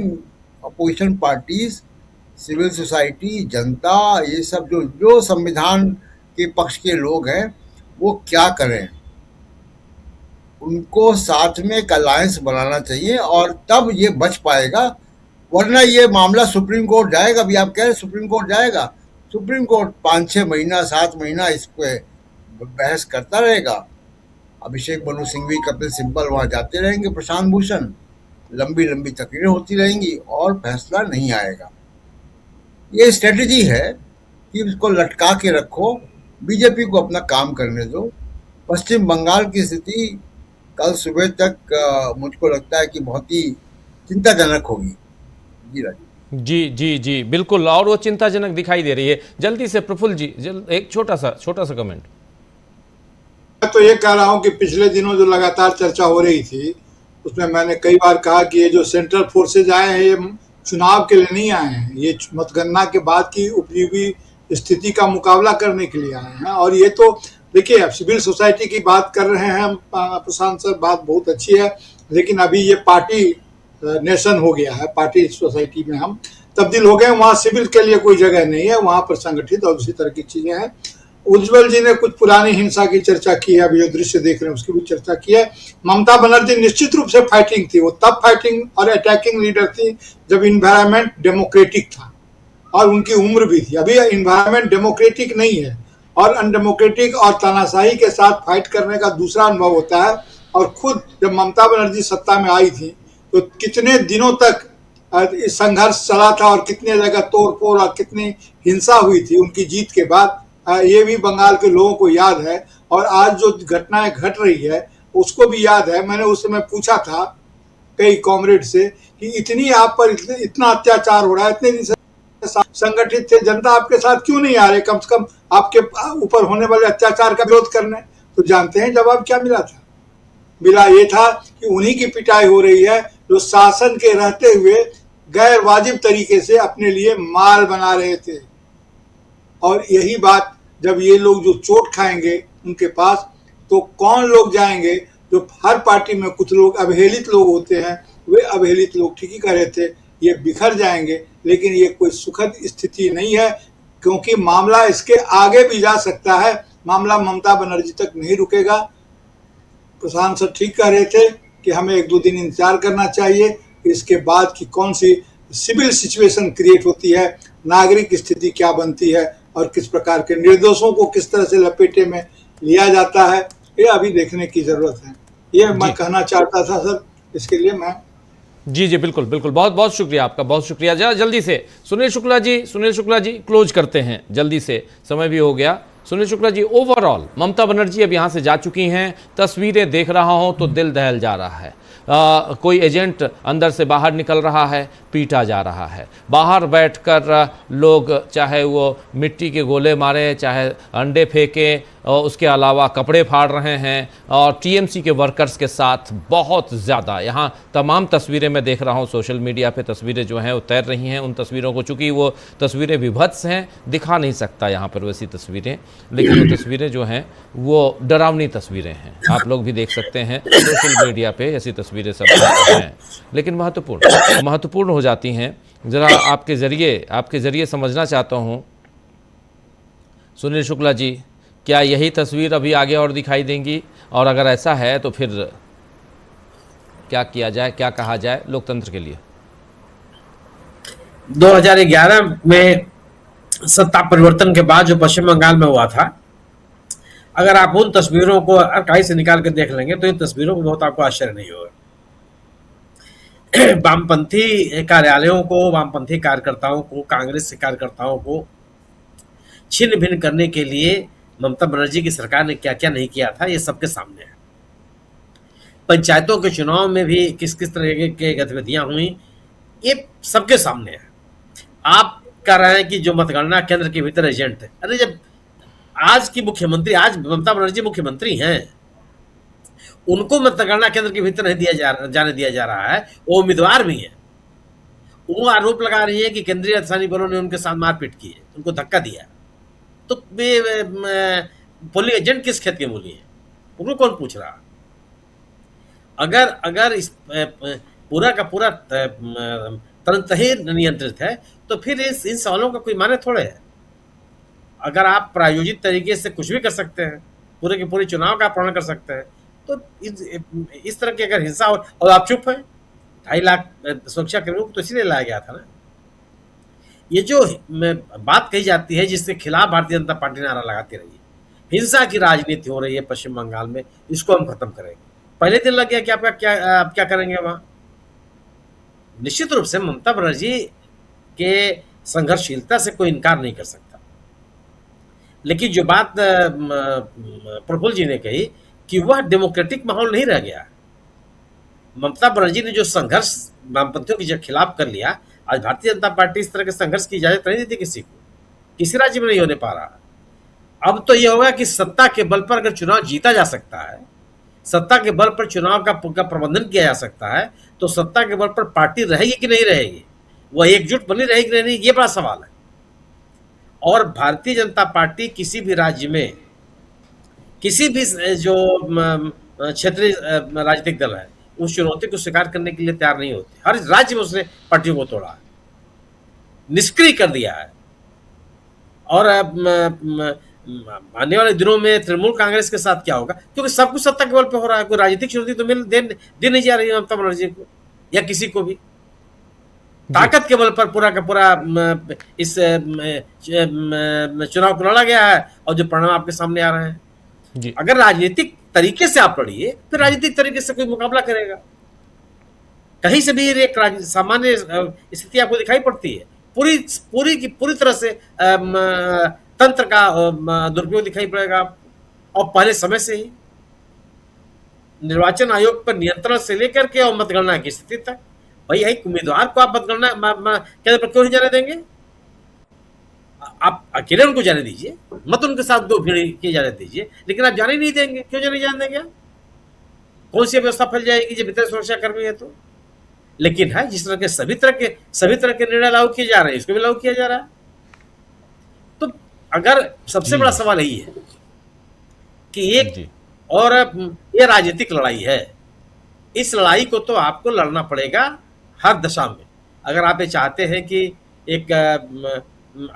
अपोजिशन पार्टीज, सिविल सोसाइटी, जनता, ये सब जो संविधान के पक्ष के लोग हैं, वो क्या करें? उनको साथ में एक अलायंस बनाना चाहिए, और तब ये बच पाएगा। वरना ये मामला सुप्रीम कोर्ट जाएगा। अभी आप कह रहे सुप्रीम कोर्ट जाएगा, सुप्रीम कोर्ट 5-6 महीना, 7 महीना इस पे बहस करता रहेगा। अभिषेक मनु सिंघवी, कपिल सिब्बल वहाँ जाते रहेंगे, प्रशांत भूषण, लंबी लंबी तकरीरें होती रहेंगी और फैसला नहीं आएगा। ये स्ट्रेटजी है कि इसको लटका के रखो, बीजेपी को अपना काम करने दो। पश्चिम बंगाल की स्थिति कल सुबह तक मुझको लगता है कि बहुत ही चिंताजनक होगी। जी राजीव जी बिल्कुल, और वो चिंताजनक दिखाई दे रही है। जल्दी से प्रफुल्ल जी, एक छोटा सा कमेंट। मैं तो ये कह रहा हूँ कि पिछले दिनों जो लगातार चर्चा हो रही थी, उसमें मैंने कई बार कहा कि ये जो सेंट्रल फोर्सेज आए हैं, ये चुनाव के लिए नहीं आए हैं, ये मतगणना के बाद की उपयोगी स्थिति का मुकाबला करने के लिए आए हैं। और ये तो देखिए, अब सिविल सोसाइटी की बात कर रहे हैं हम, प्रशांत सर, बात बहुत अच्छी है, लेकिन अभी ये पार्टी नेशन हो गया है, पार्टी सोसाइटी में हम तब्दील हो गए। वहाँ सिविल के लिए कोई जगह नहीं है, वहाँ पर संगठित और उसी तरह की चीजें हैं। उज्जवल जी ने कुछ पुरानी हिंसा की चर्चा की है, अभी जो दृश्य देख रहे हैं उसकी भी चर्चा की है। ममता बनर्जी निश्चित रूप से फाइटिंग थी, वो तब फाइटिंग और अटैकिंग लीडर थी जब इन्वायरमेंट डेमोक्रेटिक था और उनकी उम्र भी थी। अभी इन्वायरमेंट डेमोक्रेटिक नहीं है, और अनडेमोक्रेटिक और तानाशाही के साथ फाइट करने का दूसरा अनुभव होता है। और खुद जब ममता बनर्जी सत्ता में आई थी तो कितने दिनों तक इस संघर्ष चला था और कितने जगह तोड़ फोड़ और कितनी हिंसा हुई थी उनकी जीत के बाद, ये भी बंगाल के लोगों को याद है। और आज जो घटनाएं घट रही है उसको भी याद है। मैंने उस समय पूछा था कई कॉमरेड से कि इतनी आप पर इतना अत्याचार हो रहा है, इतने दिन से संगठित थे, जनता आपके साथ क्यों नहीं आ रहे कम से कम आपके ऊपर होने वाले अत्याचार का विरोध करने? तो जानते हैं जवाब क्या मिला था? मिला ये था कि उन्हीं की पिटाई हो रही है जो शासन के रहते हुए गैर वाजिब तरीके से अपने लिए माल बना रहे थे। और यही बात जब ये लोग जो चोट खाएंगे उनके पास, तो कौन लोग जाएंगे? जो हर पार्टी में कुछ लोग अवहेलित लोग होते हैं, वे अवहेलित लोग ठीक ही कह रहे थे, ये बिखर जाएंगे। लेकिन ये कोई सुखद स्थिति नहीं है, क्योंकि मामला इसके आगे भी जा सकता है। मामला ममता बनर्जी तक नहीं रुकेगा। प्रशांत सर ठीक कह रहे थे कि हमें 1-2 दिन इंतजार करना चाहिए, इसके बाद की कौन सी सिविल सिचुएशन क्रिएट होती है, नागरिक स्थिति क्या बनती है और किस प्रकार के निर्दोषों को किस तरह से लपेटे में लिया जाता है, ये अभी देखने की जरूरत है। ये मैं कहना चाहता था सर, इसके लिए मैं जी बिल्कुल बिल्कुल, बहुत बहुत शुक्रिया आपका, बहुत शुक्रिया। जरा जल्दी से सुनील शुक्ला जी क्लोज करते हैं जल्दी से, समय भी हो गया। सुनील शुक्ला जी, ओवरऑल ममता बनर्जी अब यहाँ से जा चुकी हैं, तस्वीरें देख रहा हूँ तो दिल दहल जा रहा है। कोई एजेंट अंदर से बाहर निकल रहा है, पीटा जा रहा है। बाहर बैठकर लोग चाहे वो मिट्टी के गोले मारे, चाहे अंडे फेंके, और उसके अलावा कपड़े फाड़ रहे हैं। और टीएमसी के वर्कर्स के साथ बहुत ज़्यादा यहाँ तमाम तस्वीरें मैं देख रहा हूँ, सोशल मीडिया पे तस्वीरें जो हैं वो तैर रही हैं। उन तस्वीरों को, चूँकि वो तस्वीरें विभत्स हैं, दिखा नहीं सकता यहाँ पर वैसी तस्वीरें, लेकिन वो तस्वीरें जो हैं वो डरावनी तस्वीरें हैं। आप लोग भी देख सकते हैं सोशल मीडिया पे ऐसी तस्वीरें सब हैं, लेकिन महत्वपूर्ण हो जाती हैं। ज़रा आपके ज़रिए समझना चाहता हूँ सुनील शुक्ला जी, क्या यही तस्वीर अभी आगे और दिखाई देंगी? और अगर ऐसा है तो फिर क्या किया जाए, क्या कहा जाए लोकतंत्र के लिए? 2011 में सत्ता परिवर्तन के बाद जो पश्चिम बंगाल में हुआ था, अगर आप उन तस्वीरों को आर्काइव से निकाल के देख लेंगे तो इन तस्वीरों को बहुत आपको आश्चर्य नहीं होगा। वामपंथी कार्यालयों को, वामपंथी कार्यकर्ताओं को, कांग्रेस के कार्यकर्ताओं को छिन्न भिन्न करने के लिए ममता बनर्जी की सरकार ने क्या क्या नहीं किया था, ये सबके सामने है। पंचायतों के चुनाव में भी किस किस तरह के गतिविधियां हुई, ये सबके सामने है। आप कह रहे हैं कि जो मतगणना केंद्र के भीतर एजेंट है, अरे जब आज की मुख्यमंत्री, आज ममता बनर्जी मुख्यमंत्री हैं, उनको मतगणना केंद्र के भीतर नहीं जाने दिया जा रहा है, वो उम्मीदवार भी हैं। वो आरोप लगा रही है कि केंद्रीय अर्धसैनिक बलों ने उनके साथ मारपीट की है, उनको धक्का दिया। तो पोलिंग एजेंट किस खेत के मूली है, उनको कौन पूछ रहा? अगर इस पूरा का पूरा तुरंत ही नियंत्रित है तो फिर इन सवालों का कोई माने थोड़े है। अगर आप प्रायोजित तरीके से कुछ भी कर सकते हैं, पूरे के पूरे चुनाव का अपहरण कर सकते हैं, तो इस तरह की अगर हिंसा हो और आप चुप हैं, 2.5 लाख सुरक्षा कर्मियों को तो इसीलिए लाया गया था ना। ये जो बात कही जाती है जिसके खिलाफ भारतीय जनता पार्टी नारा लगाती रही है, हिंसा की राजनीति हो रही है पश्चिम बंगाल में, इसको हम खत्म करेंगे। पहले दिन लग गया कि आप क्या करेंगे वहां। निश्चित रूप से ममता बनर्जी के संघर्षशीलता से कोई इनकार नहीं कर सकता, लेकिन जो बात प्रफुल्ल जी ने कही कि वह डेमोक्रेटिक माहौल नहीं रह गया। ममता बनर्जी ने जो संघर्ष वामपंथियों के खिलाफ कर लिया, आज भारतीय जनता पार्टी इस तरह के संघर्ष की इजाजत नहीं देती किसी को, किसी राज्य में नहीं होने पा रहा। अब तो यह होगा कि सत्ता के बल पर अगर चुनाव जीता जा सकता है, सत्ता के बल पर चुनाव का प्रबंधन किया जा सकता है, तो सत्ता के बल पर पार्टी रहेगी कि नहीं रहेगी, वह एकजुट बनी रहेगी कि नहीं, ये बड़ा सवाल है। और भारतीय जनता पार्टी किसी भी राज्य में, किसी भी जो क्षेत्रीय राजनीतिक दल है, उस चुनौती को स्वीकार करने के लिए तैयार नहीं होती। हर राज्य में उसने पार्टियों को तोड़ा है, निष्क्रिय कर दिया है। और आने वाले दिनों में तृणमूल कांग्रेस के साथ क्या होगा, क्योंकि सब कुछ सत्ता के बल पे हो रहा है। कोई राजनीतिक चुनौती तो दे नहीं जा रही है ममता बनर्जी को या किसी को भी। ताकत के बल पर पूरा का पूरा इस चुनाव को लड़ा गया है और जो परिणाम आपके सामने आ रहे हैं। जी अगर राजनीतिक तरीके से आप लड़िए फिर राजनीतिक तरीके से कोई मुकाबला करेगा। कहीं से भी एक सामान्य स्थिति आपको दिखाई पड़ती है, पूरी तरह से तंत्र का दुरुपयोग दिखाई पड़ेगा। और पहले समय से ही निर्वाचन आयोग पर नियंत्रण से लेकर के और मतगणना की स्थिति तक, भाई एक उम्मीदवार को आप मतगणना केंद्र पर क्यों नहीं जाने देंगे? आप अकेले उनको जाने दीजिए, मत उनके साथ दो भीड़ किए जाने दीजिए, लेकिन आप जाने नहीं देंगे। क्यों जाने देंगे? कौन सी व्यवस्था फैल जाएगी जब इतने सुरक्षा कर्मी है तो? लेकिन है जिस तरह के सभी तरह के निर्णय लागू किए जा रहे हैं, इसको भी लागू किया जा रहा है। तो अगर सबसे बड़ा सवाल यही है कि एक और ये राजनीतिक लड़ाई है, इस लड़ाई को तो आपको लड़ना पड़ेगा हर दशा में। अगर आप ये चाहते हैं कि एक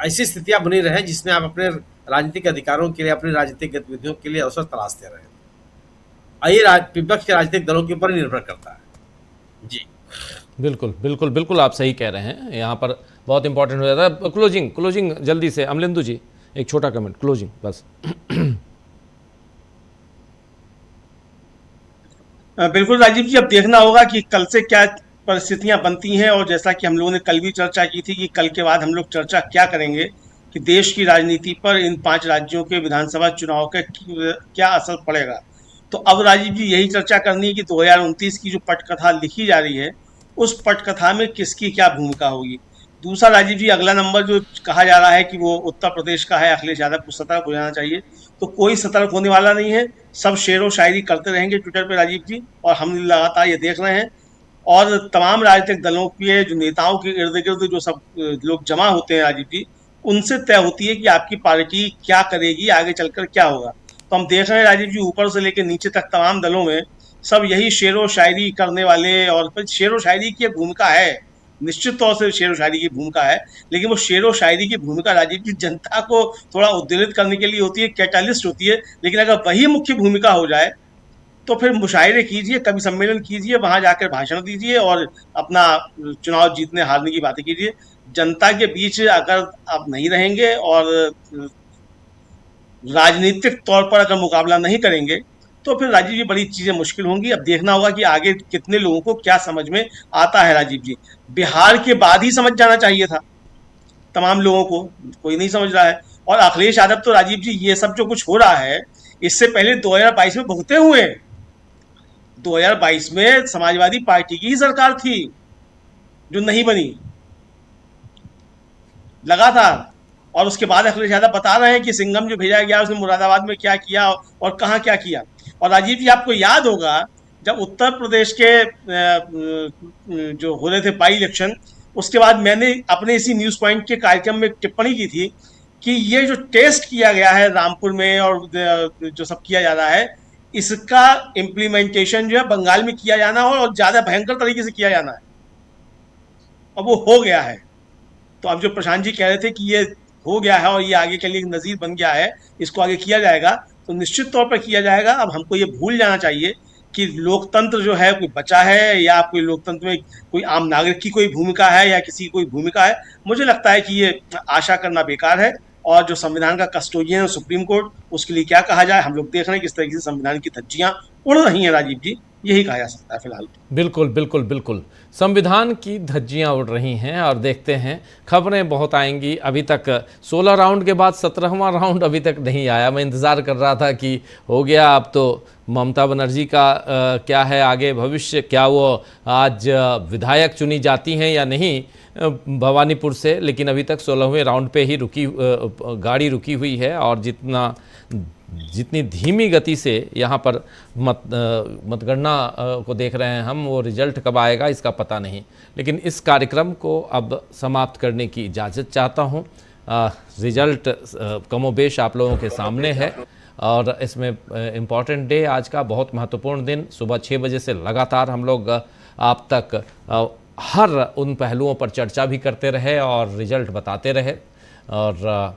ऐसी स्थितियां बनी रहे जिसमें आप अपने राजनीतिक अधिकारों के लिए, अपनी राजनीतिक गतिविधियों के लिए अवसर तलाशते रहें, ये विपक्ष के राजनीतिक दलों के ऊपर निर्भर करता है। जी बिल्कुल आप सही कह रहे हैं। यहाँ पर बहुत इंपॉर्टेंट हो जाता है। क्लोजिंग जल्दी से अमलेंदु जी, एक छोटा कमेंट, क्लोजिंग बस। बिल्कुल राजीव जी, अब देखना होगा कि कल से क्या परिस्थितियां बनती हैं, और जैसा कि हम लोगों ने कल भी चर्चा की थी कि कल के बाद हम लोग चर्चा क्या करेंगे कि देश की राजनीति पर इन 5 राज्यों के विधानसभा चुनाव का क्या असर पड़ेगा। तो अब राजीव जी यही चर्चा करनी है कि 2029 की जो पटकथा लिखी जा रही है, उस पटकथा में किसकी क्या भूमिका होगी। दूसरा राजीव जी, अगला नंबर जो कहा जा रहा है कि वो उत्तर प्रदेश का है, अखिलेश यादव को सतर्क हो जाना चाहिए, तो कोई सतर्क होने वाला नहीं है। सब शेर व शायरी करते रहेंगे ट्विटर पे राजीव जी, और हम लगातार ये देख रहे हैं। और तमाम राजनीतिक दलों के जो नेताओं के इर्द गिर्द जो सब लोग जमा होते हैं राजीव जी, उनसे तय होती है कि आपकी पार्टी क्या करेगी, आगे चलकर क्या होगा। तो हम देख रहे हैं राजीव जी, ऊपर से लेकर नीचे तक तमाम दलों में सब यही शेर व शायरी करने वाले, और फिर शेर व शायरी की एक भूमिका है, निश्चित तौर से शेर व शायरी की भूमिका है, लेकिन वो शेर व शायरी की भूमिका राजीव जी जनता को थोड़ा उद्वेलित करने के लिए होती है, कैटालिस्ट होती है। लेकिन अगर वही मुख्य भूमिका हो जाए तो फिर मुशायरे कीजिए, कभी सम्मेलन कीजिए, वहां जाकर भाषण दीजिए और अपना चुनाव जीतने हारने की बातें कीजिए। जनता के बीच अगर आप नहीं रहेंगे और राजनीतिक तौर पर अगर मुकाबला नहीं करेंगे तो फिर राजीव जी बड़ी चीजें मुश्किल होंगी। अब देखना होगा कि आगे कितने लोगों को क्या समझ में आता है राजीव जी। बिहार के बाद ही समझ जाना चाहिए था तमाम लोगों को, कोई नहीं समझ रहा है। और अखिलेश यादव तो राजीव जी ये सब जो कुछ हो रहा है, इससे पहले 2022 में भुगते हुए। 2022 में समाजवादी पार्टी की ही सरकार थी जो नहीं बनी लगातार, और उसके बाद अखिलेश यादव बता रहे हैं कि सिंघम जो भेजा गया उसने मुरादाबाद में क्या किया और कहाँ क्या किया। और राजीव जी आपको याद होगा जब उत्तर प्रदेश के जो हो रहे थे बाई इलेक्शन, उसके बाद मैंने अपने इसी न्यूज पॉइंट के कार्यक्रम में टिप्पणी की थी कि ये जो टेस्ट किया गया है रामपुर में और जो सब किया जा रहा है, इसका इम्प्लीमेंटेशन जो है बंगाल में किया जाना हो और ज्यादा भयंकर तरीके से किया जाना है। अब वो हो गया है। तो अब जो प्रशांत जी कह रहे थे कि ये हो गया है और ये आगे के लिए एक नजीर बन गया है, इसको आगे किया जाएगा, तो निश्चित तौर पर किया जाएगा। अब हमको ये भूल जाना चाहिए कि लोकतंत्र जो है कोई बचा है या कोई लोकतंत्र में कोई आम नागरिक की कोई भूमिका है या किसी की कोई भूमिका है। मुझे लगता है कि ये आशा करना बेकार है। और जो संविधान का कस्टोडियन है सुप्रीम कोर्ट, उसके लिए क्या कहा जाए। हम लोग देख रहे हैं किस तरीके से संविधान की धज्जियां उड़ रही हैं राजीव जी, यही कहा जा सकता है फिलहाल। बिल्कुल संविधान की धज्जियां उड़ रही हैं और देखते हैं, खबरें बहुत आएंगी। अभी तक 16 राउंड के बाद 17वां राउंड अभी तक नहीं आया। मैं इंतज़ार कर रहा था कि हो गया, अब तो ममता बनर्जी का क्या है आगे भविष्य, क्या वो आज विधायक चुनी जाती हैं या नहीं भवानीपुर से, लेकिन अभी तक 16वें राउंड पे ही गाड़ी रुकी हुई है। और जितनी धीमी गति से यहाँ पर मतगणना को देख रहे हैं हम, वो रिजल्ट कब आएगा इसका पता नहीं। लेकिन इस कार्यक्रम को अब समाप्त करने की इजाज़त चाहता हूँ। रिजल्ट कमोबेश आप लोगों के सामने है और इसमें इम्पॉर्टेंट डे आज का, बहुत महत्वपूर्ण दिन। सुबह 6 बजे से लगातार हम लोग आप तक हर उन पहलुओं पर चर्चा भी करते रहे और रिजल्ट बताते रहे। और